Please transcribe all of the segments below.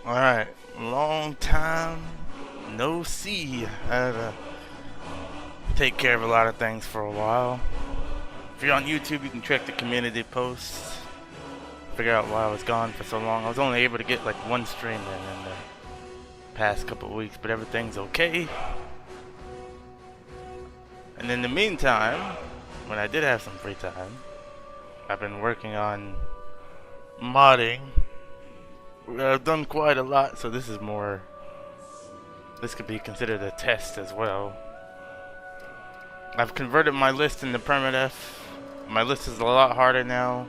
Alright, long time no see. I had to take care of a lot of things for a while. If you're on YouTube, you can check the community posts, figure out why I was gone for so long. I was only able to get like one stream in the past couple of weeks, but everything's okay. And in the meantime, when I did have some free time, I've been working on modding. I've done quite a lot, so this is more. This could be considered a test as well. I've converted my list into Permadeath. My list is a lot harder now.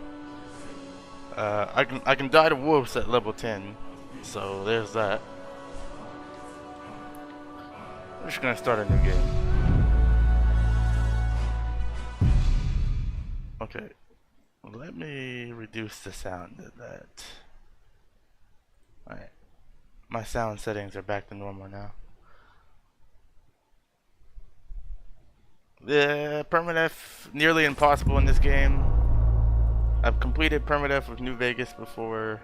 I can die to wolves at level 10, so there's that. We're just gonna start a new game. Okay, let me reduce the sound of that. Alright, my sound settings are back to normal now. The Permadeath nearly impossible in this game. I've completed Permadeath with New Vegas before.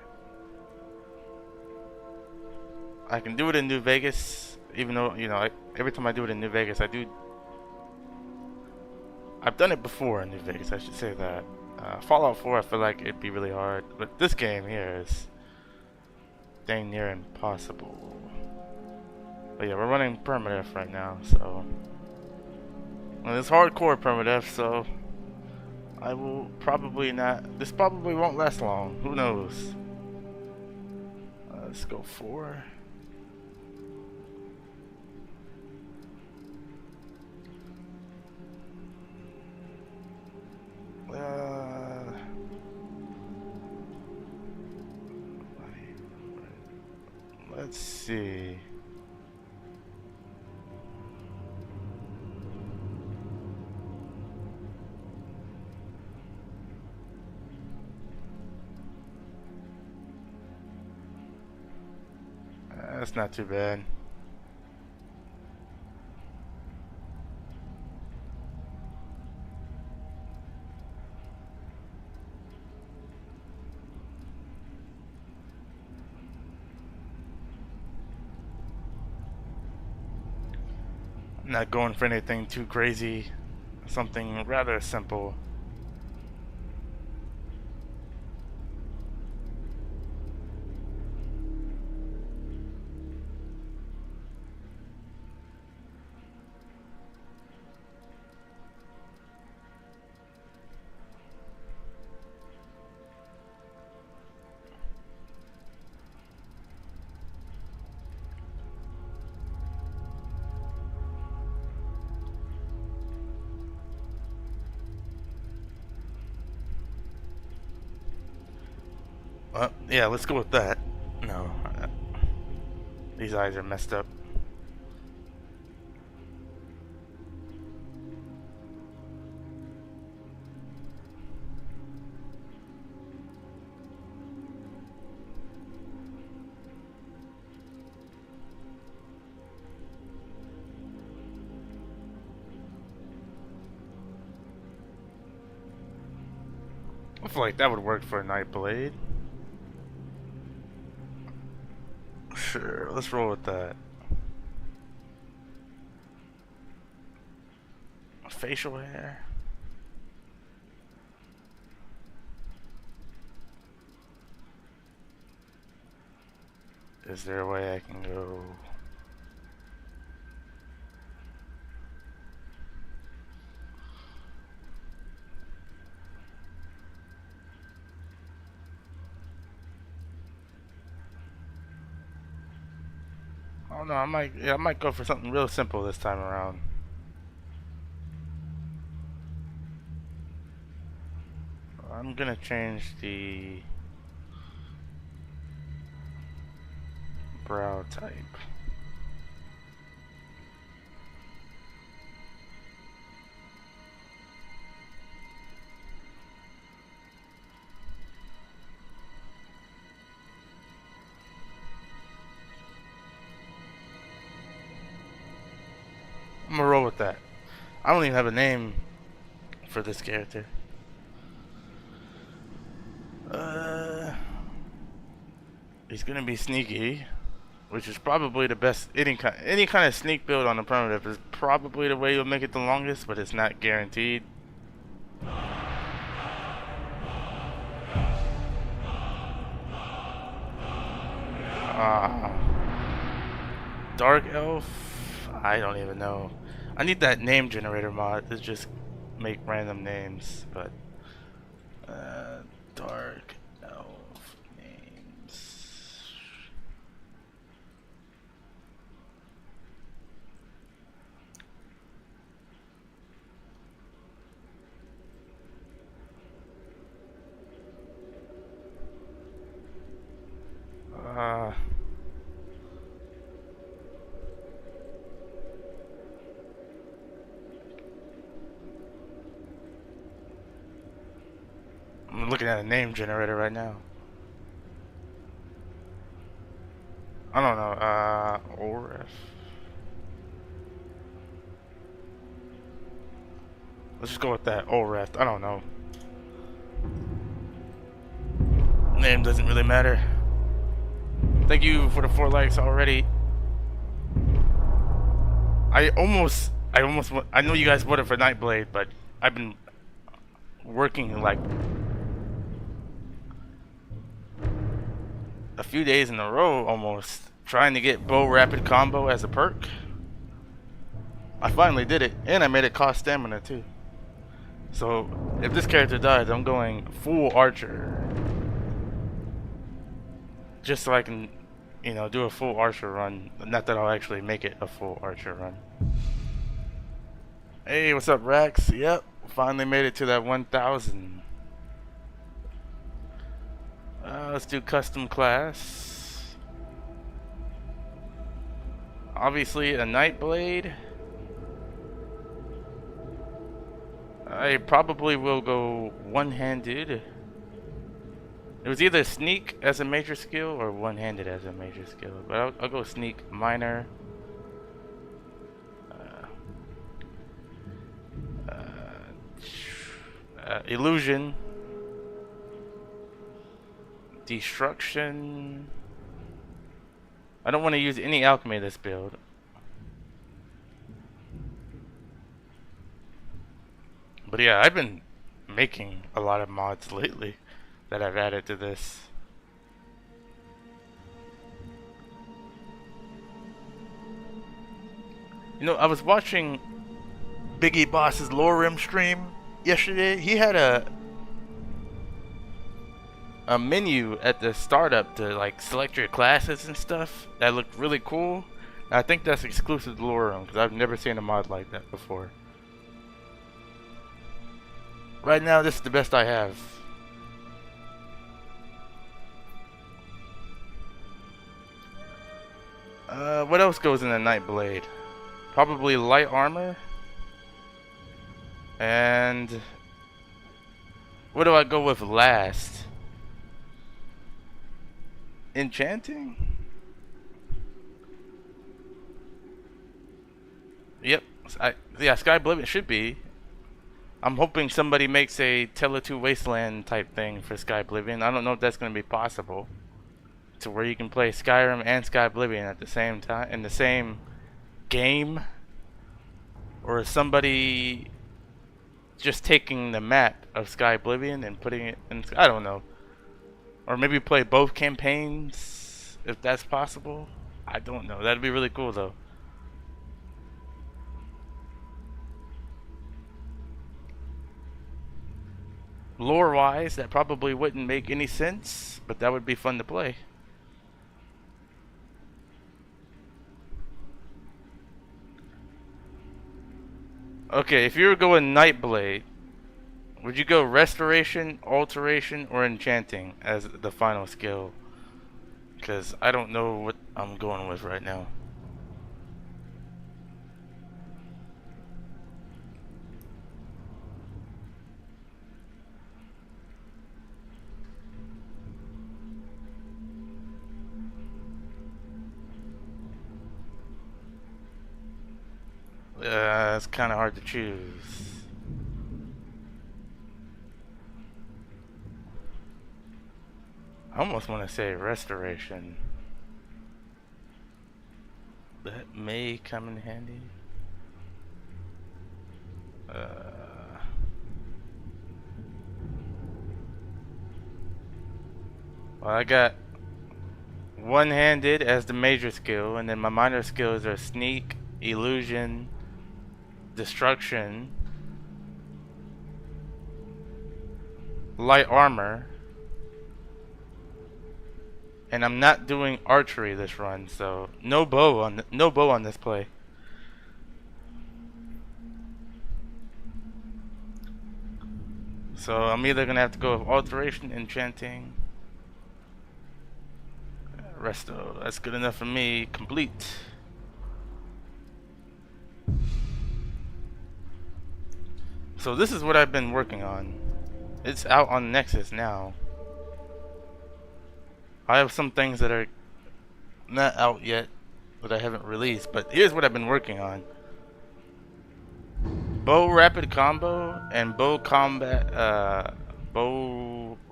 I can do it in New Vegas, even though, you know, every time I do it in New Vegas, I've done it before in New Vegas, I should say that. Fallout 4, I feel like it'd be really hard, but this game here is dang near impossible. But yeah, we're running Permadeath right now, so. Well, it's hardcore Permadeath, so I will probably not. This probably won't last long. Who knows? Let's go 4. Let's see. That's not too bad. I'm not going for anything too crazy. Something rather simple. Yeah, let's go with that. No. These eyes are messed up. I feel like that would work for a Nightblade. Sure, let's roll with that. Facial hair. Is there a way I can go? Oh no, I might go for something real simple this time around. I'm gonna change the brow type. I'm gonna roll with that. I don't even have a name for this character. He's gonna be sneaky, which is probably the best. Any kind of sneak build on the Permadeath is probably the way you'll make it the longest, but it's not guaranteed. Dark Elf? I don't even know. I need that name generator mod to just make random names, but Dark Elf names. I'm looking at a name generator right now. I don't know, Orif. Let's just go with that, Orif. I don't know. Name doesn't really matter. Thank you for the 4 likes already. I know you guys voted for Nightblade, but I've been working like a few days in a row almost trying to get bow rapid combo as a perk. I finally did it, and I made it cost stamina too. So if this character dies, I'm going full archer, just so I can, you know, do a full archer run. Not that I'll actually make it a full archer run. Hey, what's up, Rax? Yep, finally made it to that 1,000. Let's do custom class. Obviously a Nightblade. I probably will go one-handed. It was either sneak as a major skill or one-handed as a major skill, but I'll go sneak minor. Illusion. Destruction. I don't want to use any alchemy in this build. But yeah, I've been making a lot of mods lately that I've added to this. You know, I was watching Biggie Boss's Lorem stream yesterday. He had a menu at the startup to like select your classes and stuff that looked really cool. I think that's exclusive to Lorem because I've never seen a mod like that before. Right now, this is the best I have. What else goes in a Nightblade? Probably light armor. And what do I go with last? Enchanting? Yep. Yeah, Sky Oblivion should be. I'm hoping somebody makes a Tele2 Wasteland type thing for Sky Oblivion. I don't know if that's going to be possible. To where you can play Skyrim and Sky Oblivion at the same time in the same game. Or somebody just taking the map of Sky Oblivion and putting it in. I don't know. Or maybe play both campaigns if that's possible. I don't know. That'd be really cool though. Lore wise, that probably wouldn't make any sense, but that would be fun to play. Okay, if you were going Nightblade, would you go Restoration, Alteration, or Enchanting as the final skill? Because I don't know what I'm going with right now. It's kind of hard to choose. I almost want to say restoration. That may come in handy. Well, I got one-handed as the major skill, and then my minor skills are sneak, illusion, destruction, light armor, and I'm not doing archery this run, so no bow on this play. So I'm either gonna have to go with alteration, enchanting, resto. That's good enough for me. Complete. So this is what I've been working on. It's out on Nexus now. I have some things that are not out yet that I haven't released, but here's what I've been working on. Bow rapid combo and bow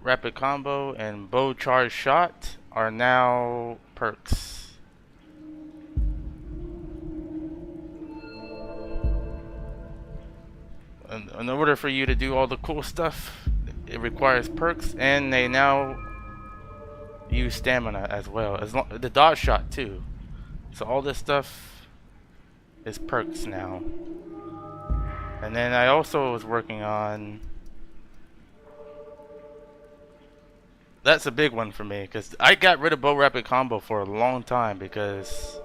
rapid combo and bow charge shot are now perks. In order for you to do all the cool stuff, it requires perks, and they now use stamina as well, as the dodge shot too. So all this stuff is perks now. And then I also was working on, that's a big one for me, because I got rid of bow rapid combo for a long time because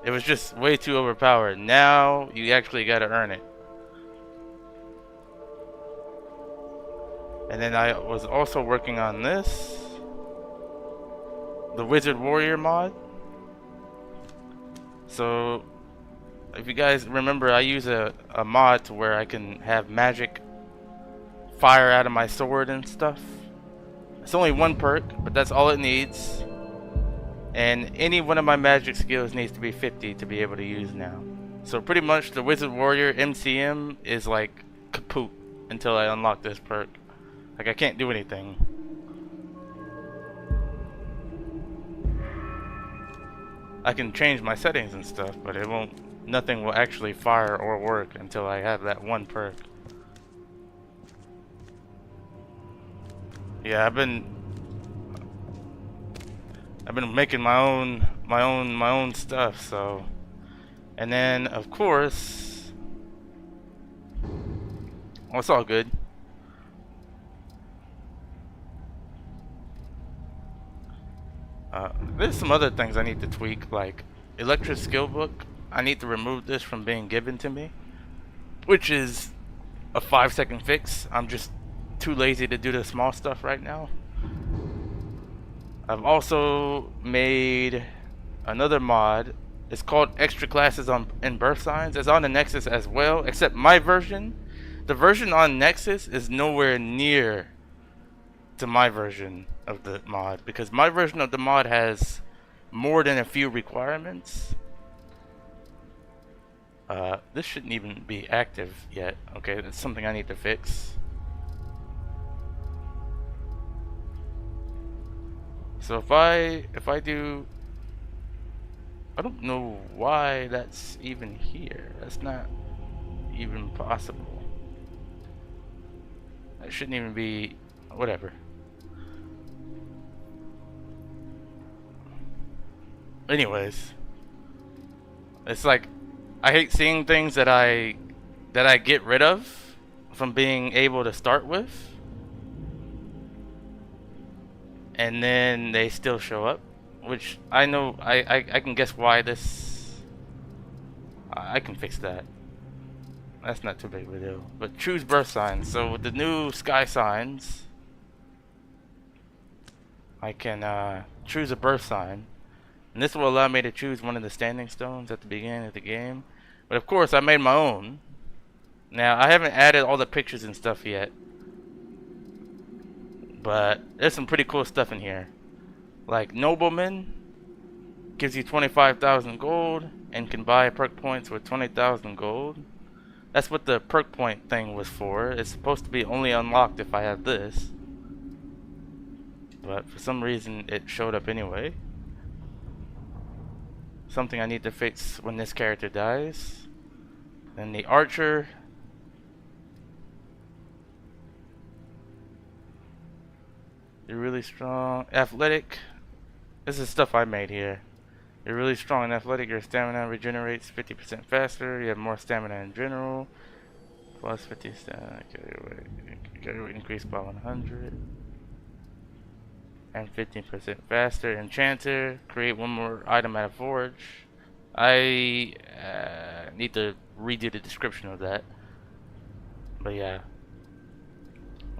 it was just way too overpowered. Now you actually got to earn it. And then I was also working on this, the Wizard Warrior mod. So if you guys remember, I use a mod to where I can have magic fire out of my sword and stuff. It's only one perk, but that's all it needs. And any one of my magic skills needs to be 50 to be able to use now. So pretty much the Wizard Warrior MCM is like kaput until I unlock this perk. Like, I can't do anything. I can change my settings and stuff, but it won't, nothing will actually fire or work until I have that one perk. Yeah, I've been making my own stuff, so. And then of course, well, it's all good. There's some other things I need to tweak, like Electra skill book. I need to remove this from being given to me, which is a 5-second fix. I'm just too lazy to do the small stuff right now. I've also made another mod. It's called Extra Classes in Birth Signs. It's on the Nexus as well, except my version, the version on Nexus, is nowhere near to my version of the mod, because my version of the mod has more than a few requirements. This shouldn't even be active yet. Okay, that's something I need to fix. So if I do, I don't know why that's even here. That's not even possible. That shouldn't even be, whatever. Anyways, it's like, I hate seeing things that I get rid of from being able to start with, and then they still show up, which I know I can guess why this. I can fix that. That's not too big of a deal. But choose birth signs. So with the new sky signs, I can choose a birth sign. And this will allow me to choose one of the standing stones at the beginning of the game. But of course, I made my own. Now, I haven't added all the pictures and stuff yet. But there's some pretty cool stuff in here. Like, Nobleman gives you 25,000 gold and can buy perk points with 20,000 gold. That's what the perk point thing was for. It's supposed to be only unlocked if I have this. but for some reason it showed up anyway. Something I need to fix when this character dies. Then the archer. You're really strong. Athletic. This is stuff I made here. You're really strong and athletic. Your stamina regenerates 50% faster. You have more stamina in general. Plus 50 stamina. Carry weight increased by 100. And 15% faster. Enchanter. Create one more item at a forge. I need to redo the description of that. But yeah.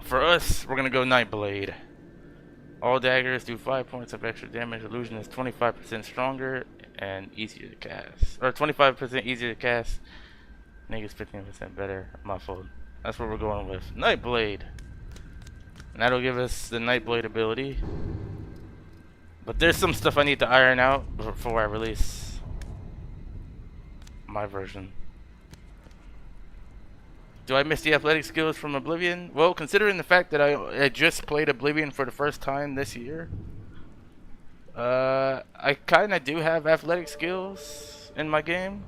For us, we're going to go Nightblade. All daggers do 5 points of extra damage. Illusion is 25% stronger and easier to cast. Or 25% easier to cast. Negative 15% better. Muffled. That's what we're going with. Nightblade. And that'll give us the Nightblade ability. But there's some stuff I need to iron out before I release my version. Do I miss the athletic skills from Oblivion? Well, considering the fact that I just played Oblivion for the first time this year, I kind of do have athletic skills in my game.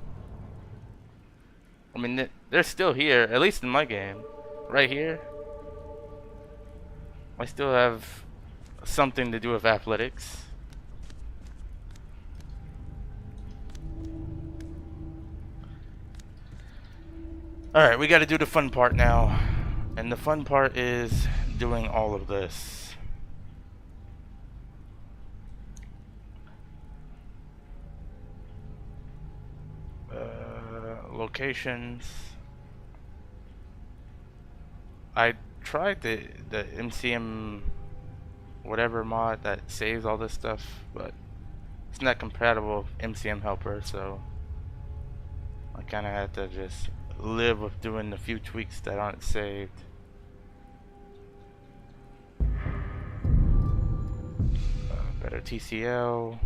I mean, they're still here, at least in my game. Right here. I still have something to do with athletics. Alright, we gotta do the fun part now. And the fun part is doing all of this. Locations. I tried the MCM whatever mod that saves all this stuff, but it's not compatible with MCM helper, so I kinda had to just live with doing the few tweaks that aren't saved. Better TCL.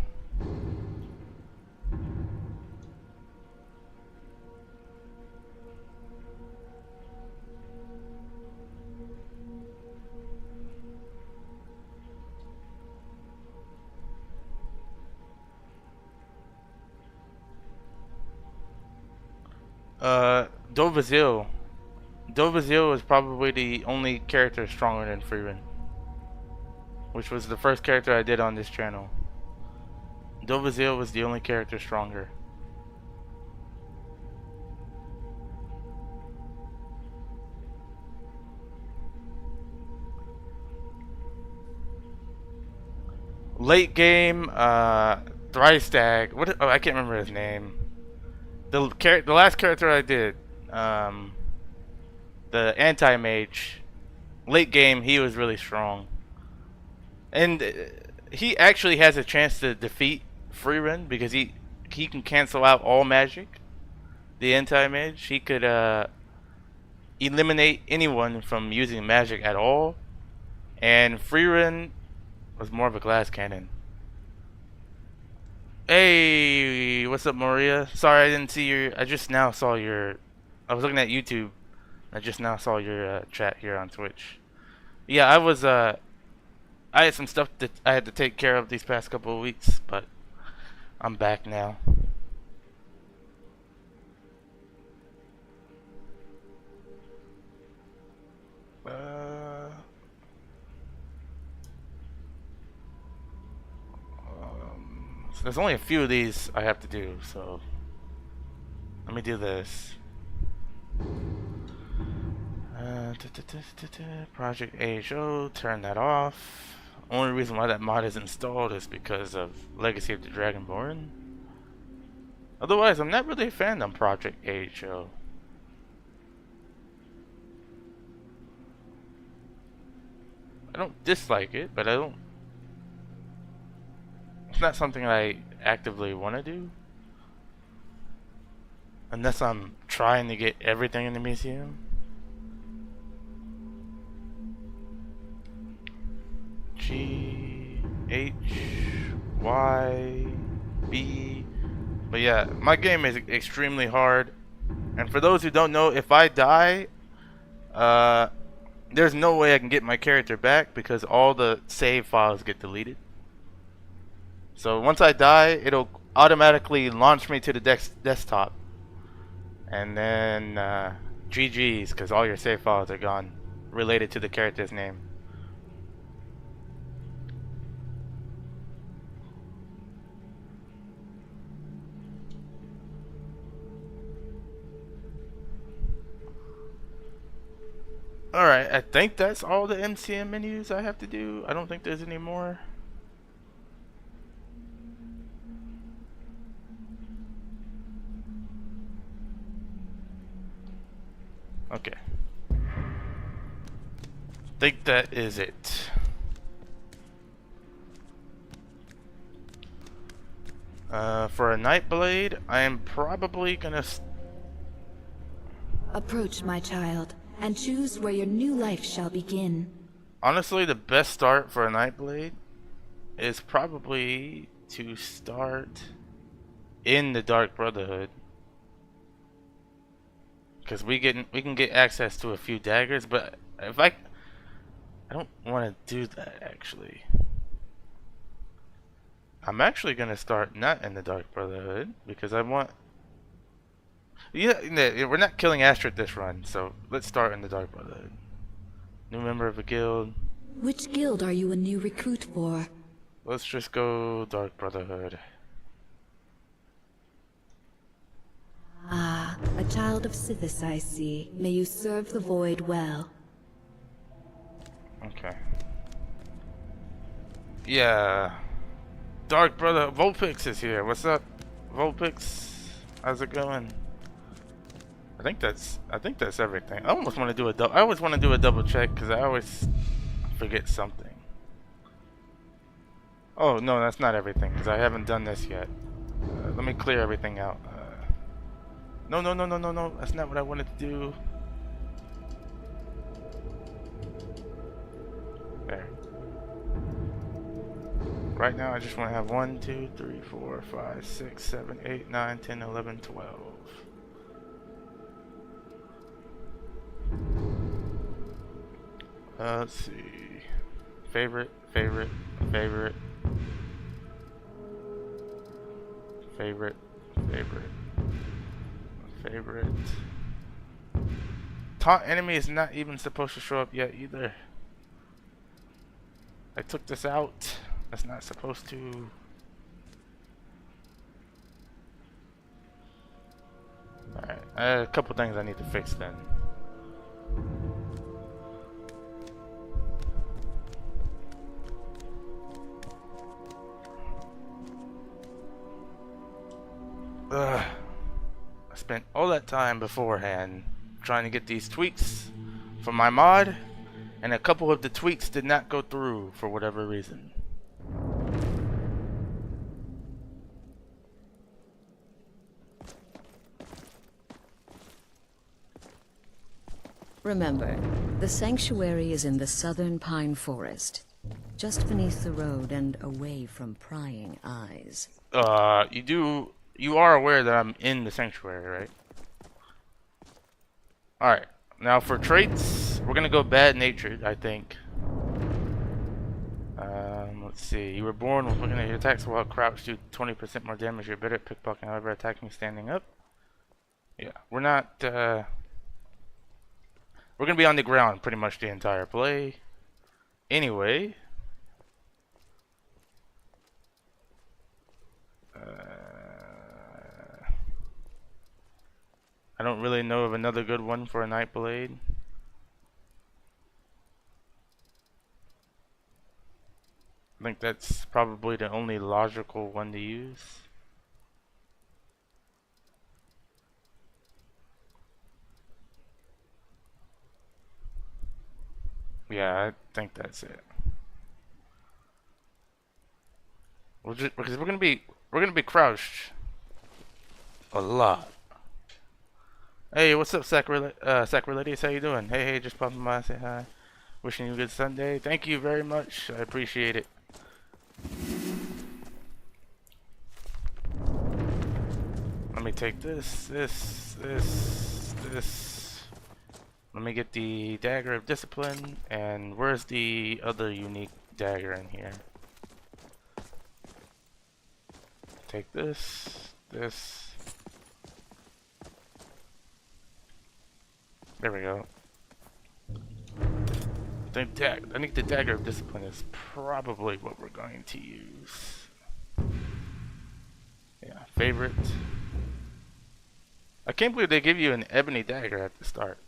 Dovazil. Dovazil is probably the only character stronger than Freeman, which was the first character I did on this channel. Dovazil was the only character stronger. Late game, Thrystag. What? Oh, I can't remember his name. The last character I did, the anti-mage, late game, he was really strong. And he actually has a chance to defeat Freerun because he can cancel out all magic. The anti-mage, he could eliminate anyone from using magic at all. And Freerun was more of a glass cannon. Hey, what's up, Maria? Sorry I didn't see your. I just now saw your. I was looking at YouTube. I just now saw your chat here on Twitch. Yeah, I was. I had some stuff that I had to take care of these past couple of weeks, but I'm back now. There's only a few of these I have to do, so let me do this. Project AHO, turn that off. Only reason why that mod is installed is because of Legacy of the Dragonborn. Otherwise, I'm not really a fan of Project AHO. I don't dislike it, but I don't. It's not something I actively want to do. Unless I'm trying to get everything in the museum. G, H, Y, B. But yeah, my game is extremely hard. And for those who don't know, if I die, there's no way I can get my character back because all the save files get deleted. So once I die, it'll automatically launch me to the desktop. And then GG's, because all your save files are gone related to the character's name. Alright, I think that's all the MCM menus I have to do. I don't think there's any more. Okay. Think that is it. For a Nightblade, I am probably gonna... Approach, my child, and choose where your new life shall begin. Honestly, the best start for a Nightblade is probably to start in the Dark Brotherhood. Because we can get access to a few daggers, but if I don't want to do that actually. I'm actually gonna start not in the Dark Brotherhood because I want. Yeah, we're not killing Astrid this run, so let's start in the Dark Brotherhood. New member of a guild. Which guild are you a new recruit for? Let's just go Dark Brotherhood. Ah, a child of Sithis, I see. May you serve the void well. Okay. Yeah. Dark Brother Vulpix is here. What's up, Vulpix? How's it going? I think that's everything. I almost want to do I always want to do a double check because I always forget something. Oh no, that's not everything because I haven't done this yet. Let me clear everything out. No, that's not what I wanted to do. There. Right now I just want to have 1, 2, 3, 4, 5, 6, 7, 8, 9, 10, 11, 12. Let's see. Favorite. Taunt enemy is not even supposed to show up yet either. I took this out. That's not supposed to. Alright, a couple things I need to fix then. I spent all that time beforehand trying to get these tweaks for my mod, and a couple of the tweaks did not go through for whatever reason. Remember, the sanctuary is in the southern pine forest, just beneath the road and away from prying eyes. You are aware that I'm in the sanctuary, right? Alright, now for traits, we're gonna go bad-natured, I think. Let's see. You were born with looking at your attacks while crouched, do 20% more damage. You're better at pickpocketing, however, attacking standing up. Yeah, we're not, we're gonna be on the ground pretty much the entire play. Anyway. I don't really know of another good one for a Nightblade. I think that's probably the only logical one to use. Yeah, I think that's it. Because we're gonna be crouched a lot. Hey, what's up, Sacrilegious? How you doing? Hey, just popping by, say hi. Wishing you a good Sunday. Thank you very much. I appreciate it. Let me take this. Let me get the dagger of discipline, and where's the other unique dagger in here? Take this, this. There we go. I think the dagger of discipline is probably what we're going to use. Yeah, favorite. I can't believe they give you an ebony dagger at the start.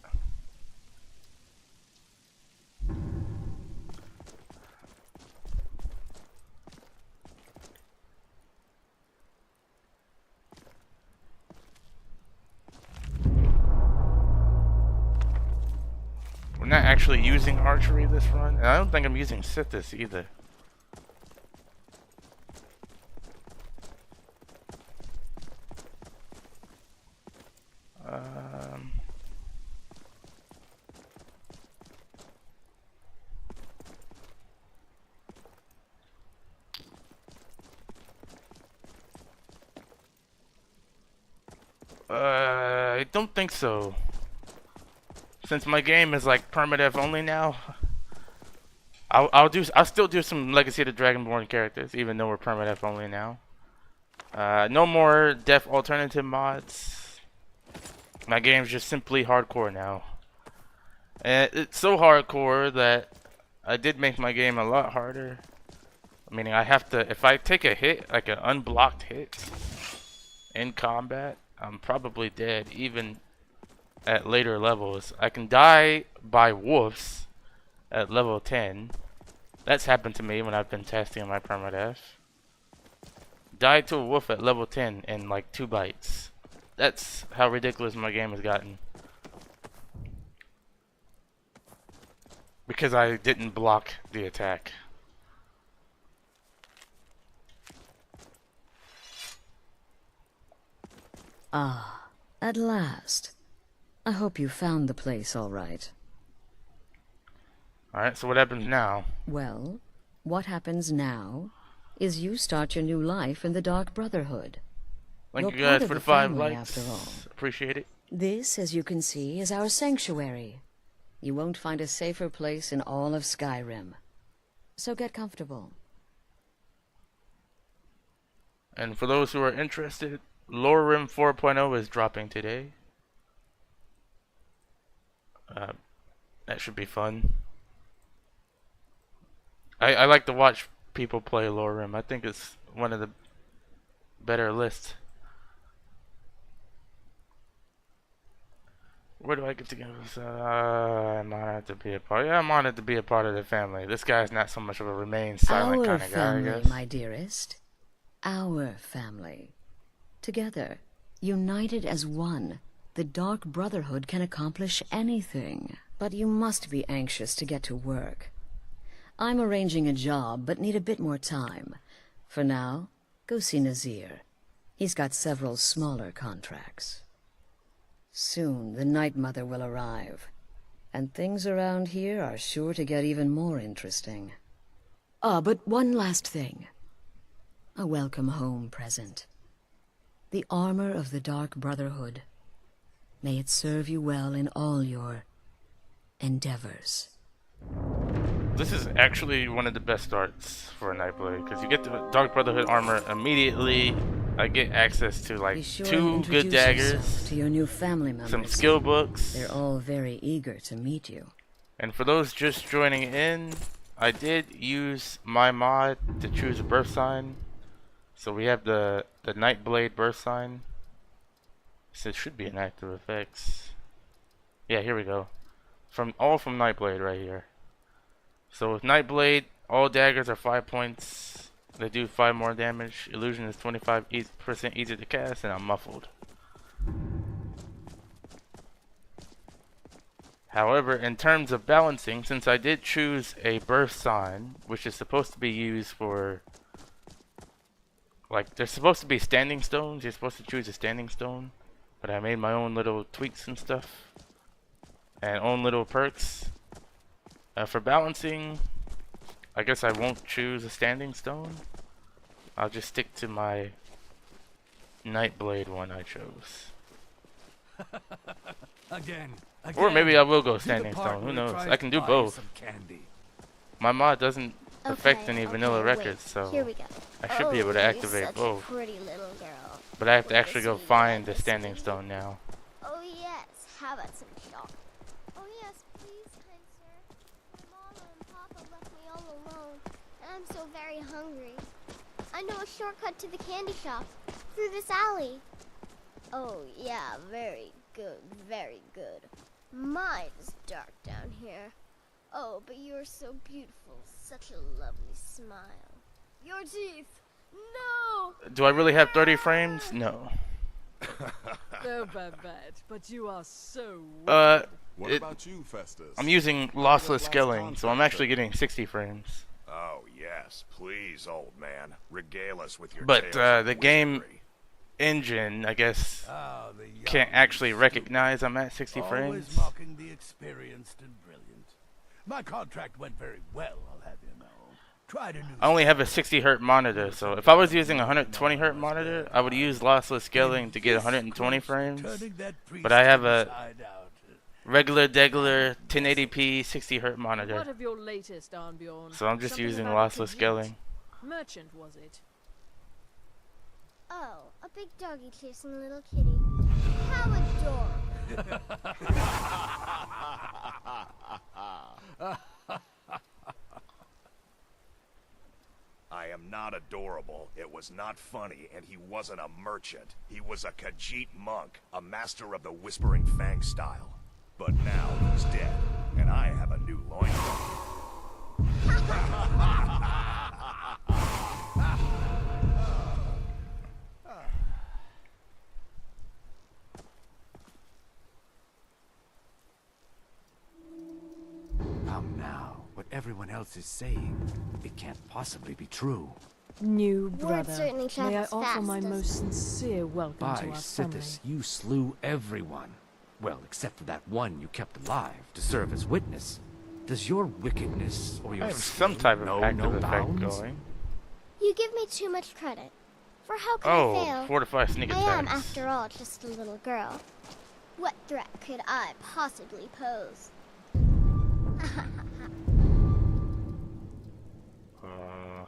We're not actually using archery this run, and I don't think I'm using Sithis either. I don't think so. Since my game is like permadeath only now, I'll still do some Legacy of the Dragonborn characters, even though we're permadeath only now. No more death alternative mods. My game's just simply hardcore now. And it's so hardcore that I did make my game a lot harder. Meaning I have to, if I take a hit, like an unblocked hit in combat, I'm probably dead even at later levels. I can die by wolves at level 10. That's happened to me when I've been testing my permadeath. Died to a wolf at level 10 in like 2 bites. That's how ridiculous my game has gotten. Because I didn't block the attack. Ah, at last. I hope you found the place all right. Alright, so what happens now? Well, what happens now is you start your new life in the Dark Brotherhood. Thank You're you part guys of for the the 5 family, likes. after all. Appreciate it. This, as you can see, is our sanctuary. You won't find a safer place in all of Skyrim. So get comfortable. And for those who are interested, Skyrim 4.0 is dropping today. That should be fun. I like to watch people play Skyrim. I think it's one of the better lists. Where do I get to go? I'm honored to be a part. Yeah, I'm honored to be a part of the family. This guy's not so much of a remain silent kind of guy, I guess. My dearest. Our family. Together, united as one, the Dark Brotherhood can accomplish anything. But you must be anxious to get to work. I'm arranging a job, but need a bit more time. For now, go see Nazir. He's got several smaller contracts. Soon, the Night Mother will arrive, and things around here are sure to get even more interesting. Ah, but one last thing. A welcome home present. The armor of the Dark Brotherhood. May it serve you well in all your endeavors. This is actually one of the best starts for a Nightblade, because you get the Dark Brotherhood armor immediately. I get access to like Be sure 2 good daggers, to your new family members. some skill books. They're all very eager to meet you. And for those just joining in, I did use my mod to choose a birth sign. So we have the Nightblade birth sign. So it should be an active effects. Yeah, here we go. All from Nightblade right here. So with Nightblade, all daggers are 5 points. They do 5 more damage. Illusion is 25% easier to cast, and I'm muffled. However, in terms of balancing, since I did choose a birth sign, which is supposed to be used for, like, there's supposed to be standing stones. You're supposed to choose a standing stone. But I made my own little tweaks and stuff. And own little perks. For balancing, I guess I won't choose a standing stone. I'll just stick to my Nightblade one I chose. Again. Or maybe I will go To the standing part stone. Who where it knows? tries I can to do buy both. some candy. My mod doesn't affect Okay, any okay, vanilla wait. records, so Here we go. I should be able to you're activate such both. A pretty little girl. But I have to With actually the go sweet find the leather standing skin. stone now. Oh yes, how about some chocolate? Oh yes, please, kind sir. My mama and papa left me all alone, and I'm so very hungry. I know a shortcut to the candy shop through this alley. Oh yeah, very good, very good. My, it's dark down here. Oh, but you're so beautiful, such a lovely smile. Your teeth. No! Do I really have 30 frames? No. No, Babette, but you are so Uh, What about you, Festus? I'm using lossless scaling, so I'm actually getting 60 frames. Oh, yes, please, old man. Regale us with your But tales of the game wizardry. engine, I guess, Ah, the young can't actually and recognize I'm at 60 stupid. Always frames. mocking the experienced and brilliant. My contract went very well, I'll have you know. Tried a new I only have a 60 Hz monitor, so if I was using a 120 Hz monitor, I would use lossless scaling to get 120 frames. turning that But I have a inside out. regular degular 1080p 60 Hz What monitor, of your latest, Arnbjorn? so I'm just Something using about a lossless Khajiit? scaling. Merchant, was it? Oh, a big doggy chasing a little kitty. How adorable. I am not adorable. It was not funny, and he wasn't a merchant. He was a Khajiit monk, a master of the Whispering Fang style. But now he's dead, and I have a new loincloth. Come now, what everyone else is saying, it can't possibly be true. New Word brother, certainly may I travels offer fast, my doesn't most it? sincere welcome By to our Sithis, family. you slew everyone. Well, except for that one you kept alive to serve as witness. Does your wickedness or your I have some skill type of know active no effect bounds? going. You give me too much credit. For how could I Oh, fail? fortify sneak I am, attacks. after all, just a little girl. What threat could I possibly pose?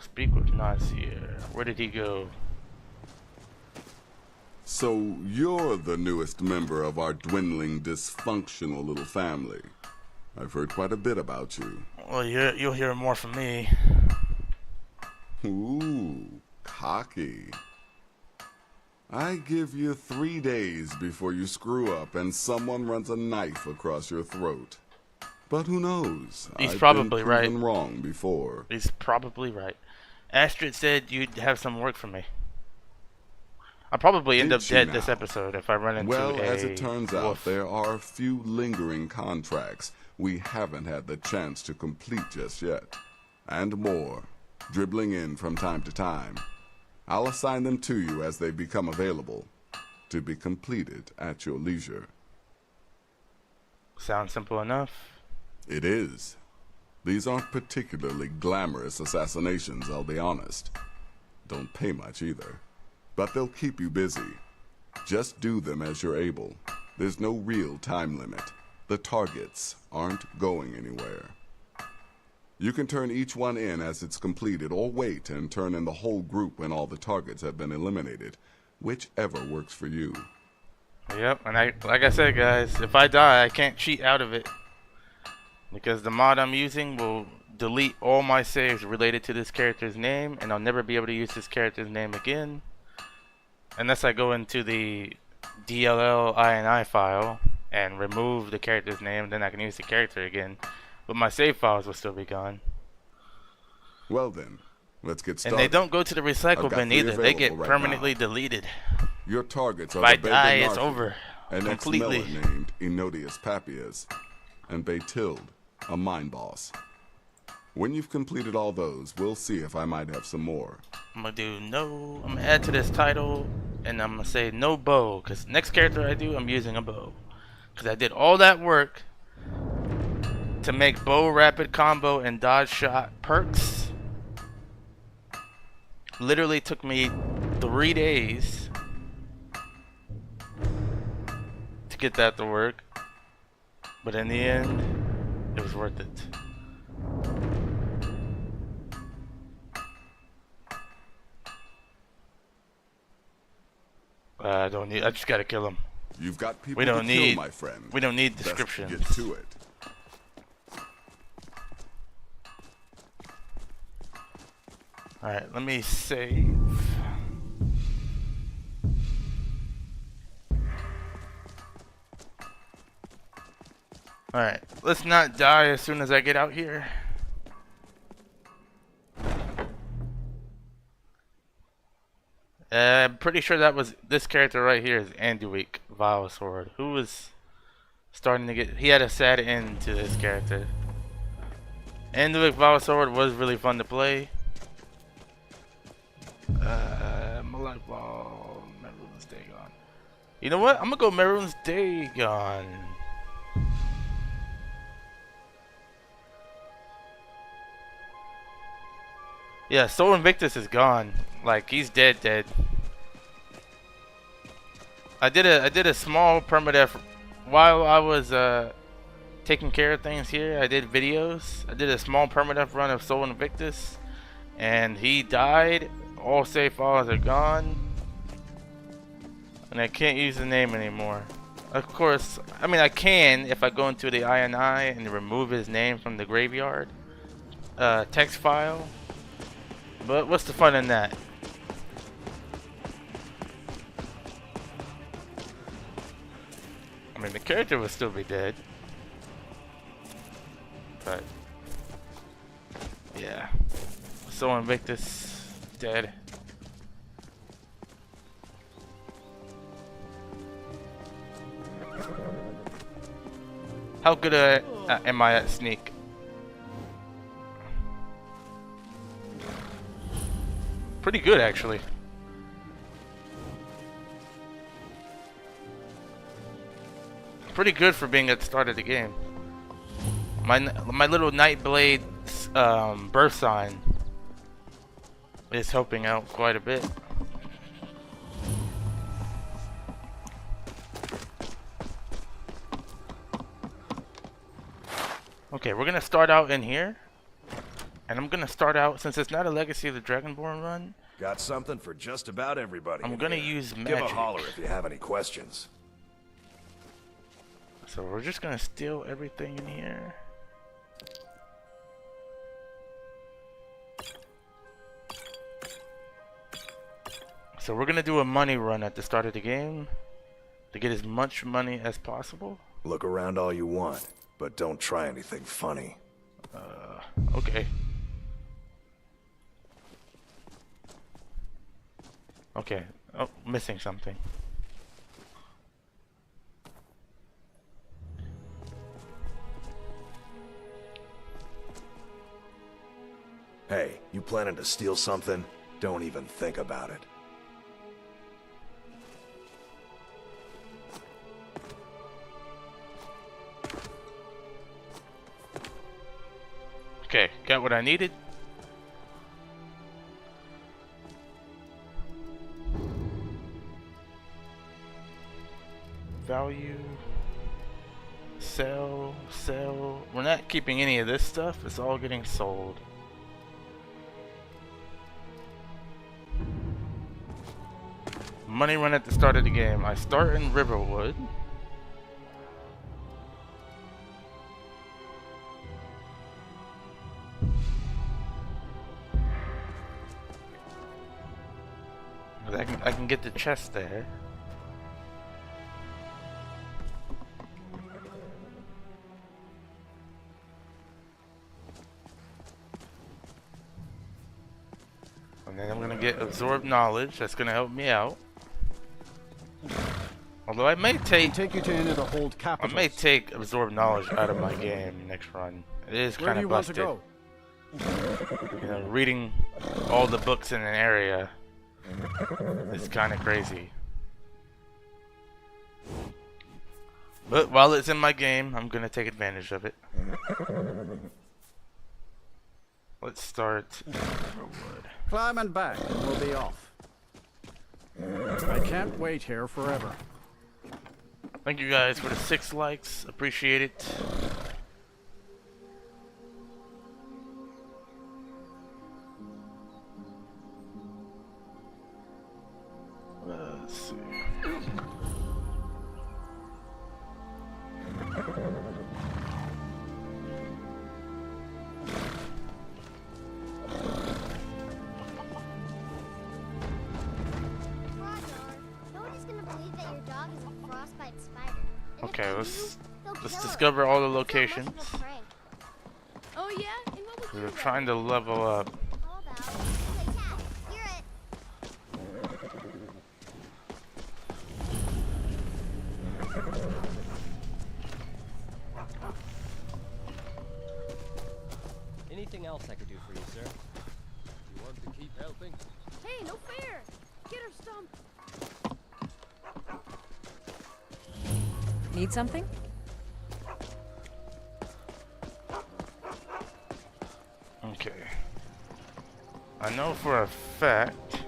Speak with Nasir. Where did he go? So you're the newest member of our dwindling, dysfunctional little family. I've heard quite a bit about you. Well, you'll hear more from me. Ooh, cocky. I give you 3 days before you screw up and someone runs a knife across your throat. But who knows? He's I've probably been right. proven wrong before. He's probably right. Astrid said you'd have some work for me. I'll probably end Did up she dead this now? episode if I run into Well, a as it turns out, wolf. there are a few lingering contracts we haven't had the chance to complete just yet. And more, dribbling in from time to time. I'll assign them to you as they become available, to be completed at your leisure. Sounds simple enough. It is. These aren't particularly glamorous assassinations, I'll be honest. Don't pay much either. But they'll keep you busy. Just do them as you're able. There's no real time limit. The targets aren't going anywhere. You can turn each one in as it's completed, or wait and turn in the whole group when all the targets have been eliminated. Whichever works for you. Yep, and like I said, guys, if I die, I can't cheat out of it. Because the mod I'm using will delete all my saves related to this character's name, and I'll never be able to use this character's name again. Unless I go into the DLL INI file and remove the character's name, then I can use the character again. But my save files will still be gone. Well then, let's get started. And they don't go to the recycle I've got bin 3 either. They get available right permanently now. deleted. Your targets are If I the die, Vega it's Narfi, over. an Completely. ex-Miller named Enodius Papias, and Baytild, a mine boss. When you've completed all those, we'll see if I might have some more. I'm gonna do no. I'm gonna add to this title, and I'm gonna say no bow, because next character I do, I'm using a bow, because I did all that work to make bow rapid combo and dodge shot perks. Literally took me 3 days to get that to work. But in the end, it was worth it. I don't need. I just gotta kill him. You've got people We don't to kill, need. my friend. We don't need Best descriptions. get to it. All right, let me save. All right, let's not die as soon as I get out here. I'm pretty sure that was this character right here is Anduik Vile Sword, who was starting to get. He had a sad end to this character. Anduik Vile Sword was really fun to play. Malak Ball, Maroon's Dagon. You know what? I'm gonna go Maroon's Dagon. Yeah, Soul Invictus is gone. Like he's dead. I did a small permadeath while I was taking care of things here. I did videos. I did a small permadeath run of Soul Invictus, and he died. All save files are gone, and I can't use the name anymore. Of course, I mean I can if I go into the INI and remove his name from the graveyard text file. But what's the fun in that? I mean, the character would still be dead. But yeah. So Invictus dead. How good am I at sneak? Pretty good, actually. Pretty good for being at the start of the game. My little Nightblade birth sign is helping out quite a bit. Okay, we're gonna start out in here. And I'm gonna start out, since it's not a Legacy of the Dragonborn run. Got something for just about everybody. I'm gonna use magic. Give a holler if you have any questions. So we're just gonna steal everything in here. So we're gonna do a money run at the start of the game to get as much money as possible. Look around all you want, but don't try anything funny. Okay. Okay. Oh, missing something. Hey, you planning to steal something? Don't even think about it. Okay, got what I needed. Value. Sell. We're not keeping any of this stuff. It's all getting sold. Money run at the start of the game. I start in Riverwood. I can get the chest there. And then I'm gonna get absorb knowledge. That's gonna help me out. Although I may take you to any of the hold I capitals. may take absorb knowledge out of my game next run. It is Where kind do of you want to busted. go? You know, reading all the books in an area is kind of crazy. But while it's in my game, I'm gonna take advantage of it. Let's start Riverwood. Climb and back, and we'll be off. I can't wait here forever. Thank you guys for the 6 likes. Appreciate it. Let's see. Nobody's gonna believe that your dog is a frostbite spider. And if Okay, they let's do, they'll kill her. discover all the It's not locations. much of a prank. Oh yeah? And what would We're you trying to level up. How about play tag? Hear it. Anything else I could do for you, sir? You want to keep helping? Hey, no fair! Get her stumped! Need something? Okay. I know for a fact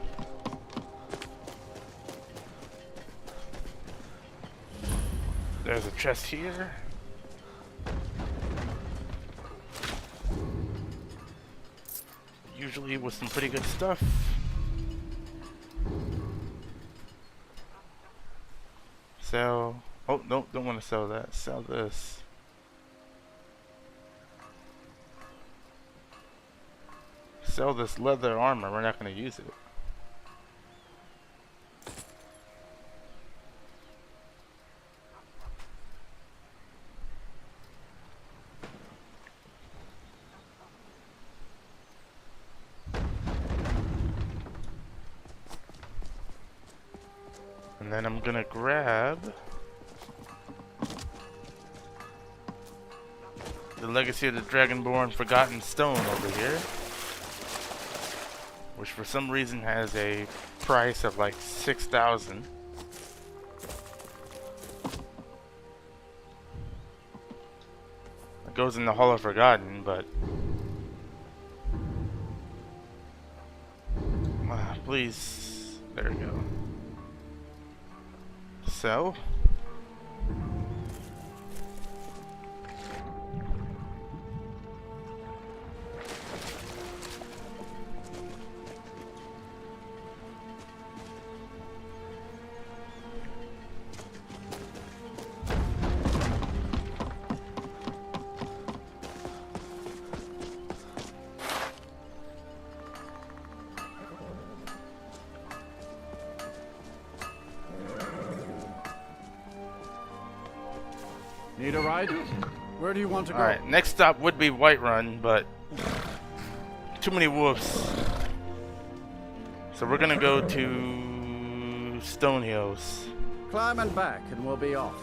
there's a chest here. Usually with some pretty good stuff. Sell. Oh, no, don't want to sell that. Sell this. Sell this leather armor. We're not going to use it. And then I'm gonna grab the Legacy of the Dragonborn Forgotten Stone over here, which for some reason has a price of like 6,000. It goes in the Hall of Forgotten, but please, there we go. So Need a ride? Where do you want to go? alright, next stop would be Whiterun, but too many wolves. So we're gonna go to Stone Hills. Climb and back, and we'll be off.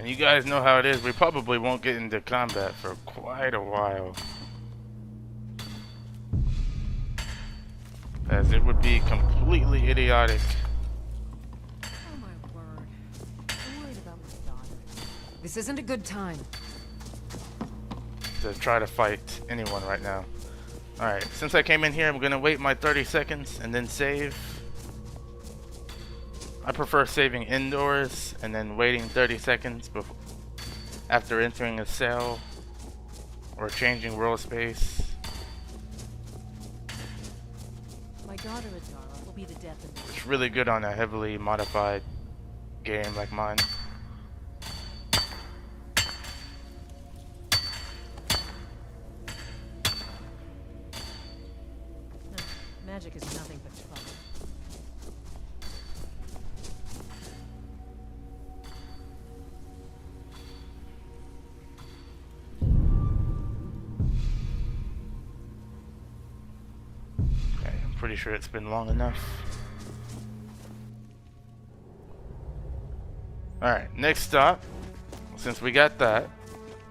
And you guys know how it is, we probably won't get into combat for quite a while, as it would be completely idiotic Oh my word. I'm worried about my daughter. This isn't a good time. to try to fight anyone right now. Alright, since I came in here, I'm gonna wait my 30 seconds and then save. I prefer saving indoors and then waiting 30 seconds before, after entering a cell or changing world space. My daughter Adara will be the death of me. It's really good on a heavily modified game like mine. Magic is nothing but trouble. Okay, I'm pretty sure it's been long enough. Alright, next stop, since we got that,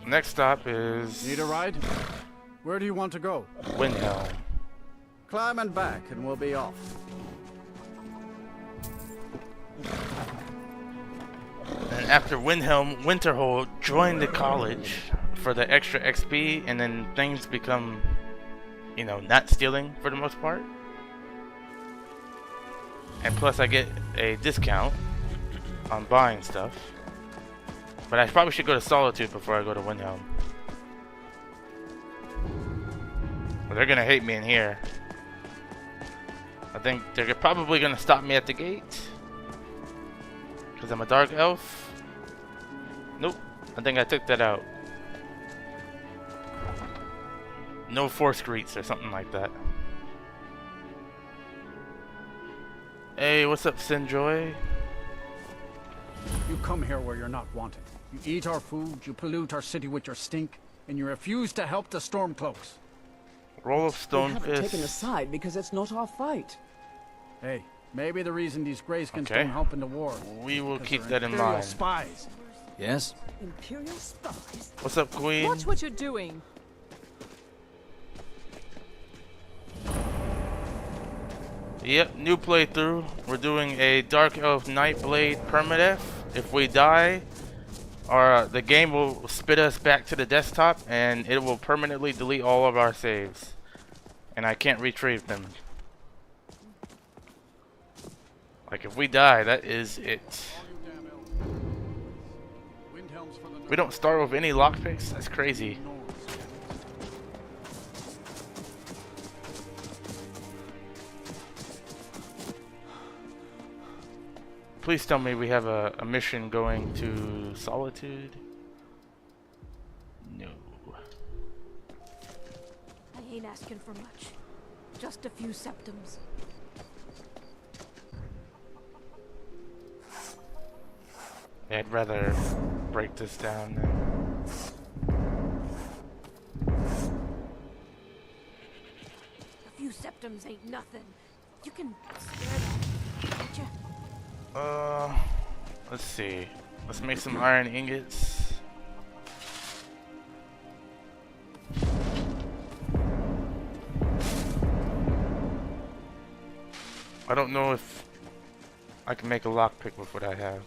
Next stop is Need a ride? Where do you want to go? Windhelm. Climb and back, and we'll be off. And after Windhelm, Winterhold joined the college for the extra XP, and then things become, you know, not stealing for the most part. And plus I get a discount on buying stuff. But I probably should go to Solitude before I go to Windhelm. But they're gonna hate me in here. I think they're probably gonna stop me at the gate. Because I'm a dark elf. Nope. I think I took that out. No forced greets or something like that. Hey, what's up, Sinjoy? You come here where you're not wanted. You eat our food, you pollute our city with your stink, and you refuse to help the Stormcloaks. Roll of Stone We haven't Fist. taken a side because it's not our fight. Hey, maybe the reason these Greyskins Okay. don't help in the war. We will because keep they're that in Imperial mind. Spies. Yes? Imperial spies? What's up, Queen? Watch what you're doing. Yep, new playthrough. We're doing a Dark Elf Nightblade Permadeath. If we die, the game will spit us back to the desktop, and it will permanently delete all of our saves. And I can't retrieve them. Like, if we die, that is it. We don't start with any lockpicks? That's crazy. Please tell me we have a mission going to Solitude. No. I ain't asking for much. Just a few septums. I'd rather break this down than... A few septums ain't nothing. You can spare that, can't you? Let's see. Let's make some iron ingots. I don't know if I can make a lockpick with what I have.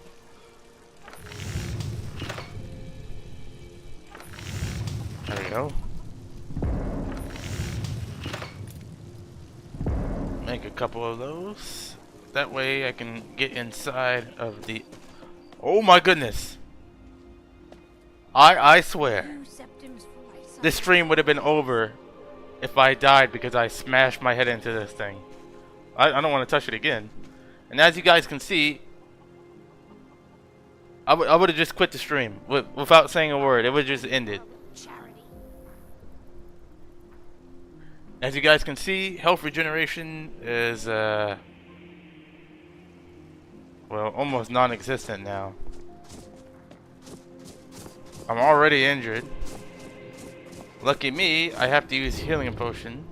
There we go. Make a couple of those. That way I can get inside of the... Oh my goodness! I swear, this stream would have been over if I died because I smashed my head into this thing. I don't want to touch it again. And as you guys can see, I would have just quit the stream without saying a word. It would just ended. As you guys can see, health regeneration is well, almost non-existent now. I'm already injured. Lucky me, I have to use healing potion.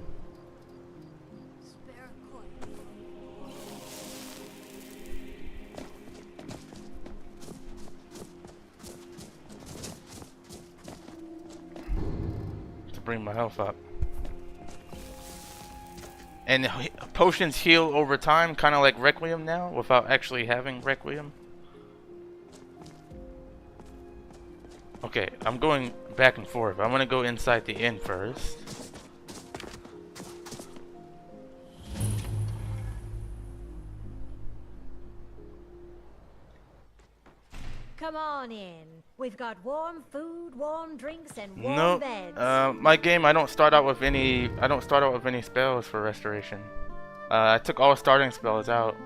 To bring my health up. And potions heal over time, kind of like Requiem now, without actually having Requiem. Okay, I'm going back and forth. I'm gonna go inside the inn first. Come on in. We've got warm food, warm drinks, and warm beds. My game, I don't start out with any spells for restoration. I took all starting spells out,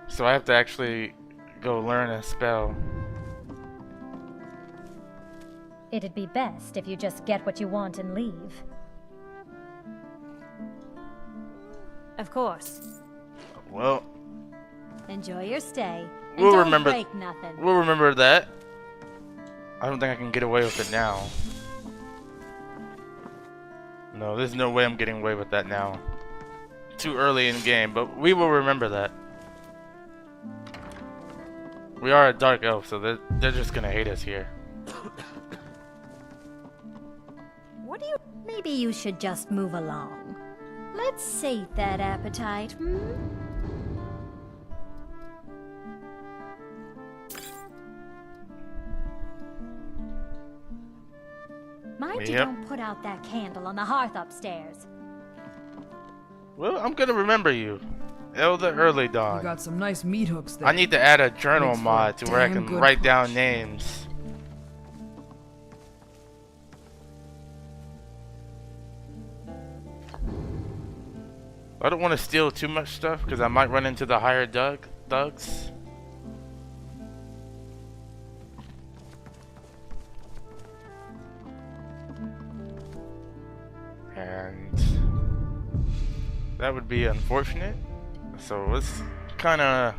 so I have to actually go learn a spell. It'd be best if you just get what you want and leave. Of course. Well, enjoy your stay. And we'll don't remember. break nothing. We'll remember that. I don't think I can get away with it now. No, there's no way I'm getting away with that now. Too early in the game, but we will remember that. We are a dark elf, so they're just gonna hate us here. What do you... Maybe you should just move along. Let's sate that appetite, Mind you don't put out that candle on the hearth upstairs. Well, I'm gonna remember you. Elder Early Dawn. You got some nice meat hooks there. I need to add a journal Makes for mod a to where I damn can good write down punch. names. I don't want to steal too much stuff because I might run into the higher thugs. And that would be unfortunate. So let's kind of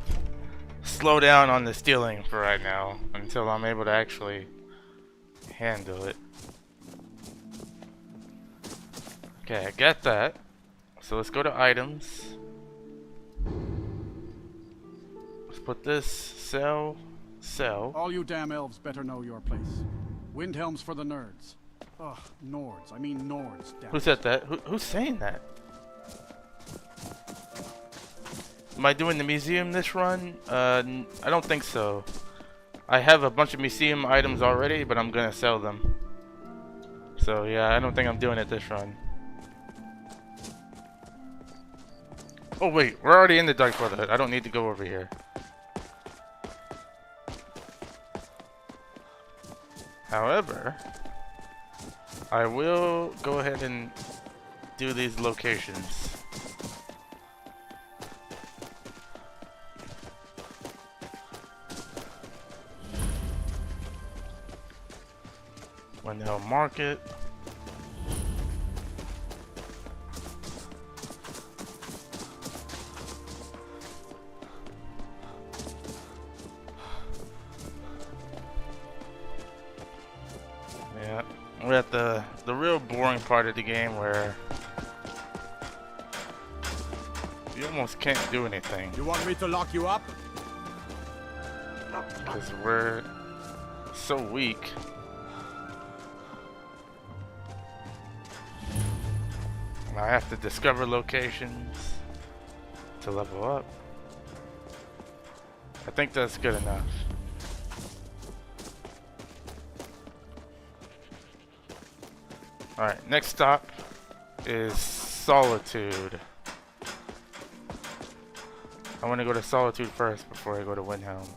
slow down on the stealing for right now until I'm able to actually handle it. Okay, I got that. So let's go to items. Let's put this sell. All you damn elves better know your place. Windhelm's for the nerds. Ugh, Nords. I mean Nords. Damn Who it. said that? Who's saying that? Am I doing the museum this run? I don't think so. I have a bunch of museum items already, but I'm gonna sell them. So yeah, I don't think I'm doing it this run. Oh wait, we're already in the Dark Brotherhood. I don't need to go over here. However, I will go ahead and do these locations. Windhelm Market. Yeah, we're at the real boring part of the game where you almost can't do anything. You want me to lock you up? Because we're so weak. And I have to discover locations to level up. I think that's good enough. Alright, next stop is Solitude. I want to go to Solitude first before I go to Windhelm.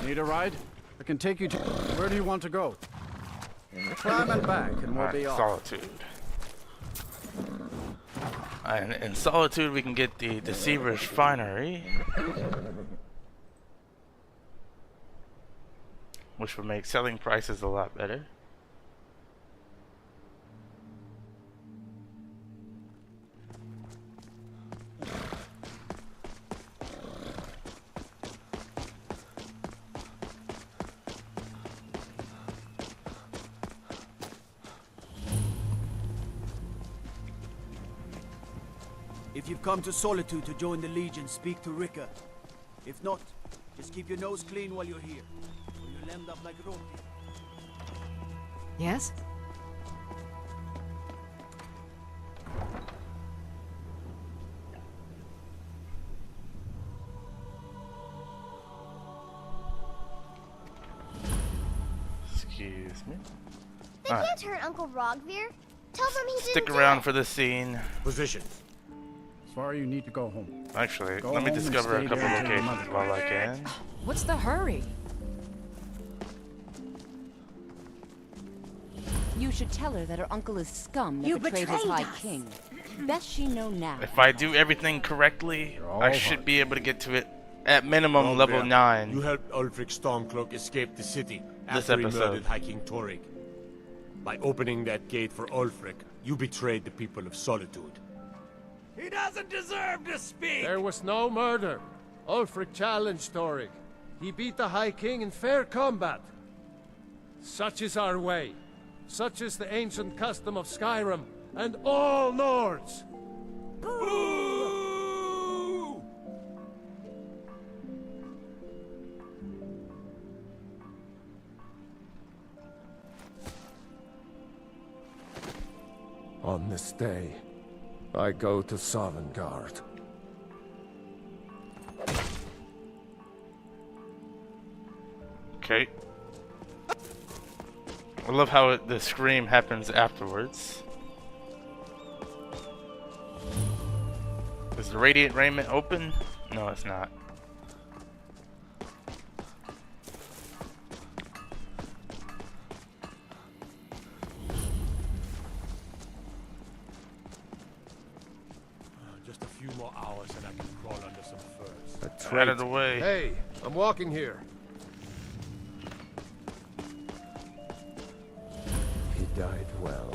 Need a ride? I can take you to... Where do you want to go? Climb and back and we'll be off. Solitude. And in Solitude we can get the Deceiver's Finery, which will make selling prices a lot better. If you've come to Solitude to join the Legion, speak to Rika. If not, just keep your nose clean while you're here, or you'll end up like Roti. Yes? Excuse me. They can't hurt Uncle Rogvir. Tell them he Stick didn't do around it. for the scene. Position. far, you need to go home. Actually, Go let me home and discover a stay couple there until your locations mother while I can. What's the hurry? You should tell her that her uncle is scum that You betrayed his betrayed high us. king. Best she know now. If I do everything correctly, I should be able to get to it at minimum level 9. You helped Ulfric Stormcloak escape the city This after he episode. murdered High King Torrig. By opening that gate for Ulfric, you betrayed the people of Solitude. He doesn't deserve to speak! There was no murder. Ulfric challenged Torrig. He beat the High King in fair combat. Such is our way. Such is the ancient custom of Skyrim and all Nords. Boo! On this day, I go to Sovngarde. Okay. I love how the scream happens afterwards. Is the radiant raiment open? No, it's not. Just a few more hours and I can crawl under some furs. Out of the way. Hey, I'm walking here. He died well.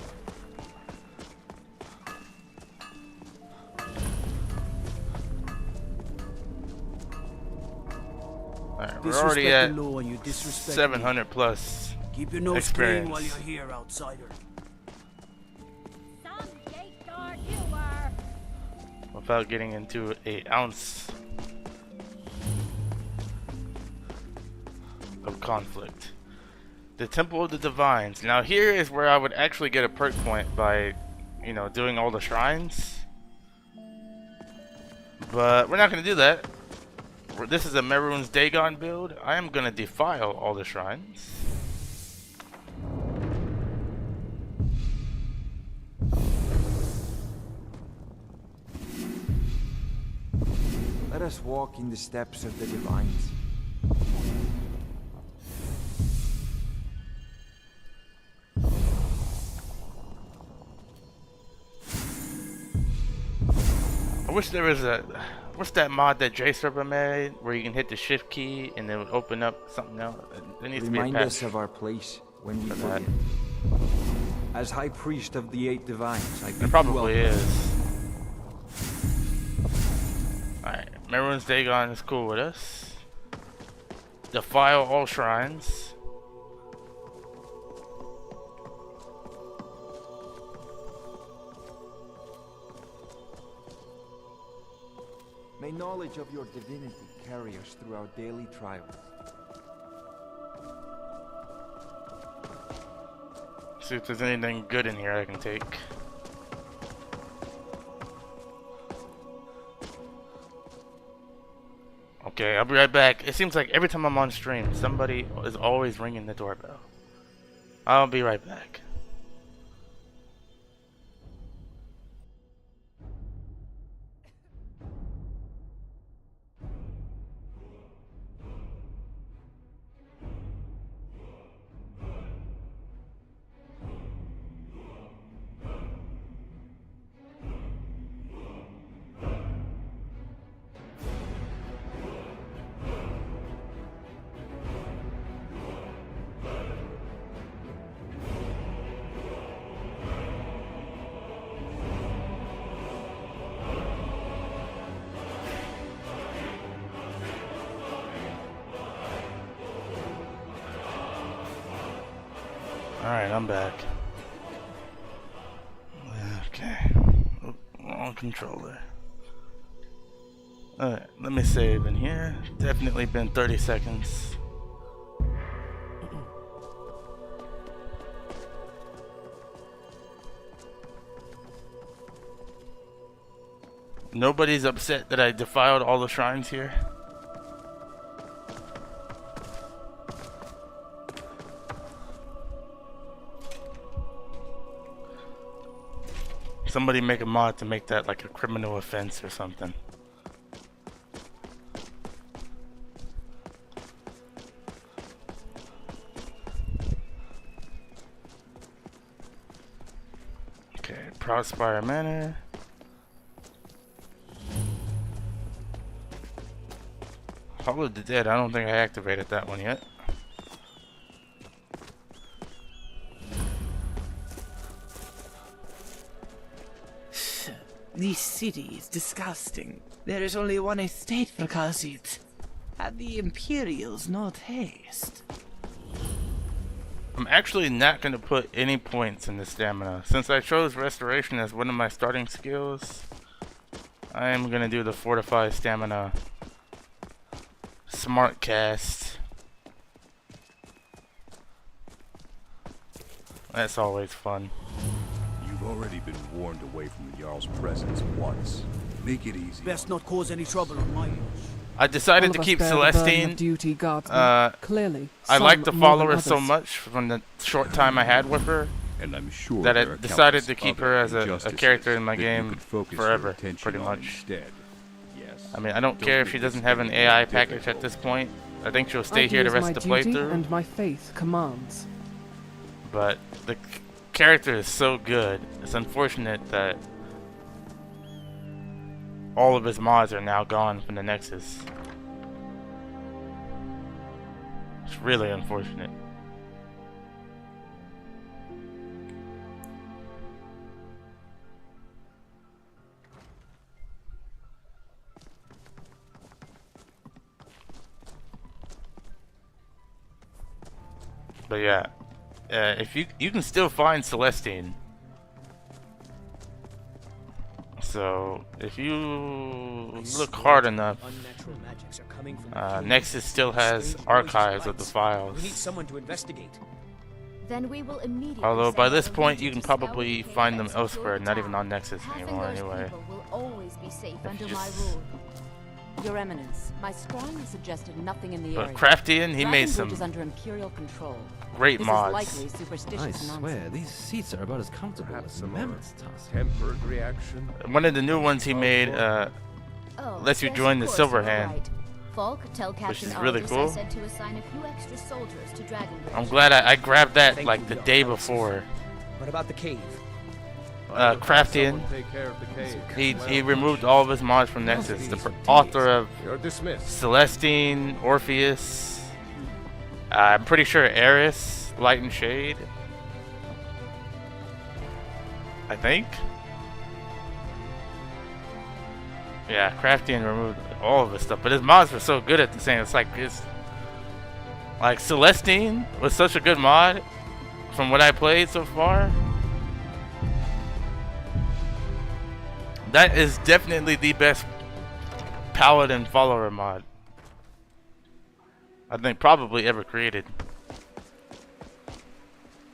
Alright, we're Disrespect already the at law and you disrespect 700 plus Keep your nose experience. clean while you're here, outsider. Some gate guard you were. without getting into an ounce of conflict. The Temple of the Divines. Now here is where I would actually get a perk point by, you know, doing all the shrines. But we're not going to do that. This is a Mehrunes Dagon build. I am going to defile all the shrines. Let us walk in the steps of the Divines. I wish there was a... What's that mod that J-Server made where you can hit the shift key and it would open up something else? There needs Remind to be a us patch of our place when we for forget. that. As High Priest of the Eight Divines, I bid It you probably welcome. is. Alright, Mehrunes Dagon is cool with us. Defile all shrines. May knowledge of your divinity carry us through our daily trials. See if there's anything good in here I can take. Okay, I'll be right back. It seems like every time I'm on stream, somebody is always ringing the doorbell. I'll be right back. Alright, I'm back. Okay. Oop, wrong controller. Alright, let me save in here. Definitely been 30 seconds. Nobody's upset that I defiled all the shrines here. Somebody make a mod to make that like a criminal offense or something. Okay, Prospire Manor. Hall of the Dead, I don't think I activated that one yet. This city is disgusting. There is only one estate for Khazit, and the Imperials no taste. I'm actually not going to put any points in the stamina. Since I chose Restoration as one of my starting skills, I am going to do the Fortify Stamina Smart Cast. That's always fun. You've already been warned away from the Jarl's presence once. Make it easy. Best not cause any trouble on my watch. I decided to keep Celestine. Clearly, I like to follow her so much from the short time I had with her, and I'm sure that I decided to keep her as a character in my game forever, pretty much. Instead. Yes. I mean, I don't care if she doesn't have an AI package at this point. I think she'll stay here the rest of the playthrough. And my faith commands. But the character is so good. It's unfortunate that all of his mods are now gone from the Nexus. It's really unfortunate. But yeah, if you can still find Celestine. So if you look hard enough, Nexus still has archives of the files. We need someone to investigate. Then we will immediately. Although by this point you can probably find them elsewhere, not even on Nexus anymore anyway. Will always be safe under my Just- rule. Your Eminence, my strongly suggested nothing in the But area. Craftian, he made some Dragonbridge is under Imperial control. great This mods. Is likely superstitious I swear, nonsense. these seats are about as comfortable as a mammoth's tusk. Tempered reaction. One of the new ones he made Oh, lets you yes, join of the course, Silver you're Hand. right. Falk, tell Captain Which is really Aldous cool. I said to assign a few extra soldiers to Dragonbridge. I'm glad I grabbed that Thank like you, the Your day Highness. before. What about the cave? Craftian, Take care of the cave. he removed all of his mods from Nexus. The author of You're dismissed. Celestine, Orpheus, I'm pretty sure Eris, Light and Shade. I think. Yeah, Craftian removed all of his stuff, but his mods were so good at the same. It's like Celestine was such a good mod from what I played so far. That is definitely the best Paladin follower mod I think probably ever created.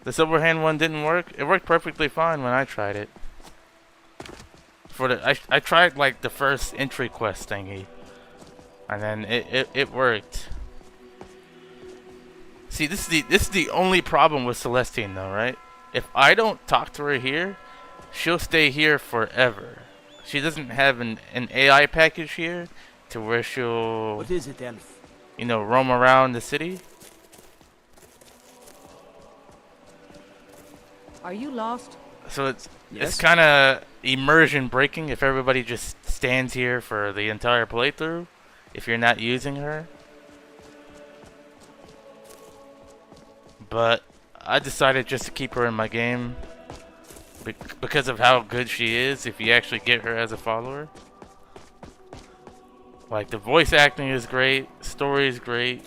The Silverhand one didn't work. It worked perfectly fine when I tried it. I tried like the first entry quest thingy, and then it worked. See, this is the only problem with Celestine though, right? If I don't talk to her here, she'll stay here forever. She doesn't have an AI package here to where she'll, What is it, Elf? you know, roam around the city. Are you lost? So it's Yes. kind of immersion breaking if everybody just stands here for the entire playthrough if you're not using her. But I decided just to keep her in my game because of how good she is if you actually get her as a follower. Like, the voice acting is great, story is great.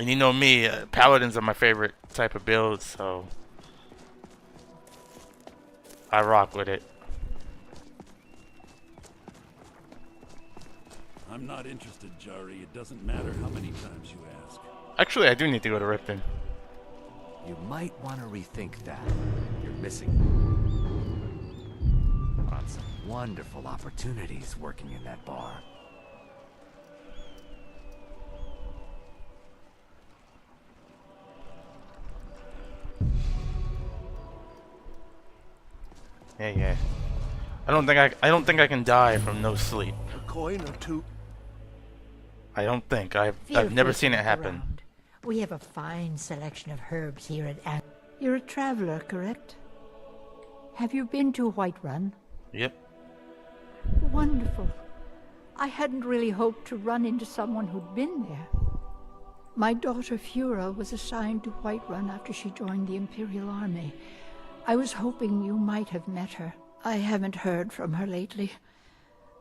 And you know me, paladins are my favorite type of build, so I rock with it. I'm not interested, Jari. It doesn't matter how many times you ask. Actually, I do need to go to Ripton. You might want to rethink that. You're missing on some wonderful opportunities working in that bar. Yeah. I don't think I can die from no sleep. A coin or two. I don't think. I've Feel never free to seen it look happen. around. We have a fine selection of herbs here at You're a traveler, correct? Have you been to Whiterun? Yep. Wonderful. I hadn't really hoped to run into someone who'd been there. My daughter Fura was assigned to Whiterun after she joined the Imperial Army. I was hoping you might have met her. I haven't heard from her lately.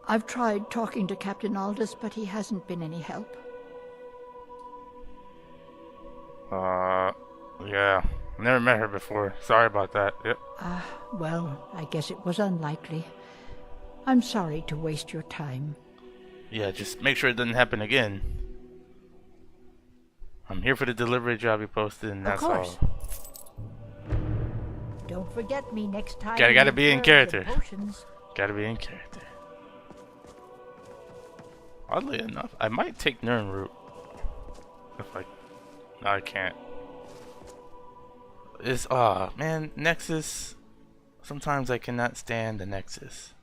I've tried talking to Captain Aldous, but he hasn't been any help. Yeah. Never met her before. Sorry about that. Yep. Well, I guess it was unlikely. I'm sorry to waste your time. Yeah, just make sure it doesn't happen again. I'm here for the delivery job you posted, and that's Of course. all. Don't forget me next time. Gotta be in character. Potions. Gotta be in character. Oddly enough, I might take Nirnroot. No, I can't. Man, Nexus. Sometimes I cannot stand the Nexus.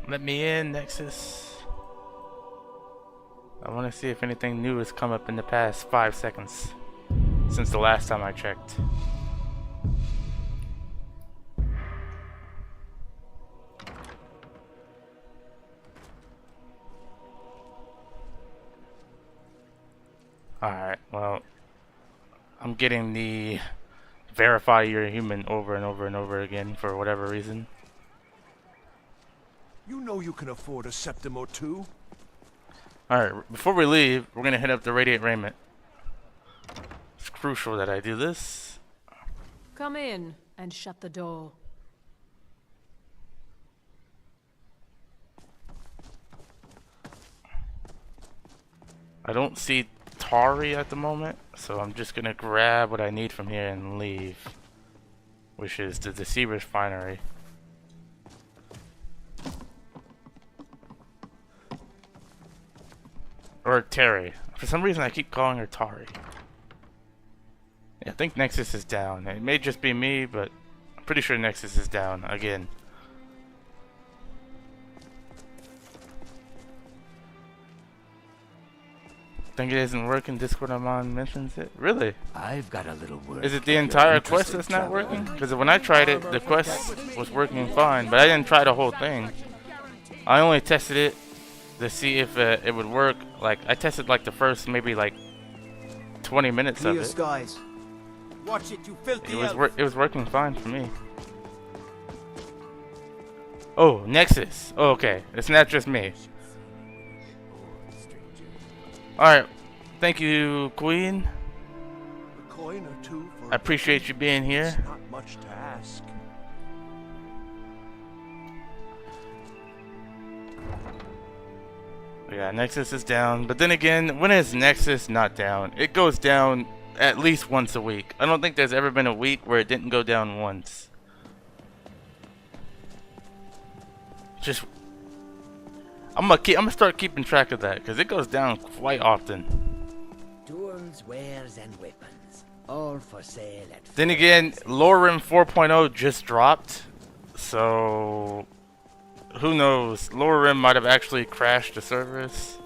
Let me in, Nexus. I want to see if anything new has come up in the past 5 seconds since the last time I checked. Alright, well, I'm getting the verify you're a human over and over and over again for whatever reason. You know you can afford a septim or two. Alright, before we leave, we're gonna hit up the Radiant Raiment. It's crucial that I do this. Come in and shut the door. I don't see Tari at the moment, so I'm just gonna grab what I need from here and leave. Which is the Deceiver Refinery. Or Terry. For some reason I keep calling her Tari. Yeah, I think Nexus is down. It may just be me, but I'm pretty sure Nexus is down again. Think it isn't working? Discord I'm on mentions it? Really? I've got a little word. Is it the entire quest that's not working? Because when I tried it, the quest was working fine, but I didn't try the whole thing. I only tested it to see if it would work. Like, I tested like the first maybe like 20 minutes of Clear it. skies. Watch it, you filthy It was working fine for me. Oh, Nexus. Oh, okay. It's not just me. Alright. Thank you, Queen. A coin or two for I appreciate you being here. It's not much to ask. Yeah, Nexus is down. But then again, when is Nexus not down? It goes down at least once a week. I don't think there's ever been a week where it didn't go down once. Just I'm gonna start keeping track of that because it goes down quite often. Tools, wares, and weapons, all for sale at. Then again, Lorim 4.0 just dropped, so who knows? Lorim might have actually crashed the servers.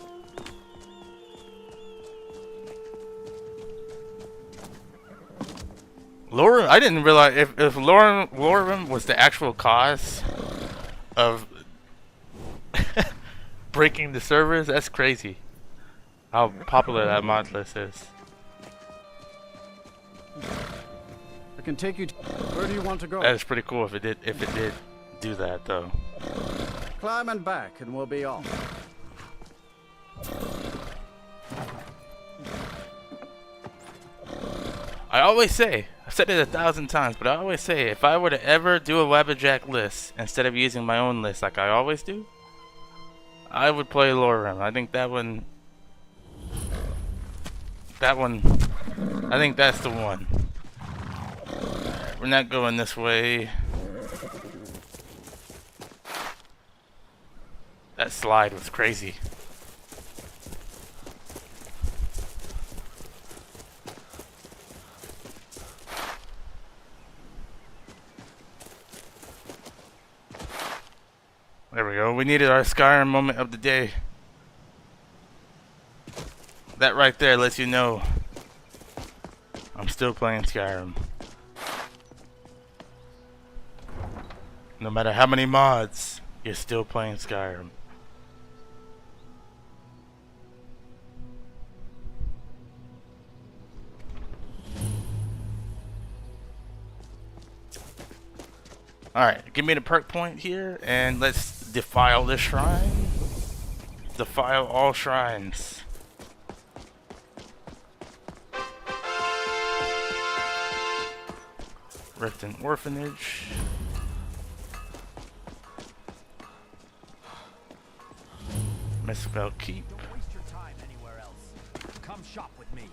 Lorim, I didn't realize if Lorim was the actual cause of breaking the servers. That's crazy. How popular that Modlist is. I can take you. Where do you want to go? That is pretty cool if it did do that though. Climb and back, and we'll be off. I always say, I've said it 1,000 times, but I always say if I were to ever do a Wabbajack list instead of using my own list like I always do, I would play Lorim. I think that one, I think that's the one. We're not going this way. That slide was crazy. We needed our Skyrim moment of the day. That right there lets you know I'm still playing Skyrim. No matter how many mods, you're still playing Skyrim. Alright, give me the perk point here, and let's defile this shrine. Defile all shrines. Riften Orphanage. Misspell Keep. Don't waste your time anywhere else. Come shop with me.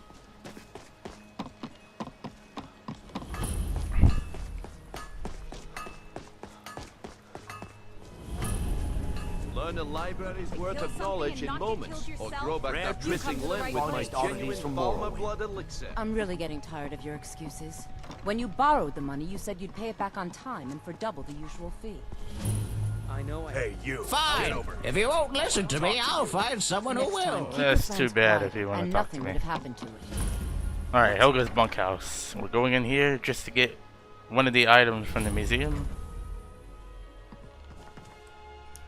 Learn a library's worth of knowledge in moments, or grow back that missing limb with my genuine Palmer blood elixir. I'm really getting tired of your excuses. When you borrowed the money, you said you'd pay it back on time and for double the usual fee. I know. Hey, you. Fine. Get over. If you won't listen to me, I'll find someone who will. That's too bad if you want to talk to nothing me. would have happened to it. Alright, Helga's bunkhouse. We're going in here just to get one of the items from the museum.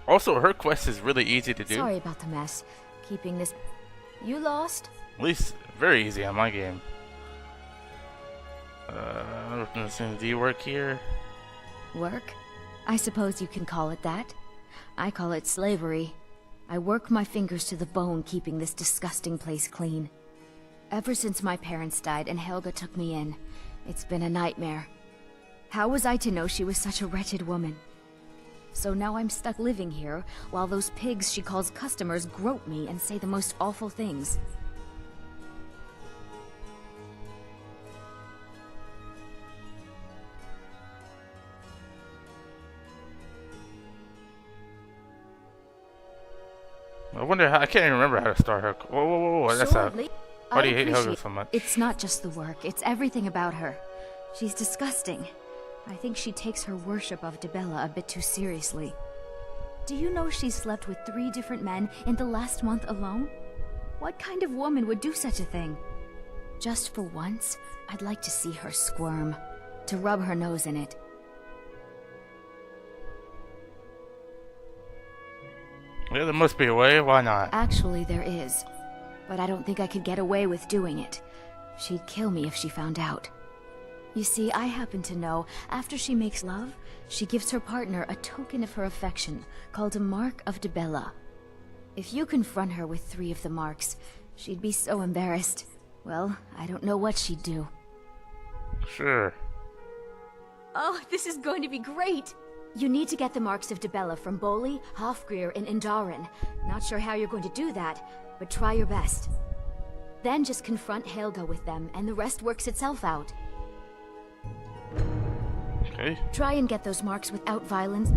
Also, her quest is really easy to do. Sorry about the mess. Keeping this... You lost? At least, very easy on my game. Do you work here? Work? I suppose you can call it that. I call it slavery. I work my fingers to the bone keeping this disgusting place clean. Ever since my parents died and Helga took me in, it's been a nightmare. How was I to know she was such a wretched woman? So now I'm stuck living here, while those pigs she calls customers grope me and say the most awful things. I wonder how, I can't even remember how to start her. Whoa, whoa, whoa, whoa. That's Sure, not. Why do you hate Helga so much? It's not just the work, it's everything about her. She's disgusting. I think she takes her worship of Dibella a bit too seriously. Do you know she's slept with 3 different men in the last month alone? What kind of woman would do such a thing? Just for once, I'd like to see her squirm, to rub her nose in it. Yeah, there must be a way. Why not? Actually, there is. But I don't think I could get away with doing it. She'd kill me if she found out. You see, I happen to know, after she makes love, she gives her partner a token of her affection, called a Mark of Dibella. If you confront her with 3 of the marks, she'd be so embarrassed. Well, I don't know what she'd do. Sure. Oh, this is going to be great! You need to get the marks of Dibella from Boli, Hofgrir, and Indaren. Not sure how you're going to do that, but try your best. Then just confront Helga with them, and the rest works itself out. Okay. Try and get those marks without violence.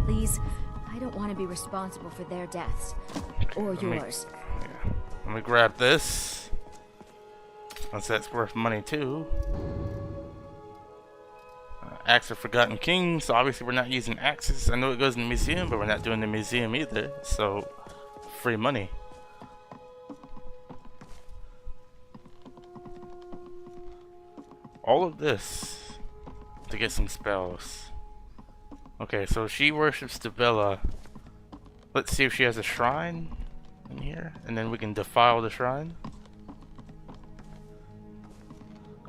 Please, I don't want to be responsible for their deaths. Or yours. Let me grab this. Since that's worth money too. Axe of Forgotten King, so obviously we're not using axes. I know it goes in the museum, but we're not doing the museum either, so free money. All of this to get some spells. Okay, so she worships Dibella. Let's see if she has a shrine in here, and then we can defile the shrine.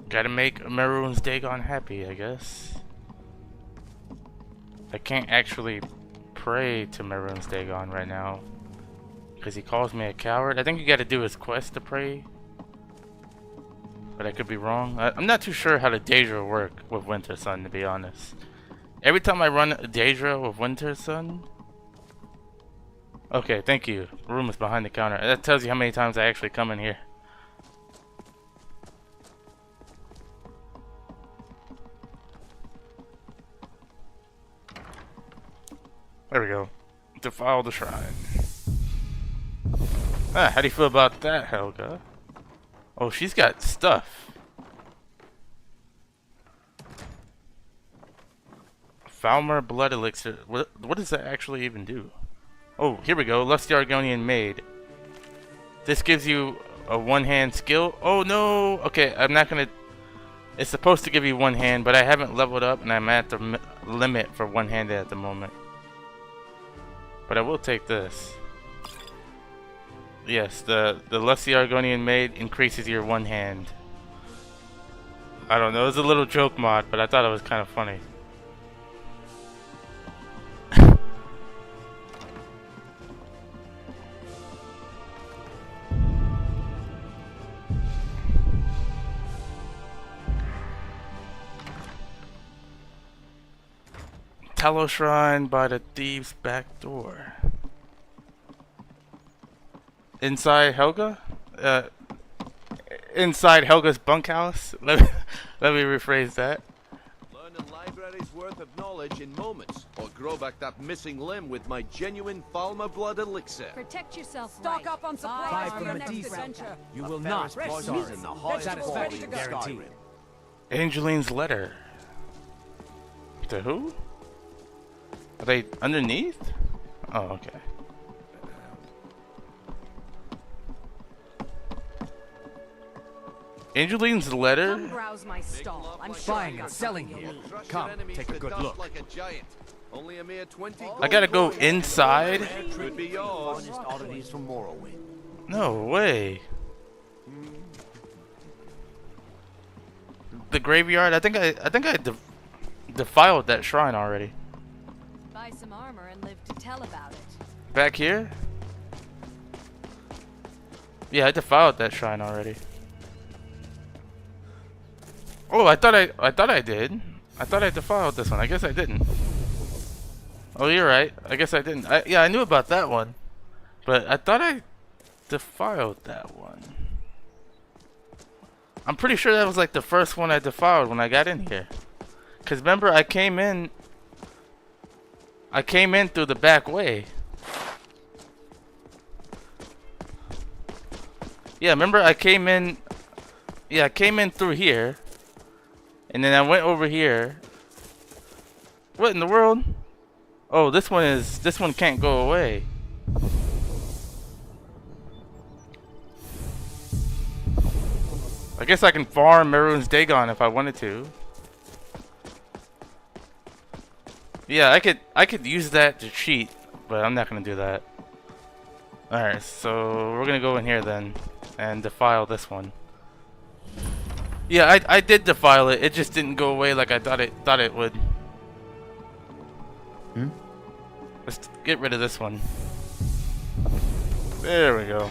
Gotta make Mehrunes Dagon happy, I guess. I can't actually pray to Mehrunes Dagon right now because he calls me a coward. I think you gotta do his quest to pray, but I could be wrong. I'm not too sure how the Daedra work with Winter Sun, to be honest. Every time I run a Daedra with Winter Sun... Okay, thank you. Room is behind the counter. That tells you how many times I actually come in here. There we go. Defile the shrine. Ah, how do you feel about that, Helga? Oh, she's got stuff. Falmer Blood Elixir. What does that actually even do? Oh, here we go. Lusty Argonian Maid. This gives you a one-hand skill. Oh no! Okay, I'm not gonna... It's supposed to give you one hand, but I haven't leveled up and I'm at the limit for one-handed at the moment. But I will take this. Yes, the Lusty Argonian Maid increases your one hand. I don't know, it was a little joke mod, but I thought it was kind of funny. Tallow Shrine by the Thieves' Back Door. Inside Helga? Inside Helga's bunkhouse? Let me rephrase that. Learn a library's worth of knowledge in moments, or grow back that missing limb with my genuine Falmer Blood Elixir. Protect yourself. Stock up on supplies for your next adventure. You will not be sorry. In the hottest Satisfaction guaranteed. Angeline's letter. To who? Are they underneath? Oh, okay. Angeline's letter? Come browse my stall. I'm buying and selling here. Come, take a good look. Like a giant. Only a mere 20 I gotta go inside? Could be yours. Oddities from Morrowind. No way. The graveyard? I think I defiled that shrine already. Buy some armor and live to tell about it. Back here? Yeah, I defiled that shrine already. Oh, I thought I did. I thought I defiled this one. I guess I didn't. Oh, you're right. I guess I didn't. Yeah, I knew about that one, but I thought I defiled that one. I'm pretty sure that was like the first one I defiled when I got in here. Cause remember, I came in through the back way. Yeah, remember I came in. Yeah, I came in through here. And then I went over here. What in the world? Oh, this one can't go away. I guess I can farm Mehrunes Dagon if I wanted to. Yeah, I could use that to cheat, but I'm not gonna do that. Alright, so we're gonna go in here then and defile this one. Yeah, I did defile it. It just didn't go away like I thought it would. Let's get rid of this one. There we go.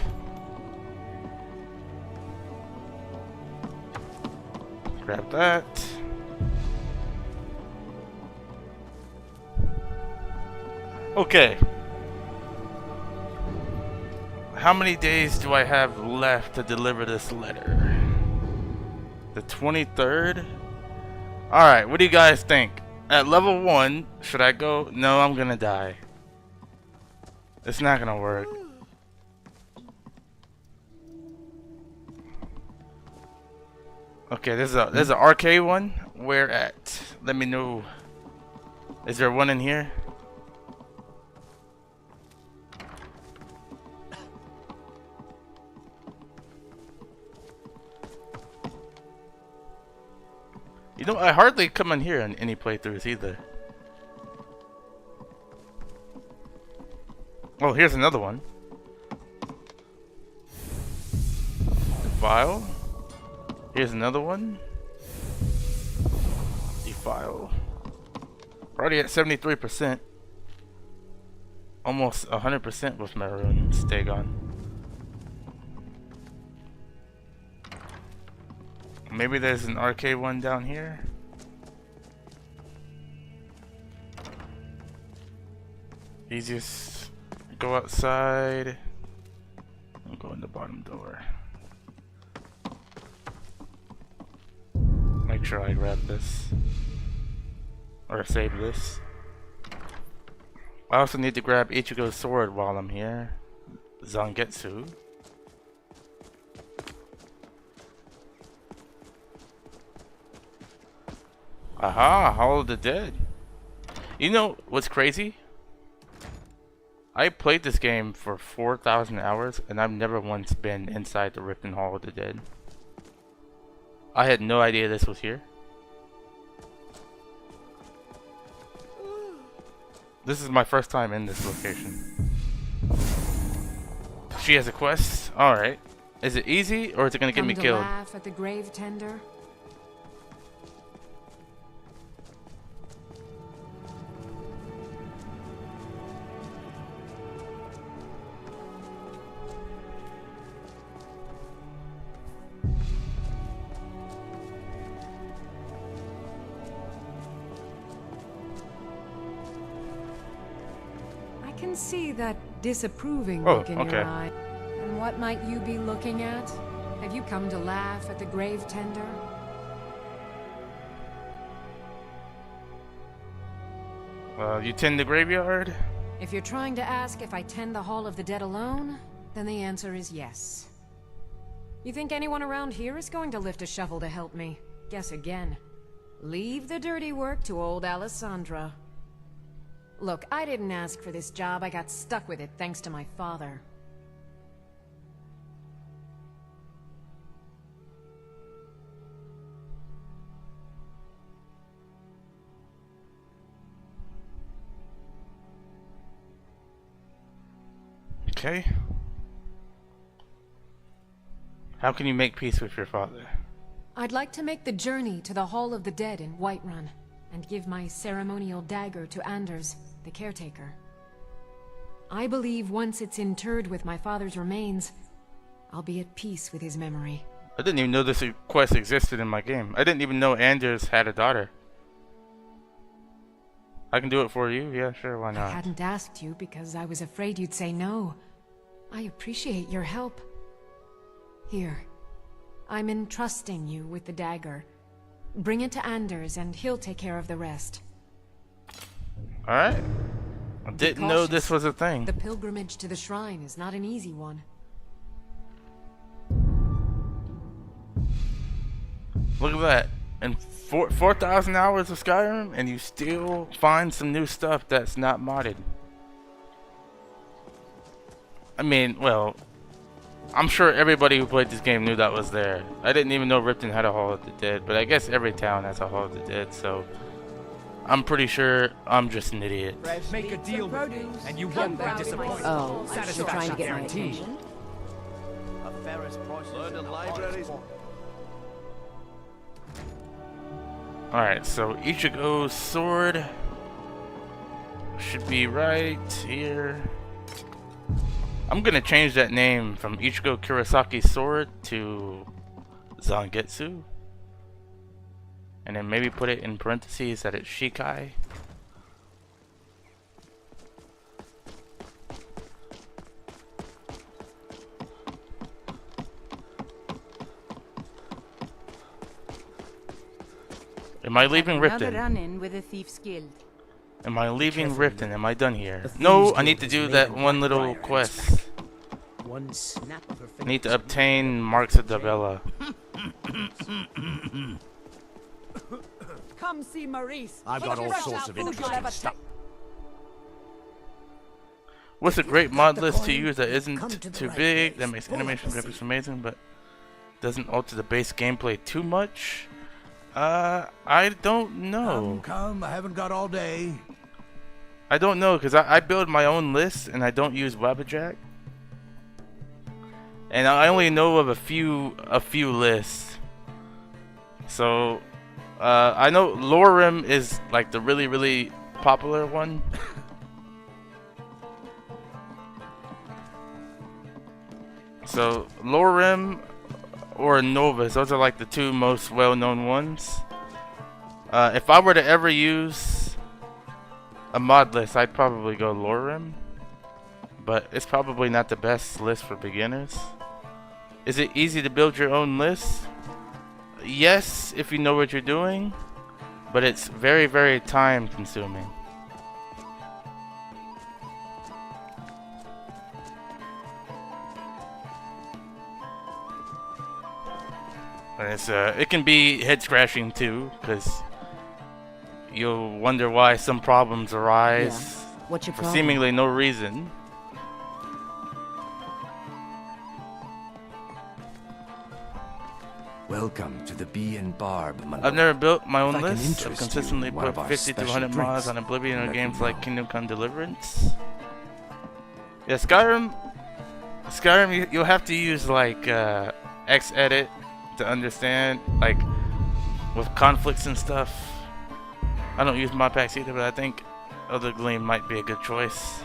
Grab that. Okay. How many days do I have left to deliver this letter? The 23rd? Alright, what do you guys think? At level 1, should I go? No, I'm gonna die. It's not gonna work. Okay, there's an arcade one. Where at? Let me know. Is there one in here? You know, I hardly come in here on any playthroughs either. Oh, here's another one. Defile. Here's another one. Defile. We're already at 73%. Almost 100% with Mehrunes Dagon. Maybe there's an arcade one down here. Easiest, go outside and go in the bottom door. Make sure I grab this or save this. I also need to grab Ichigo's sword while I'm here. Zangetsu. Aha, Hall of the Dead. You know what's crazy? I played this game for 4,000 hours and I've never once been inside the Ripton Hall of the Dead. I had no idea this was here. This is my first time in this location. She has a quest? Alright. Is it easy or is it gonna get me killed? Laugh at the grave tender? I can see that disapproving look in your eye. And what might you be looking at? Have you come to laugh at the grave tender? You tend the graveyard? If you're trying to ask if I tend the Hall of the Dead alone, then the answer is yes. You think anyone around here is going to lift a shovel to help me? Guess again. Leave the dirty work to old Alessandra. Look, I didn't ask for this job. I got stuck with it thanks to my father. Okay. How can you make peace with your father? I'd like to make the journey to the Hall of the Dead in Whiterun, and give my ceremonial dagger to Anders, the caretaker. I believe once it's interred with my father's remains, I'll be at peace with his memory. I didn't even know this quest existed in my game. I didn't even know Anders had a daughter. I can do it for you? Yeah, sure, why not? I hadn't asked you because I was afraid you'd say no. I appreciate your help. Here, I'm entrusting you with the dagger. Bring it to Anders and he'll take care of the rest. Alright. I didn't know this was a thing. The pilgrimage to the shrine is not an easy one. Look at that. And 4,000 hours of Skyrim and you still find some new stuff that's not modded. I mean, well, I'm sure everybody who played this game knew that was there. I didn't even know Ripton had a Hall of the Dead, but I guess every town has a Hall of the Dead, so I'm pretty sure I'm just an idiot. Make a deal with me, and you won't be disappointed. Oh, you're trying to get my attention? Learn the libraries. Alright, so Ichigo's sword should be right here. I'm gonna change that name from Ichigo Kurasaki's sword to Zangetsu. And then maybe put it in parentheses that it's Shikai. Am I leaving Ripton? Run-in with a thief's guild. Am I leaving Ripton? Am I done here? No, I need to do that one little quest. One snap of her I need to obtain Marks of Davella. Come see Maurice. I've got all sorts of interesting stuff. What's a great mod list to use that isn't too big, that makes animation graphics amazing, but doesn't alter the base gameplay too much? I don't know. Come, I haven't got all day. I don't know, because I build my own lists and I don't use Wabbajack. And I only know of a few lists. So, I know Lorem is like the really, really popular one. So, Lorem or Novus, those are like the two most well-known ones. If I were to ever use a mod list, I'd probably go Lorem. But it's probably not the best list for beginners. Is it easy to build your own list? Yes, if you know what you're doing. But it's very, very time consuming. And it's it can be head scratching too, because you'll wonder why some problems arise What's your for problem? seemingly no reason. Welcome to the Bee and Barb, my I've lord. never built my own If I can list. I've interest you consistently in one put of our 50 to special 100 mods drinks, on Oblivion or let games me like know. Kingdom Come Deliverance. Yeah, Skyrim, you'll have to use like Xedit to understand, like with conflicts and stuff. I don't use mod packs either, but I think Elder Gleam might be a good choice.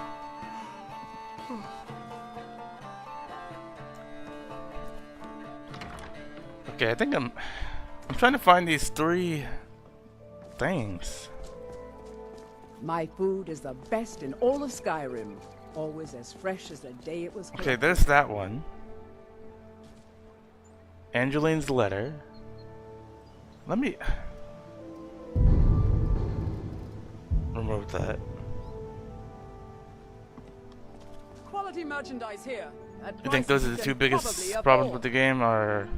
Okay, I think I'm trying to find these 3 things. My food is the best in all of Skyrim. Always as fresh as the day it was Okay, collected. there's that one. Angeline's letter. Let me remove that. Quality merchandise here. I think those are the 2 biggest problems with the game are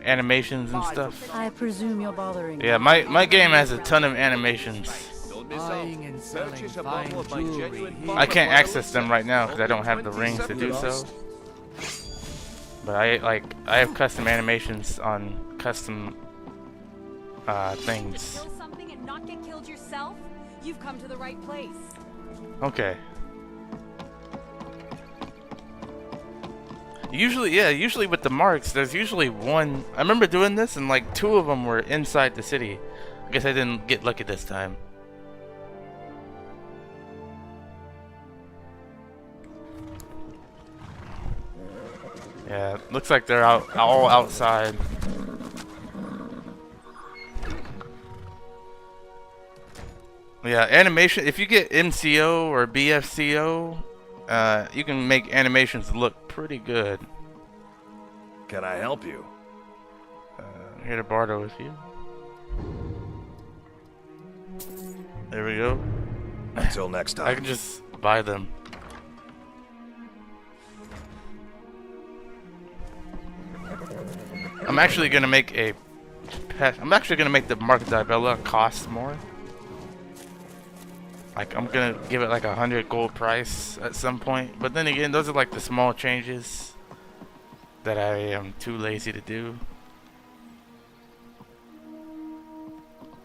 animations and stuff. I presume you're bothering. Yeah, my game has a ton of animations. Buying and selling fine jewelry. I can't access them right now because I don't have the rings to do so. But I have custom animations on custom things. Kill something and not get killed yourself? You've come to the right place. Okay. Usually with the marks, there's usually one. I remember doing this, and like 2 of them were inside the city. I guess I didn't get lucky this time. Yeah, looks like they're all outside. Yeah, animation. If you get MCO or BFCO, you can make animations look pretty good. Can I help you? I'm here to barter with you. There we go. Until next time. I can just buy them. I'm actually gonna make the Mark Dibella cost more. Like I'm gonna give it like 100 gold price at some point. But then again, those are like the small changes that I am too lazy to do.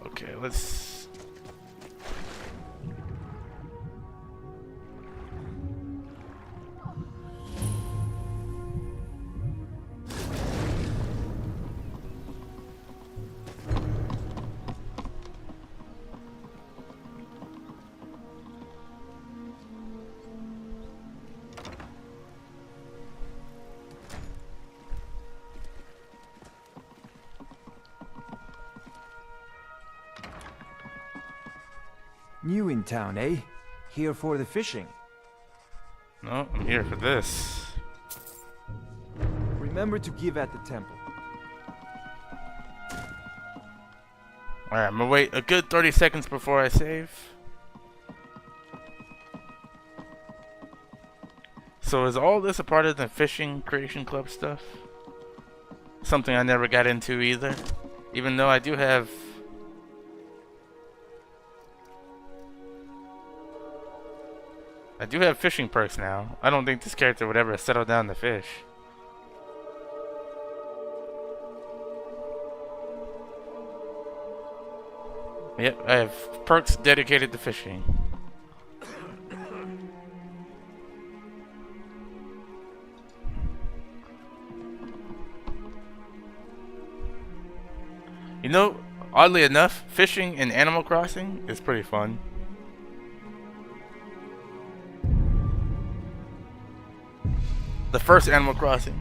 Okay, let's. New in town, eh? Here for the fishing. No, I'm here for this. Remember to give at the temple. Alright, I'm gonna wait a good 30 seconds before I save. So is all this a part of the fishing creation club stuff? Something I never got into either. Even though I do have fishing perks now. I don't think this character would ever settle down to fish. Yep, I have perks dedicated to fishing. You know, oddly enough, fishing in Animal Crossing is pretty fun. The first Animal Crossing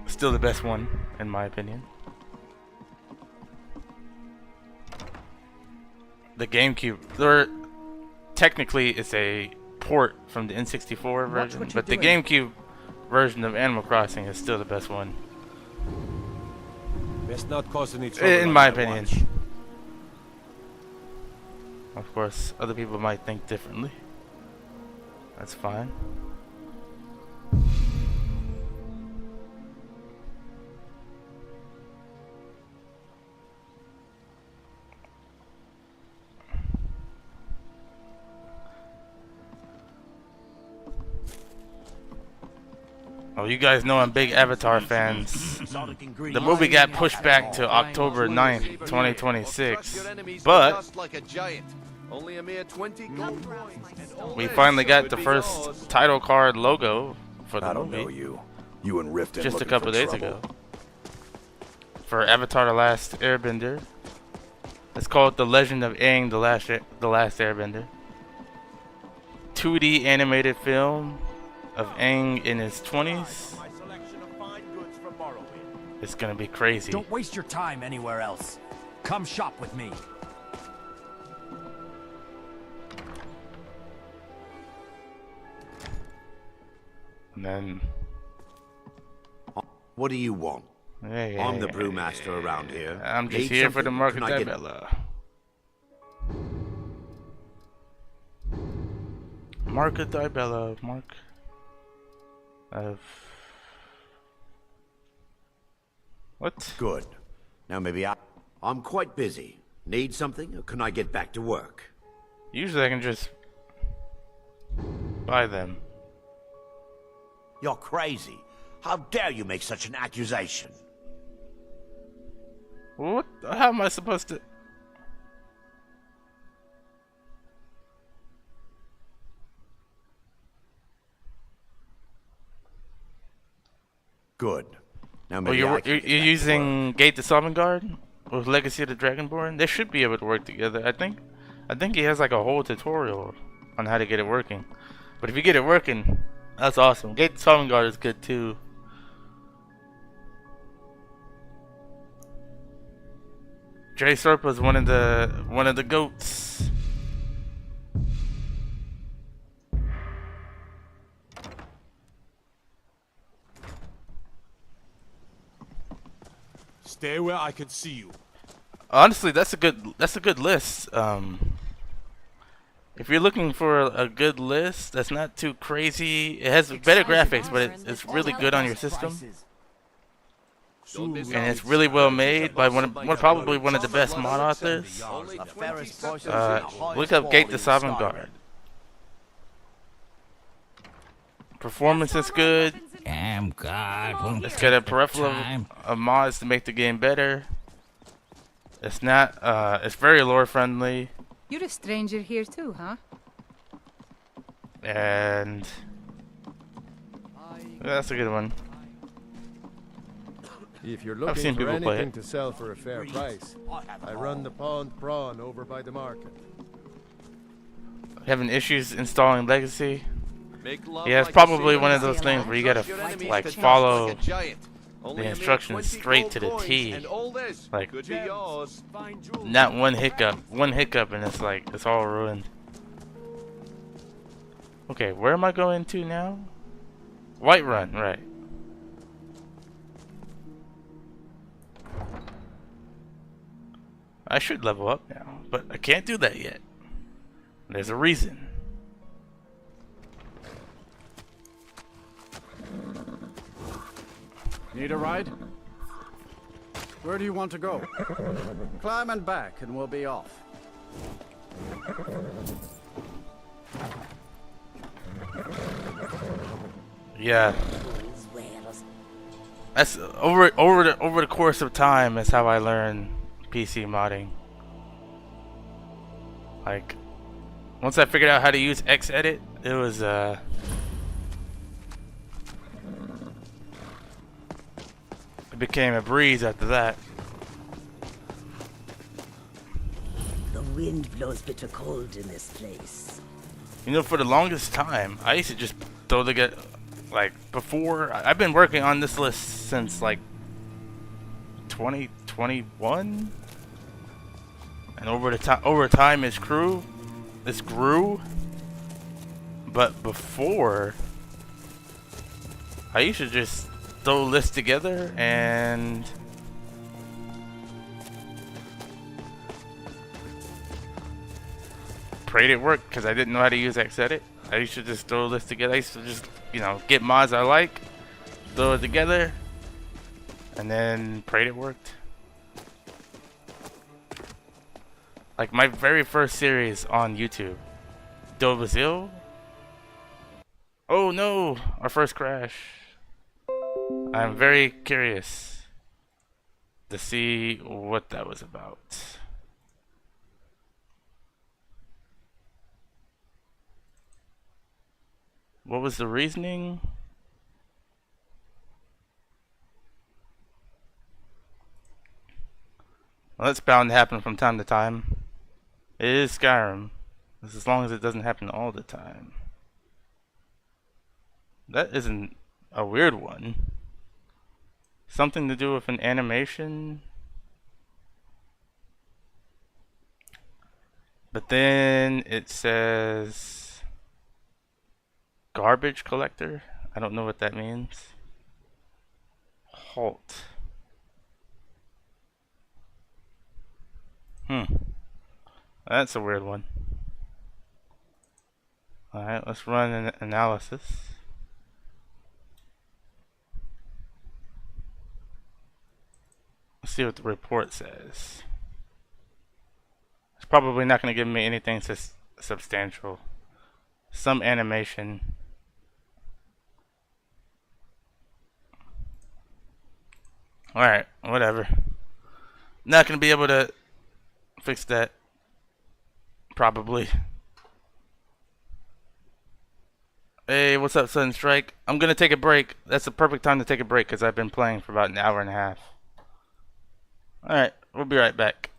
is still the best one, in my opinion. The GameCube, technically it's a port from the N64 version, but the GameCube version of Animal Crossing is still the best one. Best not cause any trouble. In my opinion. Of course, other people might think differently. That's fine. Oh, you guys know I'm big Avatar fans. The movie got pushed back to October 9th, 2026, but we finally got the first title card logo for the movie. I don't know you. You and Riften just a looking couple for days trouble. ago. For Avatar: The Last Airbender. It's called The Legend of Aang: The Last Airbender. 2D animated film of Aang in his 20s. It's gonna be crazy. Don't waste your time anywhere else. Come shop with me. And then, what do you want? Hey, I'm the brewmaster around here. I'm just Need here for the something? Market Can I get- Dibella. Market Dibella, Mark. What? Good. Now maybe I'm quite busy. Need something, or can I get back to work? Usually I can just buy them. You're crazy. How dare you make such an accusation? What? How am I supposed to? Good. Now Oh, maybe you're using Gate to Sovngarde with Legacy of the Dragonborn? They should be able to work together. I think he has like a whole tutorial on how to get it working. But if you get it working, that's awesome. Gate to Sovngarde is good too. Dre Serpa's one of the goats. Stay where I can see you. Honestly, that's a good list. If you're looking for a good list that's not too crazy, it has better graphics, but it's really good on your system. And it's really well made by probably one of the best mod authors. Look up Gate to Sovngarde. Performance is good. It's got a peripheral of mods to make the game better. It's not. It's very lore friendly. You're a stranger here too, huh? And that's a good one. If you're I've looking seen for people play anything it. to sell for a fair price, I run the Pond Prawn over by the market. Having issues installing Legacy? Yeah, it's probably one of those things where you gotta like follow the instructions straight to the T. Like, not one hiccup and it's like it's all ruined. Okay, where am I going to now? Whiterun, right? I should level up now, but I can't do that yet. There's a reason. Need a ride? Where do you want to go? Climb and back and we'll be off. Yeah. That's over the course of time. That's how I learned PC modding. Like, once I figured out how to use Xedit, it was it became a breeze after that. The wind blows bitter cold in this place. You know, for the longest time, I used to just throw the like before. I've been working on this list since like 2021, and over time it grew. But before, I used to just throw lists together and prayed it worked because I didn't know how to use Xedit. I used to just throw lists together. I used to just, get mods I like, throw it together, and then prayed it worked. Like my very first series on YouTube, Dovazil. Oh no, our first crash. I'm very curious to see what that was about. What was the reasoning? Well, that's bound to happen from time to time. It is Skyrim. As long as it doesn't happen all the time. That isn't a weird one. Something to do with an animation? But then it says garbage collector? I don't know what that means. Halt. That's a weird one. Alright, let's run an analysis. Let's see what the report says. It's probably not going to give me anything substantial. Some animation. Alright, whatever. Not going to be able to fix that. Probably. Hey, what's up, Sudden Strike? I'm going to take a break. That's the perfect time to take a break because I've been playing for about an hour and a half. Alright, we'll be right back.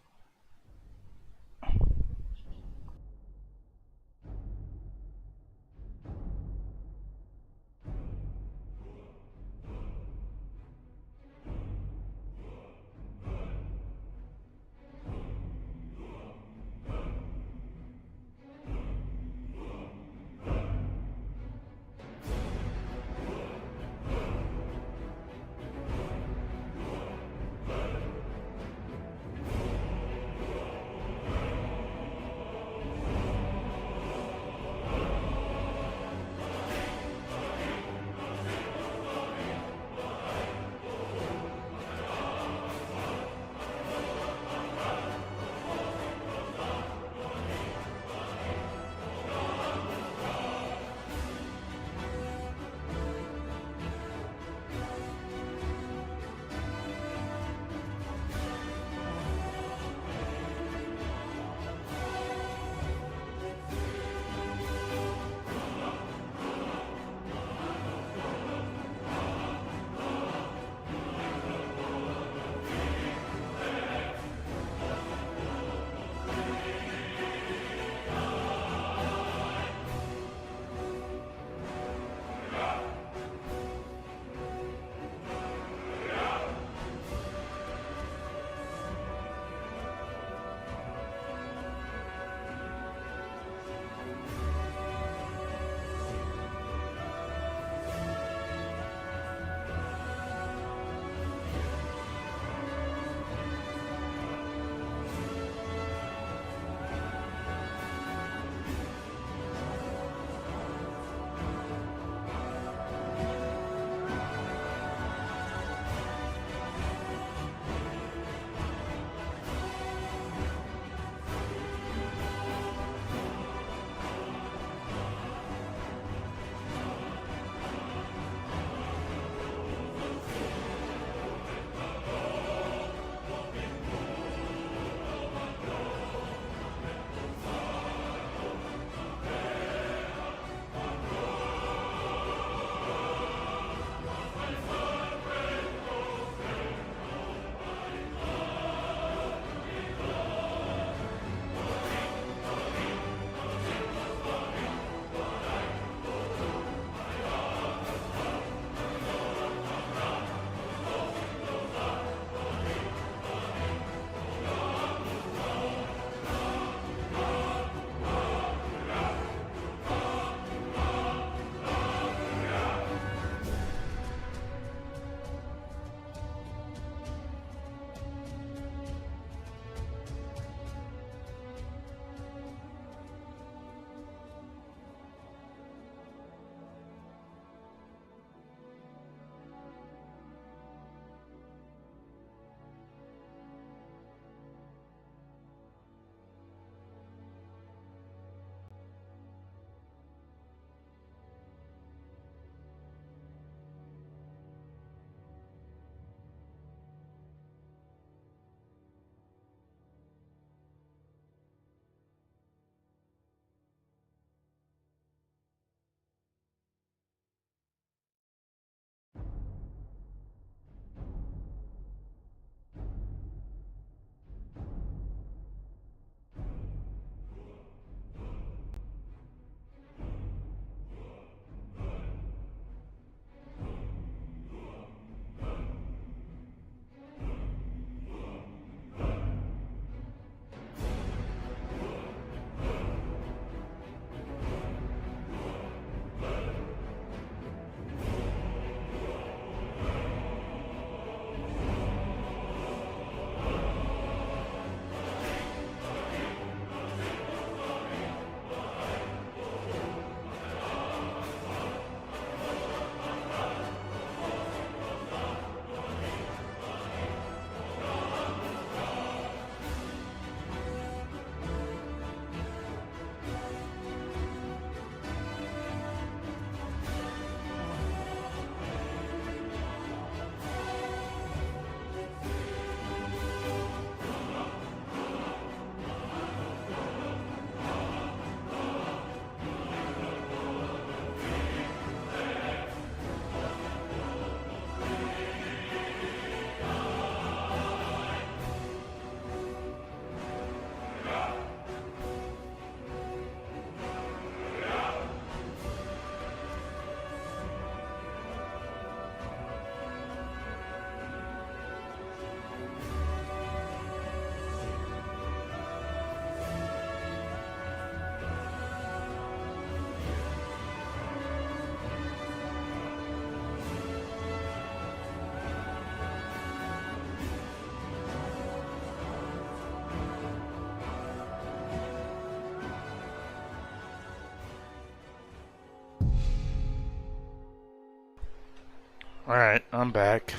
Alright, I'm back.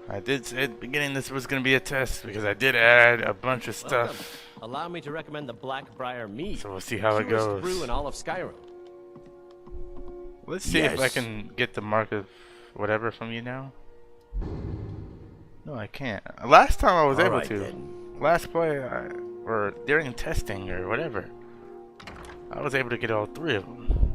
I did say at the beginning this was going to be a test because I did add a bunch of stuff. Allow me to recommend the Blackbriar mead. So we'll see how it Purest goes. brew in all of Skyrim. Let's see if I can get the mark of whatever from you now. No, I can't. Last time I was able to. Then. Last play, or during testing or whatever, I was able to get all 3 of them.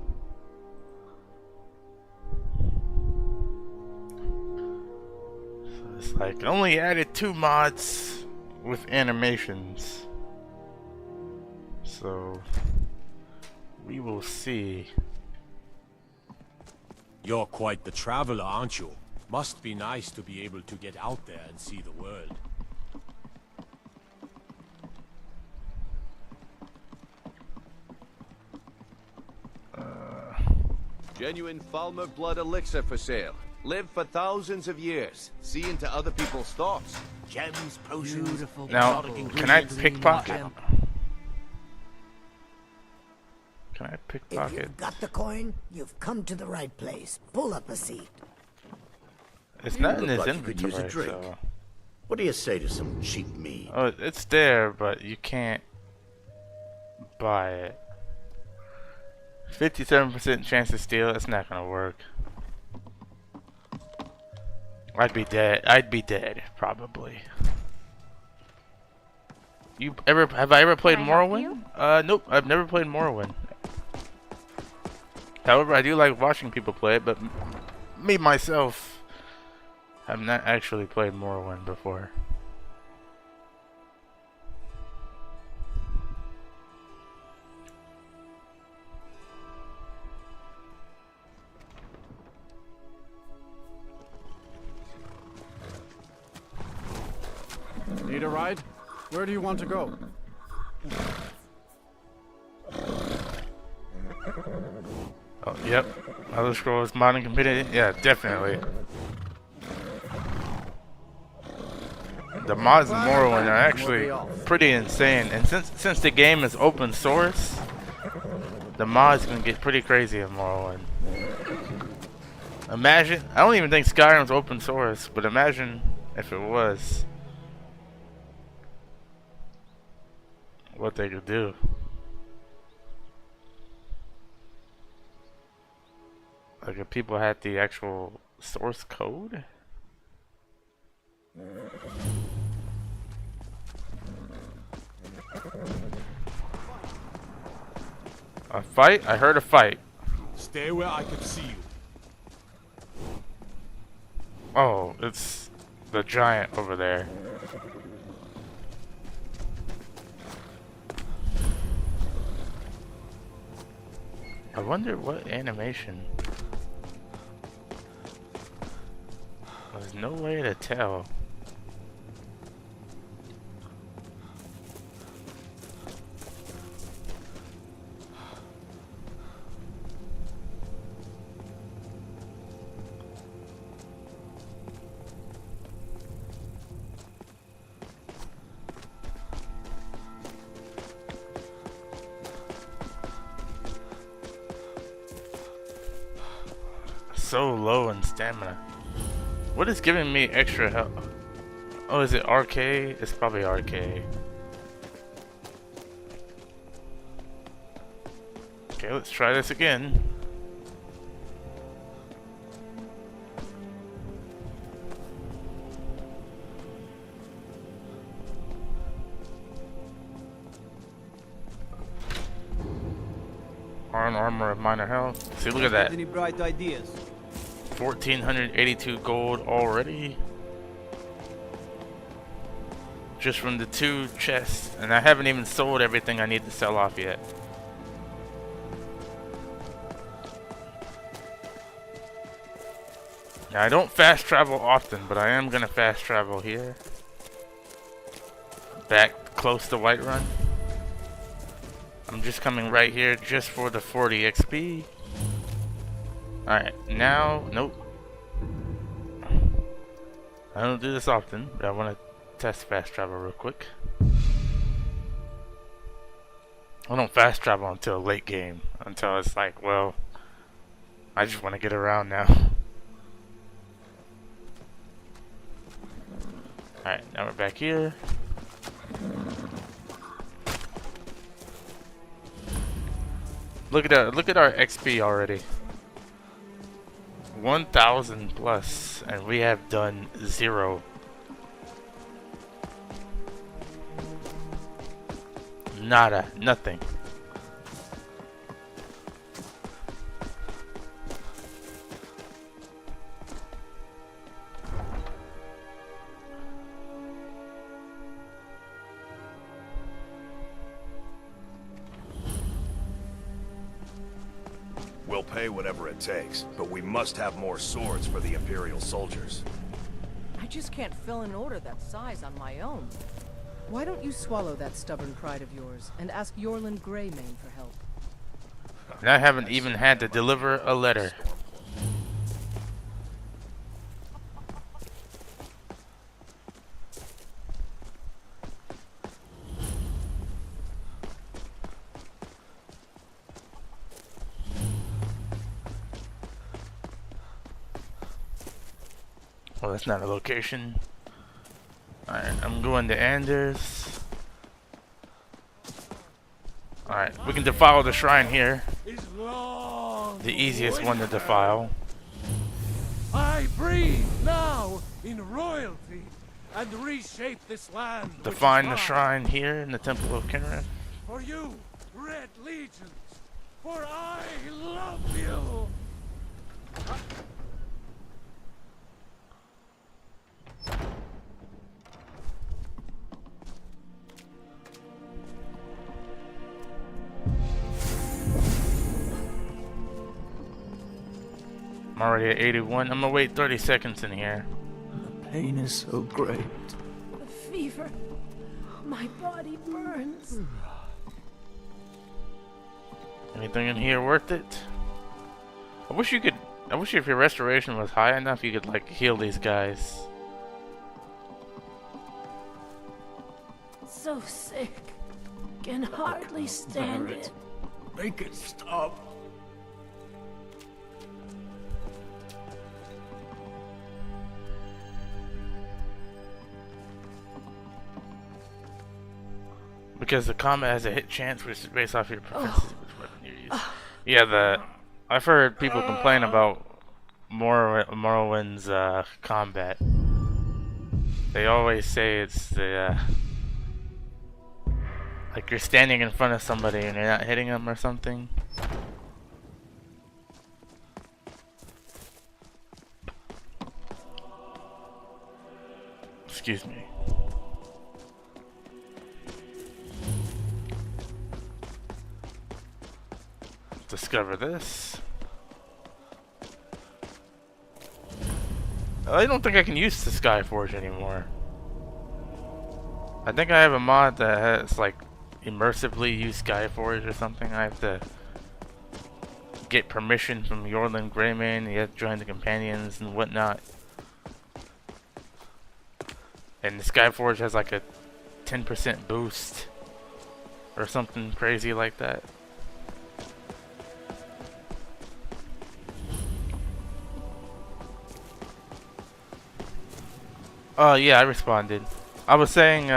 So it's like it only added 2 mods with animations. So we will see. You're quite the traveler, aren't you? Must be nice to be able to get out there and see the world. Genuine Falmer blood elixir for sale. Live for thousands of years. See into other people's thoughts. Gems, potions, beautiful. Now, can I pickpocket? Can I pickpocket? If you've got the coin, you've come to the right place. Pull up a seat. It's not in his like inventory, you could use a drink. so... What do you say to some cheap mead? Oh, it's there, but you can't buy it. 57% chance to steal. That's not gonna work. I'd be dead. I'd be dead, probably. Have I ever played Morrowind? Nope, I've never played Morrowind. However, I do like watching people play it, but me myself have not actually played Morrowind before. Need a ride? Where do you want to go? Oh, yep. Elder Scrolls Modern Computer. Yeah, definitely. The mods in Morrowind are actually pretty insane, and since the game is open source, the mods can get pretty crazy in Morrowind. Imagine, I don't even think Skyrim's open source, but imagine if it was, what they could do. Like if people had the actual source code. A fight? I heard a fight. Stay where I can see you. Oh, it's the giant over there. I wonder what animation. There's no way to tell. So low in stamina. What is giving me extra health? Oh, is it RK? It's probably RK. Okay, let's try this again. Iron armor of minor health. See, look at that. Any bright ideas? 1,482 gold already. Just from the 2 chests, and I haven't even sold everything I need to sell off yet. Now I don't fast travel often, but I am gonna fast travel here. Back close to Whiterun. I'm just coming right here just for the 40 XP. Alright, now, nope. I don't do this often, but I want to test fast travel real quick. I don't fast travel until late game, until it's like, well, I just want to get around now. Alright, now we're back here. Look at our XP already. 1,000 plus, and we have done 0. Nada, nothing. We'll pay whatever it takes, but we must have more swords for the Imperial soldiers. I just can't fill an order that size on my own. Why don't you swallow that stubborn pride of yours and ask Yorlin Greymane for help? And I haven't even had to deliver a letter. Well, that's not a location. Alright, I'm going to Anders. Alright, we can defile the shrine here. The easiest one to defile. I breathe now in royalty and reshape this land. Define the shrine here in the Temple of Kinran. For you, Red Legions, for I love you. I'm already at 81. I'm gonna wait 30 seconds in here. The pain is so great. The fever. My body burns. Anything in here worth it? I wish if your restoration was high enough you could like heal these guys. So sick. Can hardly stand it. Make it stop. Because the combat has a hit chance, which is based off your preferences, which weapon you use. Yeah, I've heard people complain about Morrowind's combat. They always say it's the like you're standing in front of somebody and you're not hitting them or something. Excuse me. Discover this. I don't think I can use the Skyforge anymore. I think I have a mod that has like immersively use Skyforge or something. I have to get permission from Yorlin Greymane. You have to join the companions and whatnot. And the Skyforge has like a 10% boost or something crazy like that. Yeah, I responded. I was saying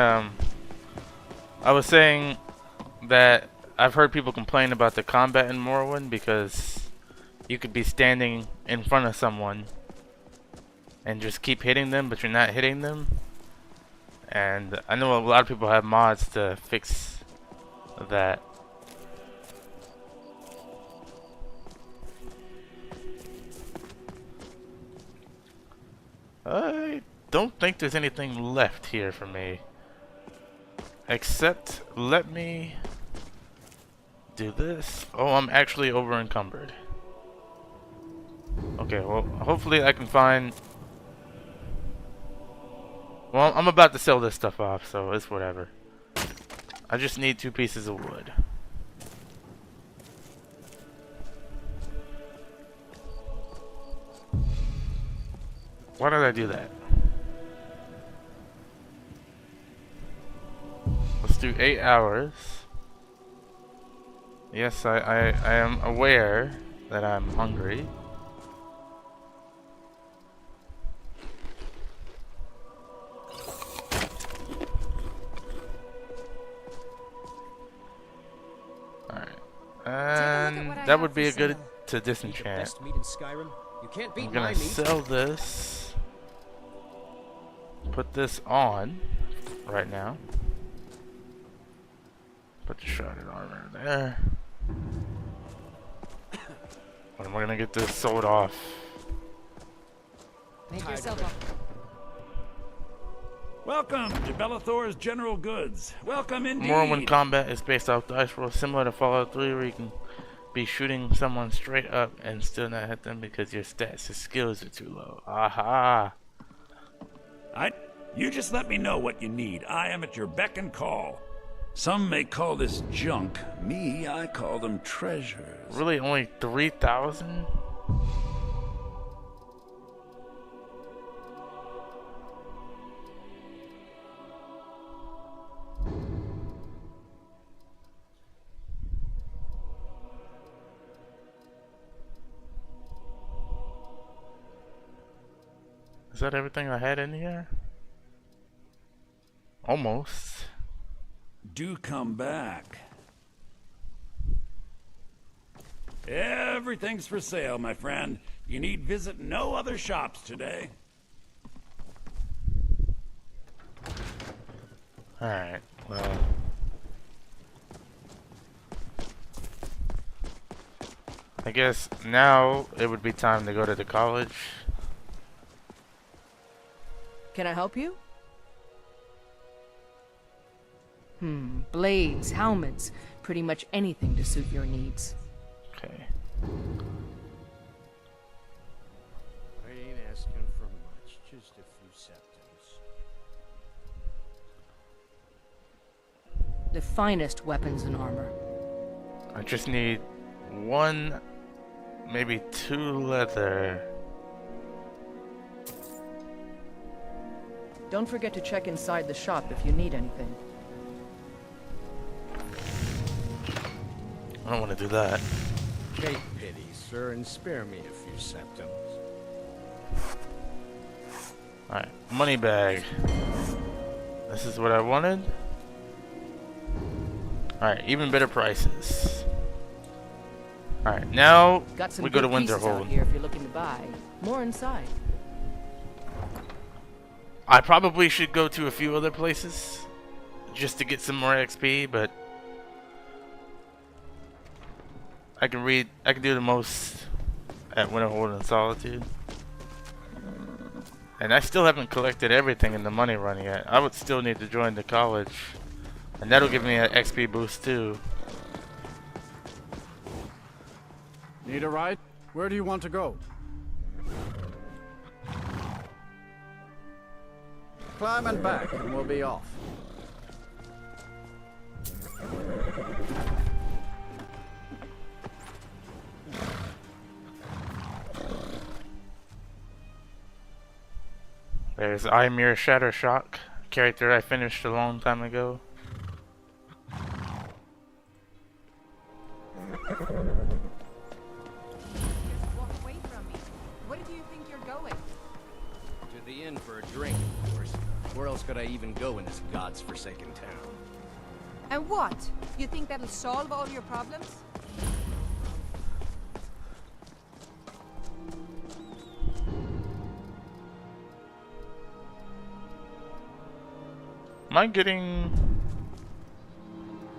that I've heard people complain about the combat in Morrowind because you could be standing in front of someone and just keep hitting them, but you're not hitting them. And I know a lot of people have mods to fix that. I don't think there's anything left here for me. Except, let me do this. Oh, I'm actually over encumbered. Okay, well, hopefully I can find... Well, I'm about to sell this stuff off, so it's whatever. I just need 2 pieces of wood. Why did I do that? Let's do 8 hours. Yes, I am aware that I'm hungry. that would be a good to disenchant. Best meat in Skyrim. You can't beat I'm gonna my meat. sell this. Put this on right now. Put the shrouded armor there. And we're gonna get this sold off. Make yourself up. Welcome to Bellathor's General Goods. Welcome indeed. Morrowind combat is based off dice rolls similar to Fallout 3, where you can be shooting someone straight up and still not hit them because your stats or skills are too low. Aha! You just let me know what you need. I am at your beck and call. Some may call this junk. Me, I call them treasures. Really, only 3,000? Is that everything I had in here? Almost. Do come back. Everything's for sale, my friend. You need visit no other shops today. Alright, well. I guess now it would be time to go to the college. Can I help you? Blades, helmets, pretty much anything to suit your needs. Okay. I ain't asking for much, just a few septims. The finest weapons and armor. I just need one, maybe 2 leather. Don't forget to check inside the shop if you need anything. I don't want to do that. Take pity, sir, and spare me a few septims. Alright, money bag. This is what I wanted. Alright, even better prices. Alright, now Got some we go to good pieces out Winterhold. here if you're looking to buy. More inside. I probably should go to a few other places just to get some more XP, but I can do the most at Winterhold and Solitude. And I still haven't collected everything in the money run yet. I would still need to join the college, and that'll give me an XP boost too. Need a ride? Where do you want to go? Climb and back, and we'll be off. There's Ymir Shattershock, character I finished a long time ago. Walk away from me. Where do you think you're going? To the inn for a drink, of course. Where else could I even go in this god's forsaken town? And what? You think that'll solve all your problems? Am I getting...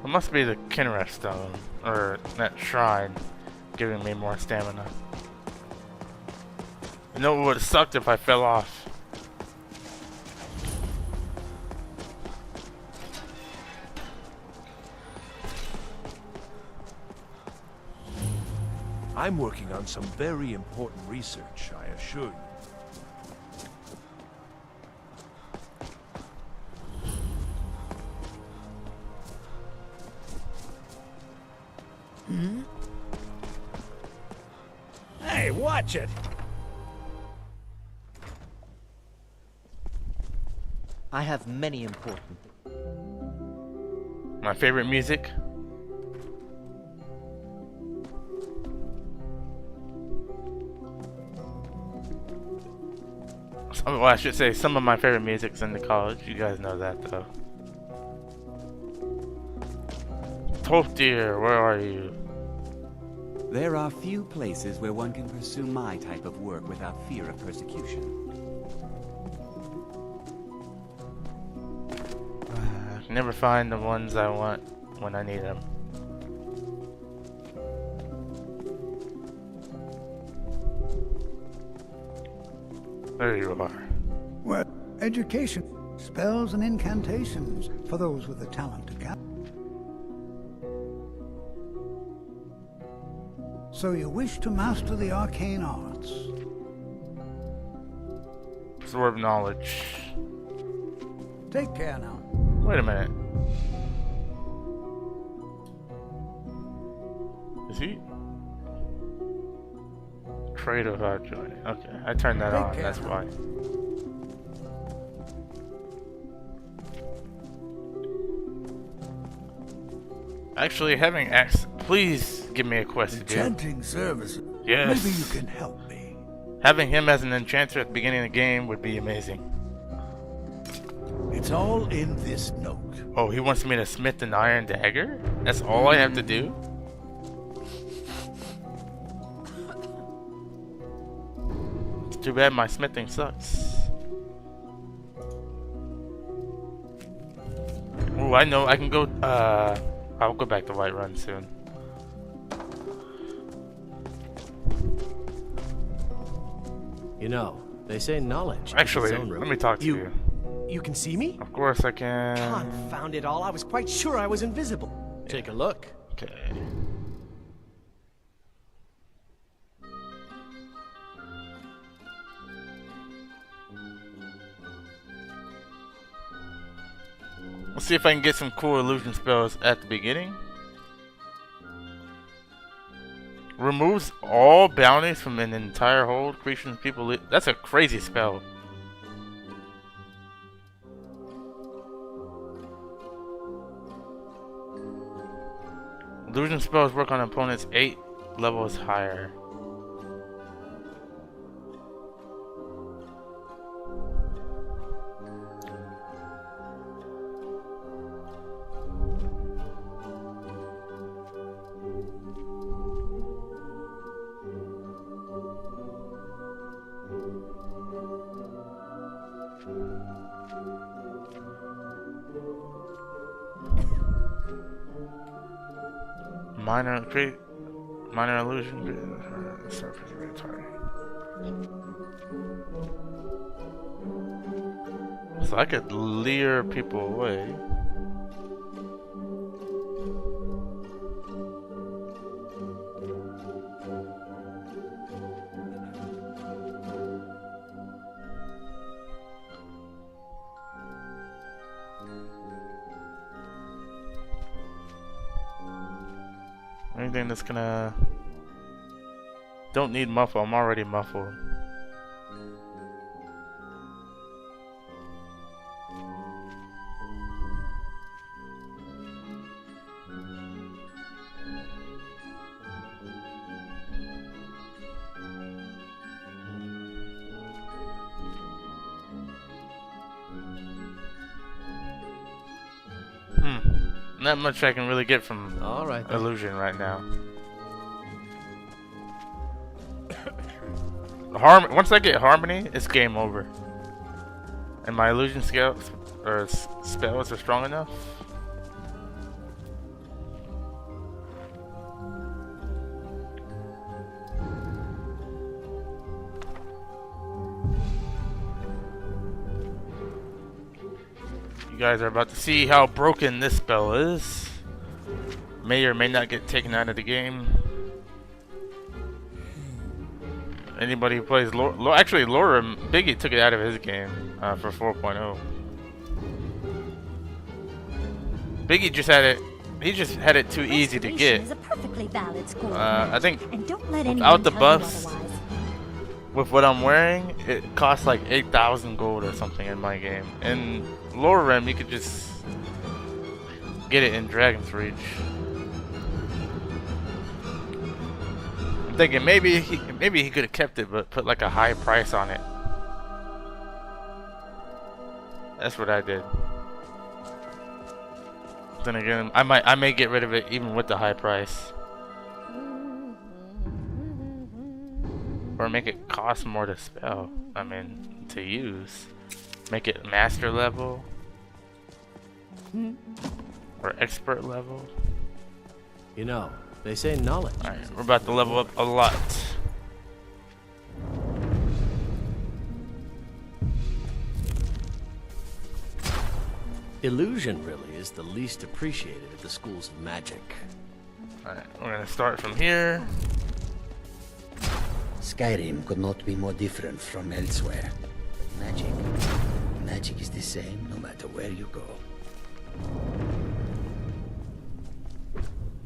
It must be the Kinreth Stone, or that shrine, giving me more stamina. You know, it would have sucked if I fell off. I'm working on some very important research, I assure you. Hey, watch it! I have many important... My favorite music? Well, I should say some of my favorite music's in the college. You guys know that, though. Tolfdir, where are you? There are few places where one can pursue my type of work without fear of persecution. I can never find the ones I want when I need them. There you are. Well, education, spells and incantations for those with the talent to cast. So you wish to master the arcane arts? Sword of knowledge. Take care now. Wait a minute. Is he? Trade without joining. Okay, I turned that on, that's why. Actually, having asked, please give me a quest to do. Enchanting service. Yes. Maybe you can help me. Having him as an enchanter at the beginning of the game would be amazing. It's all in this note. Oh, he wants me to smith an iron dagger? That's all I have to do? It's too bad my smithing sucks. Oh, I know, I can go, I'll go back to Whiterun soon. You know, they say knowledge. Actually, let me talk to you. You can see me? Of course I can. Confound it all, I was quite sure I was invisible. Take a look. Okay. Let's see if I can get some cool illusion spells at the beginning. Removes all bounties from an entire hold. Creatures and people. That's a crazy spell. Illusion spells work on opponents 8 levels higher. Minor illusion. Surface retarding. So I could lure people away. Anything that's gonna... Don't need muffle, I'm already muffled. Not much I can really get from illusion right now. Once I get harmony, it's game over. And my illusion skills or spells are strong enough. You guys are about to see how broken this spell is. May or may not get taken out of the game. Anybody who plays actually Laura, Biggie took it out of his game for 4.0. Biggie just had it. He just had it too easy to get. Is a perfectly valid score. I think and don't let without the tell buffs, you otherwise. with what I'm wearing, it costs like 8,000 gold or something in my game. And Lorem, you could just get it in Dragon's Reach. I'm thinking maybe he could have kept it, but put like a high price on it. That's what I did. Then again, I may get rid of it even with the high price. Or make it cost more to spell. I mean, to use. Make it master level. Or expert level. You know, they say knowledge. Alright, we're about to level up a lot. Illusion really is the least appreciated at the schools of magic. Alright, we're gonna start from here. Skyrim could not be more different from elsewhere. Magic is the same no matter where you go.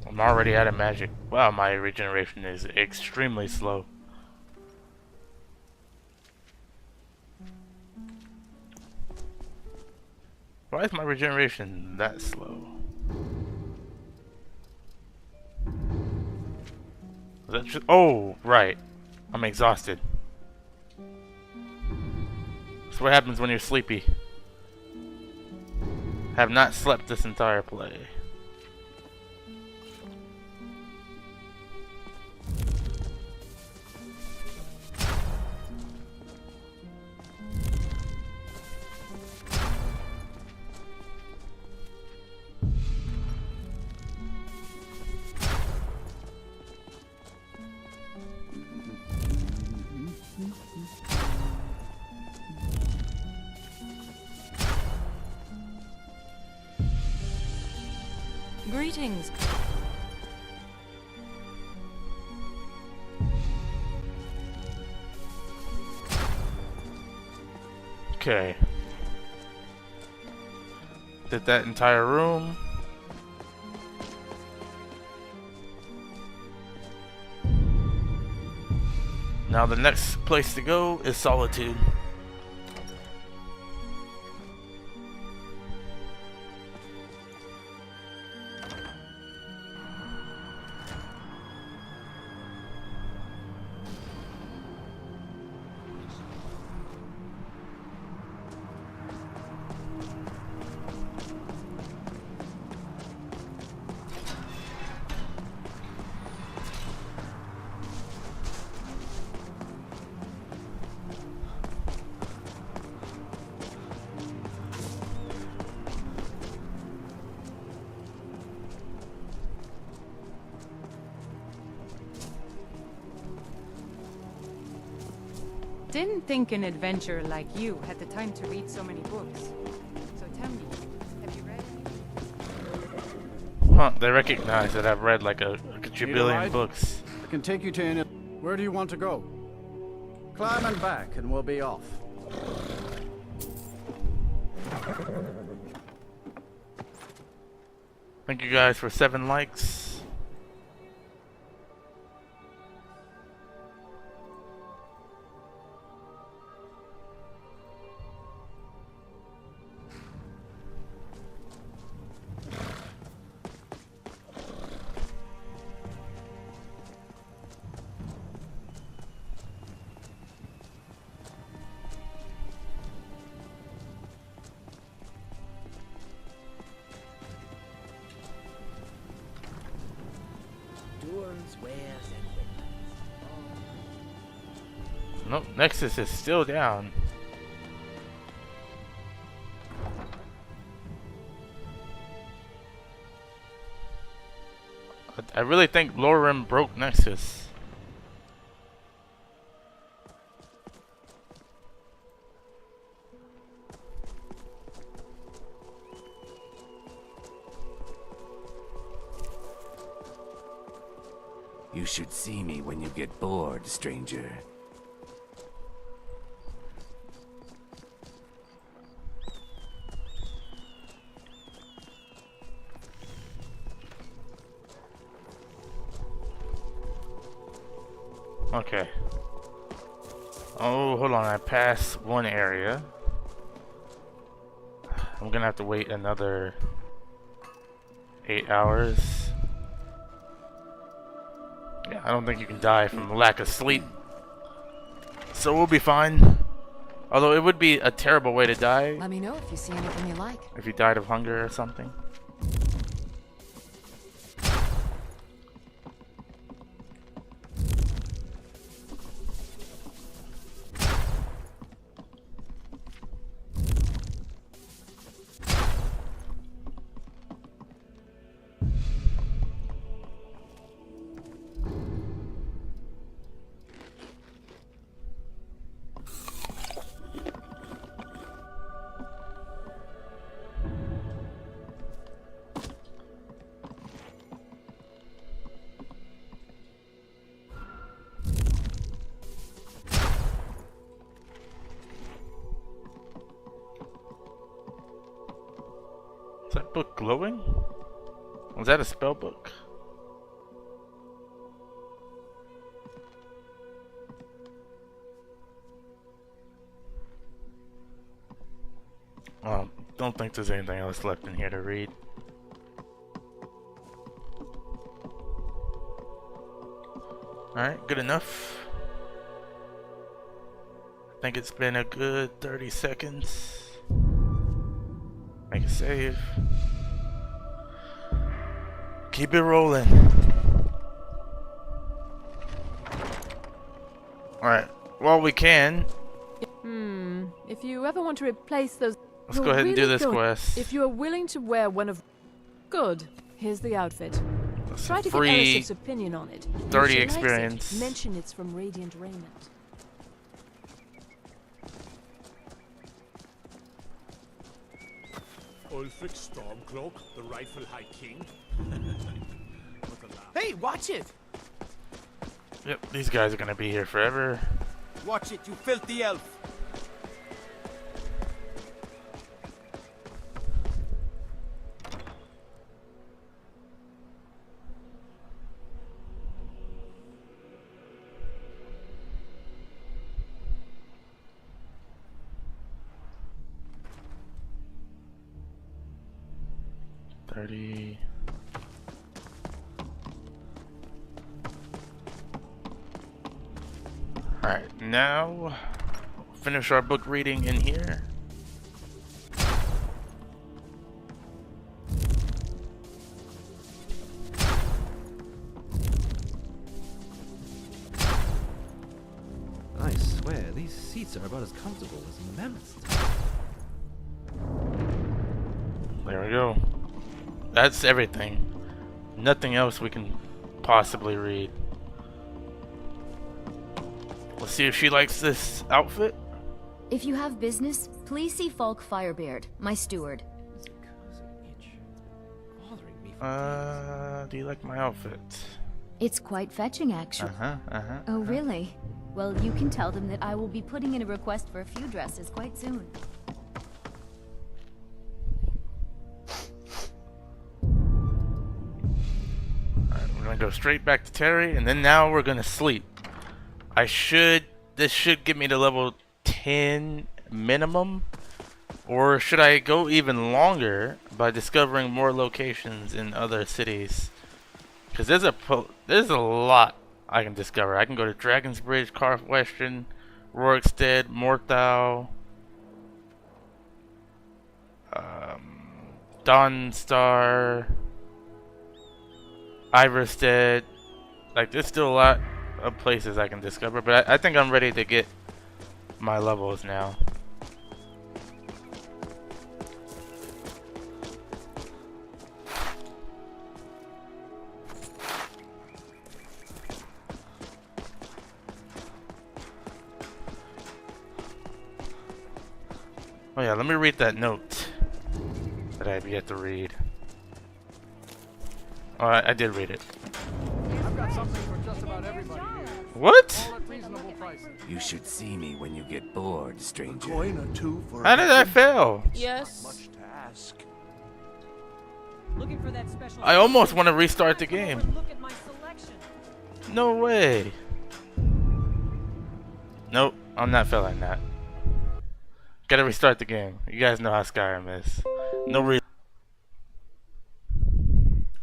I'm already out of magic. Wow, my regeneration is extremely slow. Why is my regeneration that slow? Is that just, oh, right. I'm exhausted. That's what happens when you're sleepy. Have not slept this entire play. Greetings. Okay. Did that entire room. Now the next place to go is Solitude. Didn't think an adventurer like you had the time to read so many books. So tell me, have you read any? Huh, they recognize that I've read like a quadrillion books. I can take you to any... Where do you want to go? Climb and back and we'll be off. Thank you guys for 7 likes. Nope, Nexus is still down. I really think Lorim broke Nexus. You should see me when you get bored, stranger. Okay. Oh, hold on. I passed one area. I'm gonna have to wait another 8 hours. Yeah, I don't think you can die from lack of sleep. So we'll be fine. Although it would be a terrible way to die. Let me know if you see anything you like. If you died of hunger or something. Is that book glowing? Was that a spell book? Don't think there's anything else left in here to read. Alright, good enough. I think it's been a good 30 seconds. Make a save. Keep it rolling. Alright, well we can. If you ever want to replace those... Let's go ahead and do this quest. If you are willing to wear one of... Good. Here's the outfit. That's Try to get free Erisif's opinion on it. 30 If she likes experience. it, mention it's from Radiant Raiment. Ulfric Stormcloak, the rightful High King. Hey, watch it! Yep, these guys are gonna be here forever. Watch it, you filthy elf! Alright, now finish our book reading in here. I swear, these seats are about as comfortable as mammoths. There we go. That's everything. Nothing else we can possibly read. Let's see if she likes this outfit. If you have business, please see Falk Firebeard, my steward. Do you like my outfit? It's quite fetching, actually. Oh, really? Well, you can tell them that I will be putting in a request for a few dresses quite soon. Alright, we're gonna go straight back to Terry, and then now we're gonna sleep. This should give me to level 10 minimum, or should I go even longer by discovering more locations in other cities? Because there's a lot I can discover. I can go to Dragon's Bridge, Carthwestern, Rorikstead, Morthal, Dawnstar, Iverstead. Like, there's still a lot of places I can discover, but I think I'm ready to get my levels now. Oh yeah, let me read that note that I have yet to read. Oh, I did read it. I've got something for just about everybody here. What? All at reasonable prices. You should see me when you get bored, stranger. Coin or two for How did I fail? Yes. Much to ask. Looking for that special I almost want to restart the game. Look at my selection. No way. Nope, I'm not failing that. Gotta restart the game. You guys know how Skyrim is. No reason.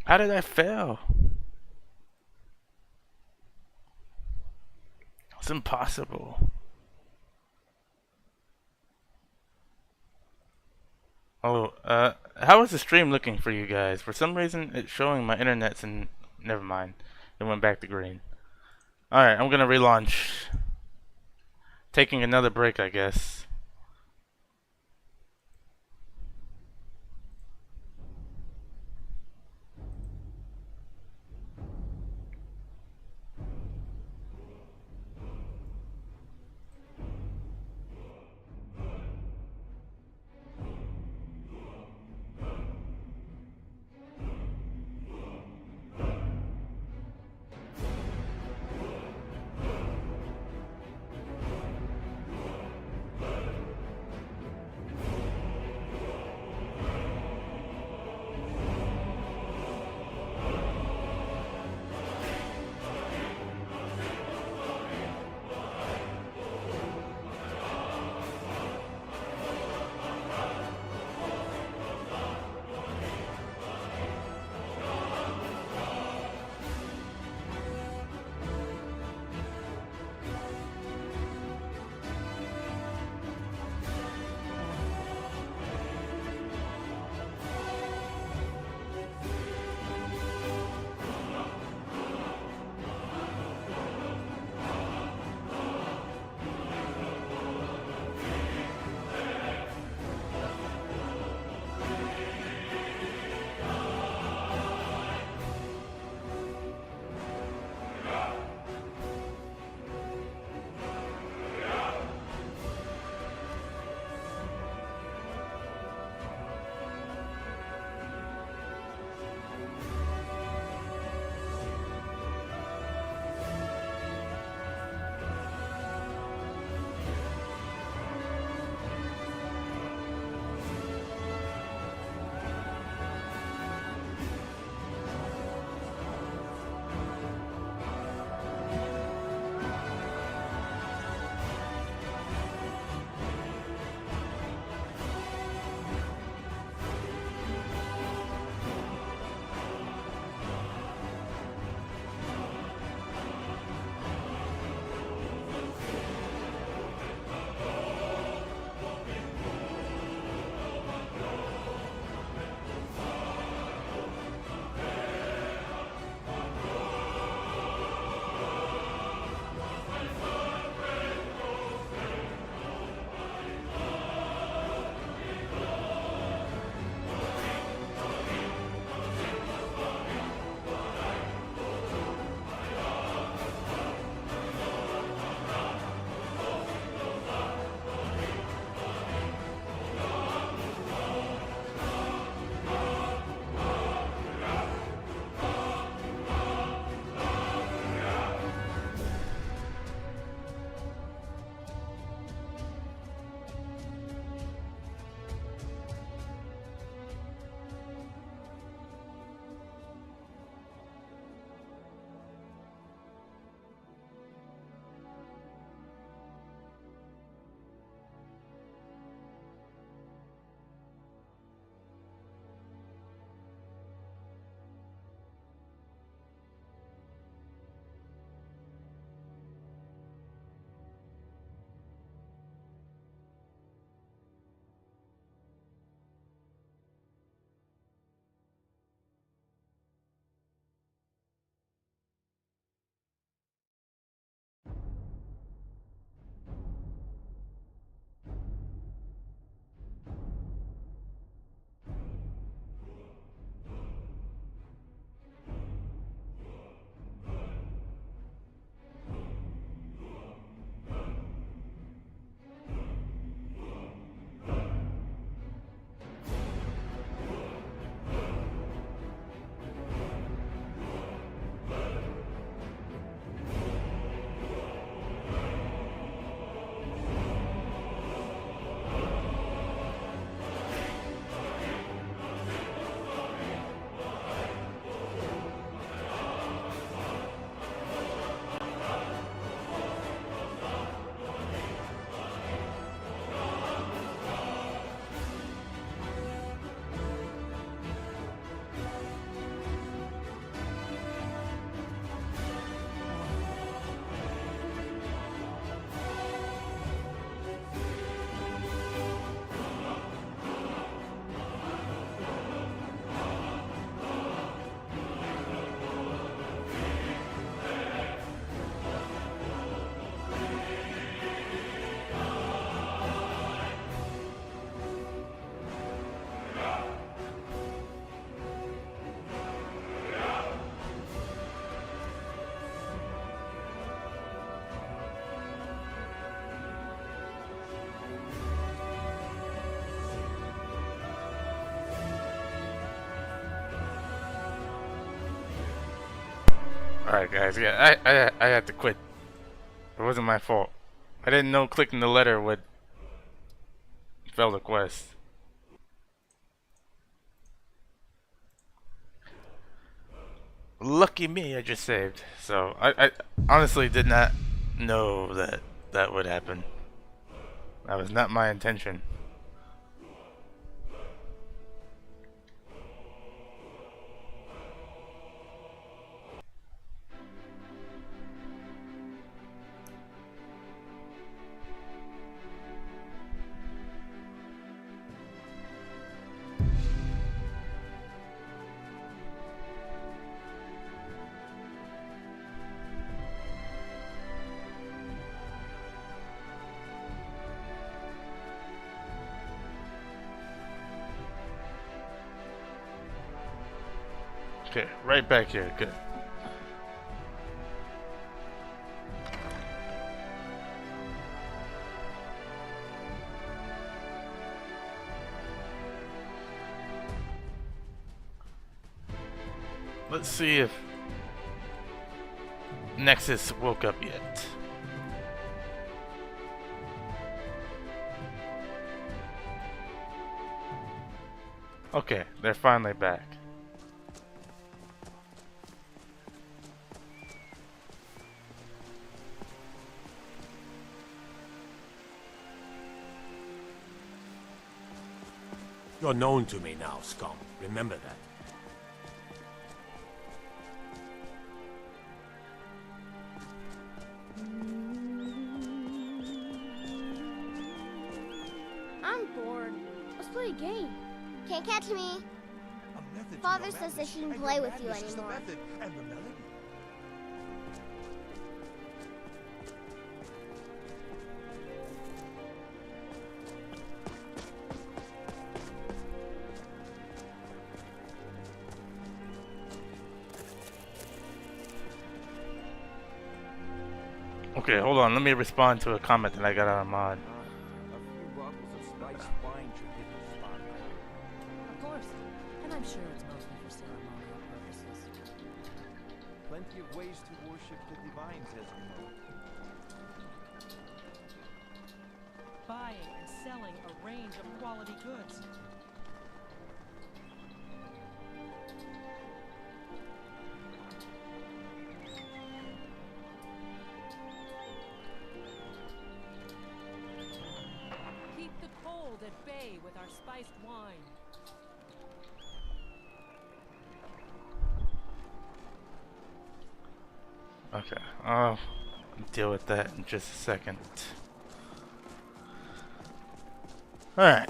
How did I fail? It's impossible. Oh, how is the stream looking for you guys? For some reason, it's showing my internet's in. Never mind. It went back to green. Alright, I'm gonna relaunch. Taking another break, I guess. Alright guys, yeah, I had to quit. It wasn't my fault. I didn't know clicking the letter would fail the quest. Lucky me, I just saved. So I honestly did not know that that would happen. That was not my intention. Okay, right back here. Good. Let's see if Nexus woke up yet. Okay, they're finally back. You're known to me now, scum. Remember that. I'm bored. Let's play a game. Can't catch me. Father says I shouldn't play with you anymore. Okay, hold on. Let me respond to a comment that I got on Mod. Of course. And I'm sure it's mostly for ceremonial purposes. Plenty of ways to worship the divines, as you know. Buying and selling a range of quality goods. Keep the cold at bay with our spiced wine. Okay, I'll deal with that in just a second. Alright.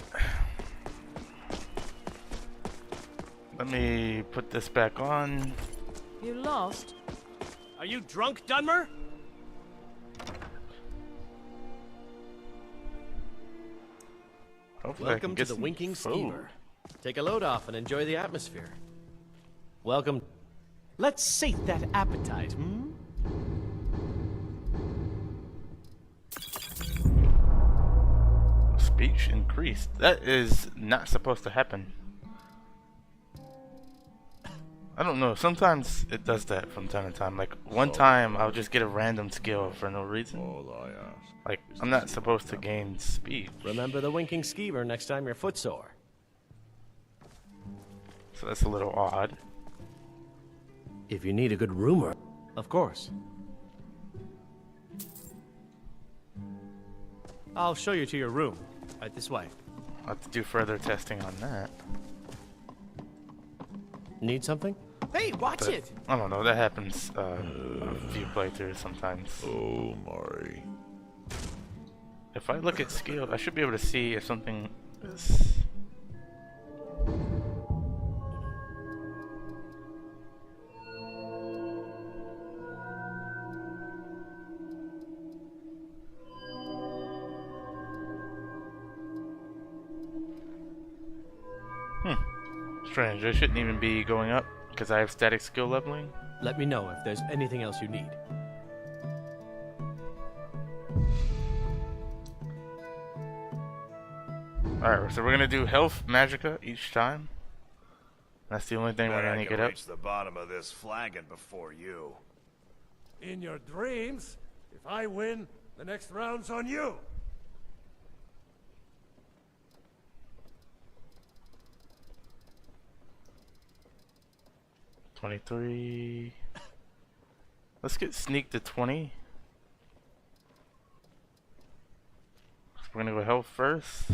Let me put this back on. You lost? Are you drunk, Dunmer? Hopefully I can Welcome get to the some Winking food. Skeever. Take a load off and enjoy the atmosphere. Welcome. Let's sate that appetite, hmm? Speech increased. That is not supposed to happen. I don't know. Sometimes it does that from time to time. Like one time, I'll just get a random skill for no reason. Like I'm not supposed to gain speech. Remember the Winking Skeever next time you're footsore. So that's a little odd. If you need a good rumor, of course. I'll show you to your room. Right this way. I'll have to do further testing on that. Need something? Hey, watch But, it! I don't know. That happens a few playthroughs sometimes. Oh my. If I look at skill, I should be able to see if something is. Strange. I shouldn't even be going up because I have static skill leveling. Let me know if there's anything else you need. Alright, so we're gonna do health magicka each time. That's the only thing we're gonna get up. Reach the bottom of this flagon before you. In your dreams. If I win, the next round's on you. $23. Let's get sneak to 20. We're gonna go health first.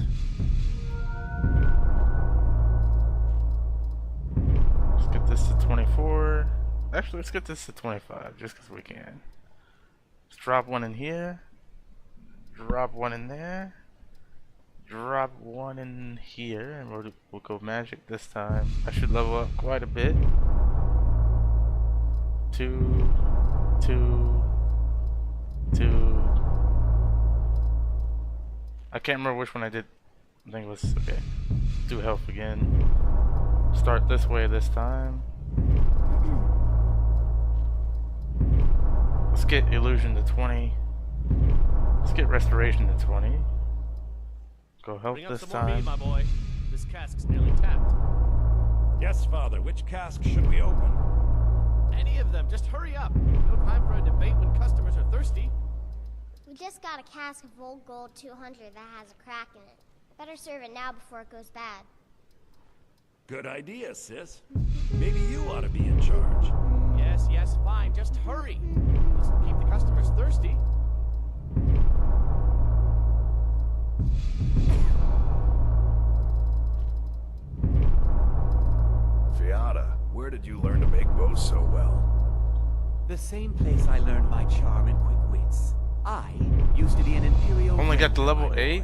Let's get this to 24. Actually, let's get this to 25 just because we can. Let's drop one in here. Drop one in there. Drop one in here, and we'll go magic this time. I should level up quite a bit. 2, 2, 2. I can't remember which one I did. I think it was okay. Do health again. Start this way this time. Let's get illusion to 20. Let's get restoration to 20. Go health Bring up this some more mead, time. my boy. This cask's nearly tapped. Yes, Father. Which cask should we open? Any of them. Just hurry up. No time for a debate when customers are thirsty. We just got a cask of old gold 200 that has a crack in it. Better serve it now before it goes bad. Good idea, sis. Maybe you ought to be in charge. Yes, yes, fine. Just hurry. Let's keep the customers thirsty. Fiata, where did you learn to make bows so well? The same place I learned my charm and quick wits. I used to be an Imperial... Only got to level 8.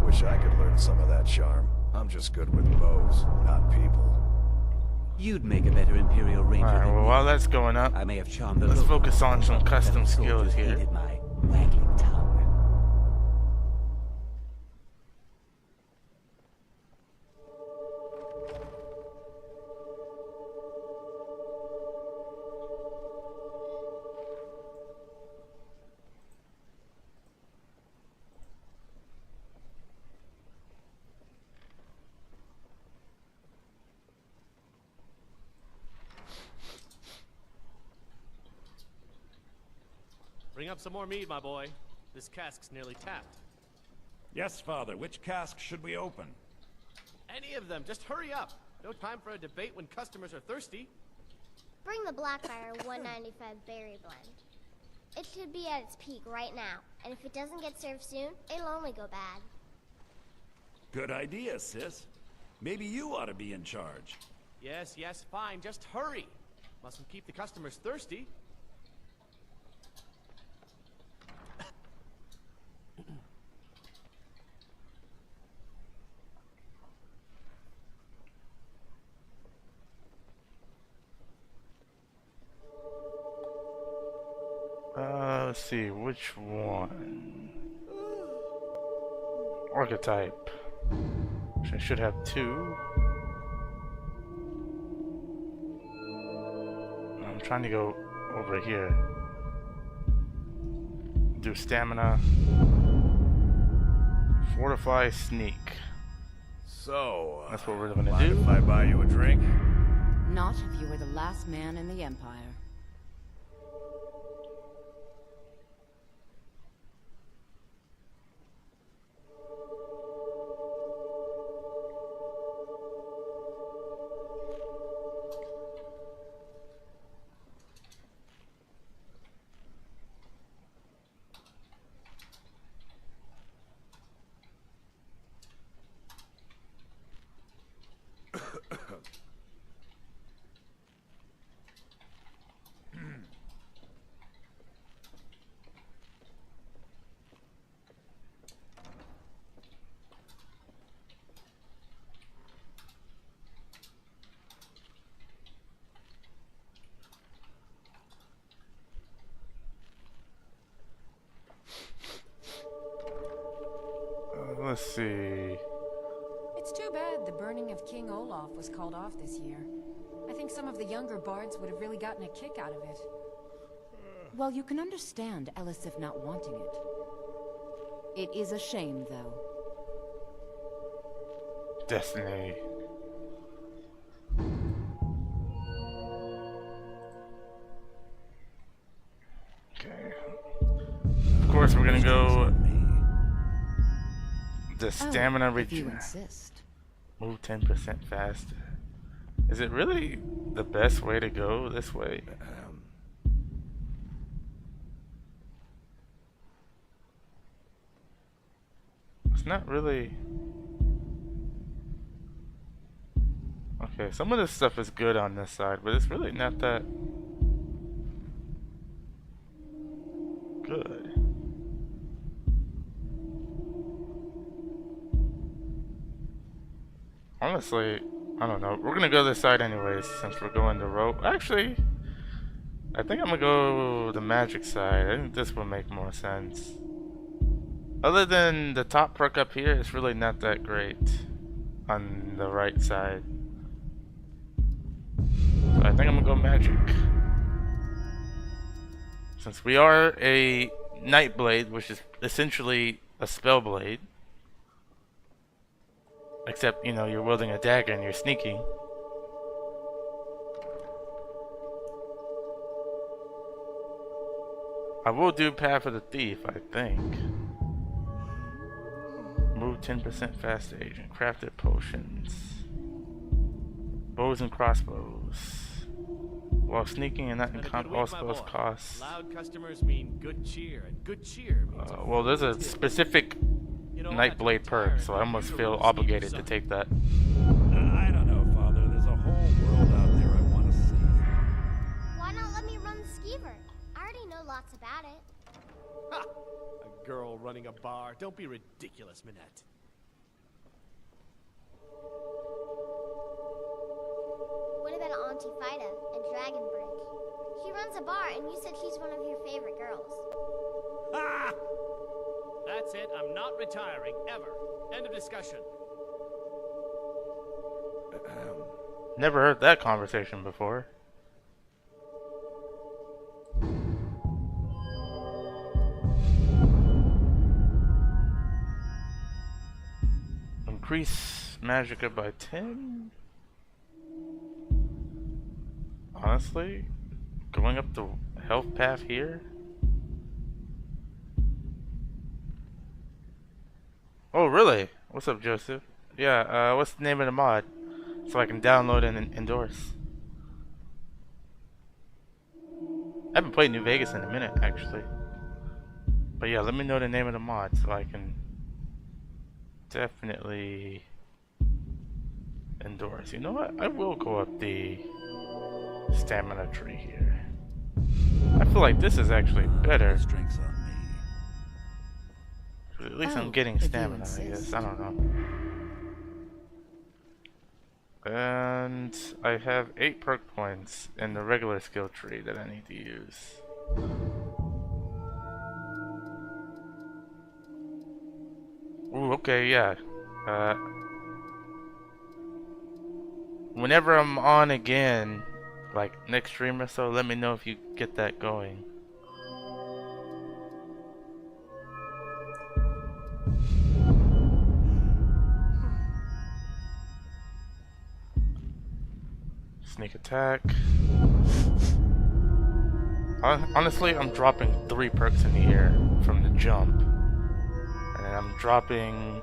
Wish I could learn some of that charm. I'm just good with bows, not people. You'd make a better Imperial Ranger Alright, than well, me. while that's going up, I may have charmed the let's local focus on some but custom the skills soldiers here. hated my waggling tongue. Bring up some more mead, my boy. This cask's nearly tapped. Yes, Father. Which cask should we open? Any of them. Just hurry up. No time for a debate when customers are thirsty. Bring the Blackfire 195 berry blend. It should be at its peak right now, and if it doesn't get served soon, it'll only go bad. Good idea, sis. Maybe you ought to be in charge. Yes, yes, fine. Just hurry. Mustn't keep the customers thirsty. Let's see, which one? Archetype. Which I should have 2. I'm trying to go over here. Do stamina. Fortify, sneak. So, that's what we're gonna mind do. if I buy you a drink? Not if you were the last man in the Empire. Let's see. It's too bad the burning of King Olaf was called off this year. I think some of the younger bards would have really gotten a kick out of it. Well, you can understand Elisif not wanting it. It is a shame, though. Destiny. The stamina if you regen. insist. Move 10% faster. Is it really the best way to go this way? It's not really. Okay, some of this stuff is good on this side, but it's really not that good. Honestly, I don't know. We're gonna go this side anyways, since we're going the rope. Actually, I think I'm gonna go the magic side. I think this will make more sense. Other than the top perk up here, it's really not that great on the right side. So I think I'm gonna go magic. Since we are a Nightblade, which is essentially a spell blade. Except, you know, you're wielding a dagger and you're sneaking. I will do Path of the Thief, I think. Move 10% faster, agent. Crafted potions. Bows and crossbows. While sneaking and not in all spells costs. Loud customers mean good cheer, and good cheer means Well, there's a specific Nightblade perk, so I almost feel obligated to take that. I don't know, Father. There's a whole world out there I want to see. Why not let me run the skeever? I already know lots about it. Ha! A girl running a bar. Don't be ridiculous, Minette. What about Auntie Fida and Dragonbridge? She runs a bar, and you said she's one of your favorite girls. Ah! That's it. I'm not retiring, ever. End of discussion. Never heard that conversation before. Increase magicka by 10? Honestly, going up the health path here? Oh, really? What's up, Joseph? Yeah, what's the name of the mod? So I can download and endorse. I haven't played New Vegas in a minute, actually. But yeah, let me know the name of the mod so I can definitely endorse. You know what? I will go up the stamina tree here. I feel like this is actually better. Drinks on me. At least I'm getting stamina, I guess. I don't know. And I have 8 perk points in the regular skill tree that I need to use. Ooh, okay, yeah. Whenever I'm on again, like next stream or so, let me know if you get that going. Sneak attack. Honestly, I'm dropping 3 perks in the air from the jump. And then I'm dropping...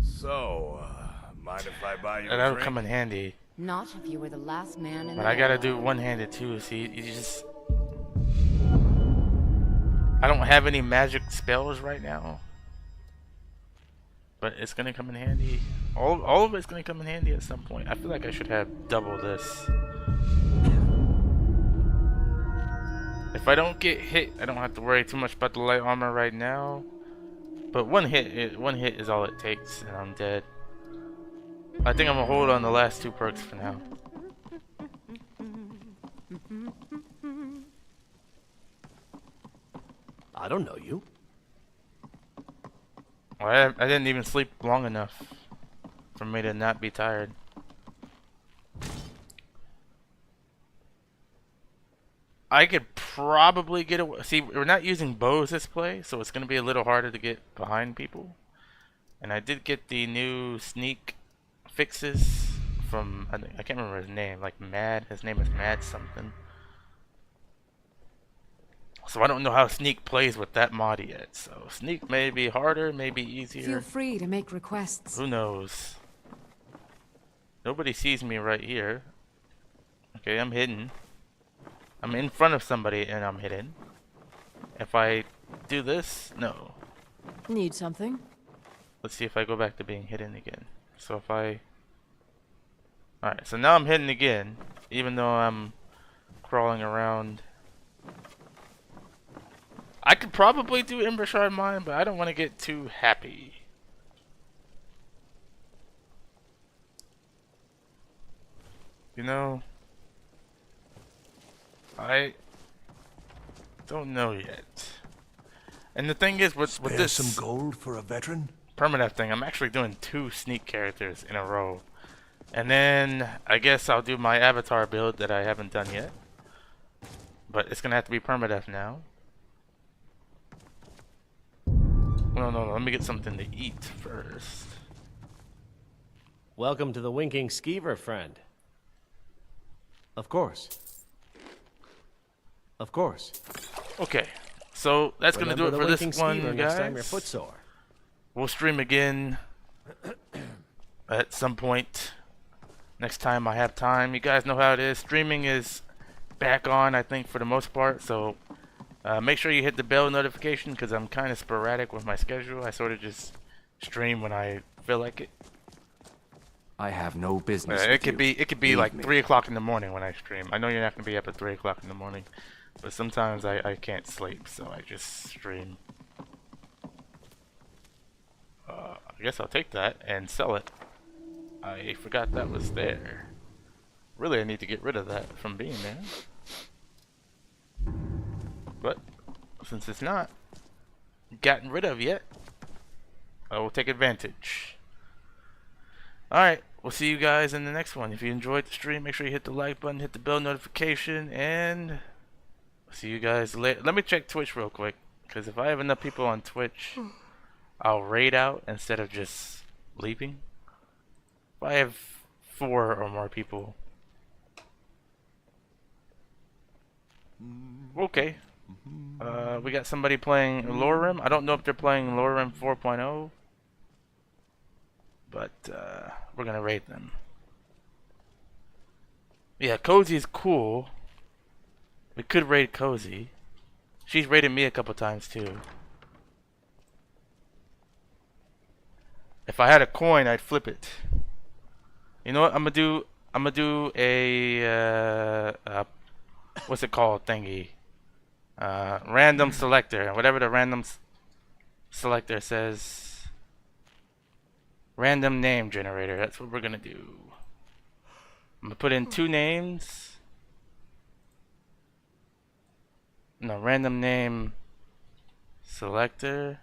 So, mind if I buy you a and that'll drink? come in handy. Not if you were the last man in But the I gotta world. do one-handed too, see, you just... I don't have any magic spells right now. But it's gonna come in handy. All of it's gonna come in handy at some point. I feel like I should have double this. If I don't get hit, I don't have to worry too much about the light armor right now. But one hit is all it takes, and I'm dead. I think I'm gonna hold on the last 2 perks for now. I don't know you. Well, I didn't even sleep long enough for me to not be tired. I could probably get away. See, we're not using bows this play, so it's gonna be a little harder to get behind people. And I did get the new sneak fixes from, I can't remember his name, like Mad. His name is Mad something. So I don't know how Sneak plays with that mod yet. So Sneak may be harder, maybe easier. Feel free to make requests. Who knows? Nobody sees me right here. Okay, I'm hidden. I'm in front of somebody and I'm hidden. If I do this, no. Need something? Let's see if I go back to being hidden again. So if I... Alright, so now I'm hidden again, even though I'm crawling around. I could probably do Ember Shard Mine, but I don't want to get too happy. You know, I don't know yet. And the thing is, with this some gold for a veteran Permadeath thing, I'm actually doing 2 Sneak characters in a row. And then I guess I'll do my avatar build that I haven't done yet. But it's gonna have to be Permadeath now. No, let me get something to eat first. Welcome to the Winking Skeever, friend. Of course. Of course. Okay, so that's gonna do it for this one, guys. Next time you're footsore. We'll stream again at some point. Next time I have time. You guys know how it is. Streaming is back on, I think, for the most part. So make sure you hit the bell notification because I'm kind of sporadic with my schedule. I sort of just stream when I feel like it. I have no business. It could be like 3 o'clock in the morning when I stream. I know you're not gonna be up at 3 o'clock in the morning, but sometimes I can't sleep, so I just stream. I guess I'll take that and sell it. I forgot that was there. Really, I need to get rid of that from being there. But since it's not gotten rid of yet, I will take advantage. Alright, we'll see you guys in the next one. If you enjoyed the stream, make sure you hit the like button, hit the bell notification, and see you guys later. Let me check Twitch real quick, because if I have enough people on Twitch, I'll raid out instead of just leaving. If I have 4 or more people. Okay. We got somebody playing Lorem. I don't know if they're playing Lorem 4.0. But we're gonna raid them. Yeah, Cozy's cool. We could raid Cozy. She's raided me a couple times too. If I had a coin, I'd flip it. You know what? I'm gonna do a what's it called thingy? Random selector. Whatever the random selector says. Random name generator. That's what we're gonna do. I'm gonna put in 2 names. No, random name selector.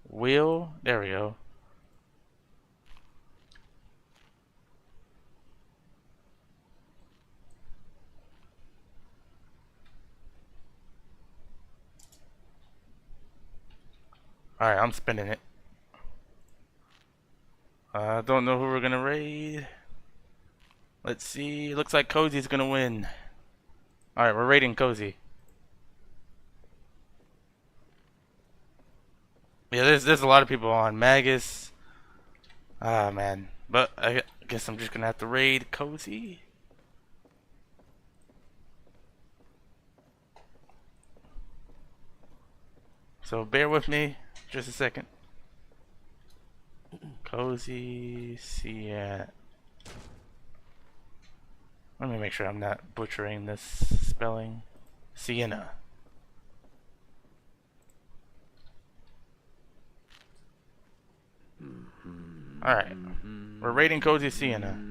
Wheel. There we go. Alright, I'm spinning it. I don't know who we're gonna raid. Let's see. Looks like Cozy's gonna win. Alright, we're raiding Cozy. Yeah, there's a lot of people on. Magus. Ah, man. But I guess I'm just gonna have to raid Cozy. So bear with me just a second. Cozy Sienna. Let me make sure I'm not butchering this spelling. Sienna. Alright. We're raiding Cozy Sienna.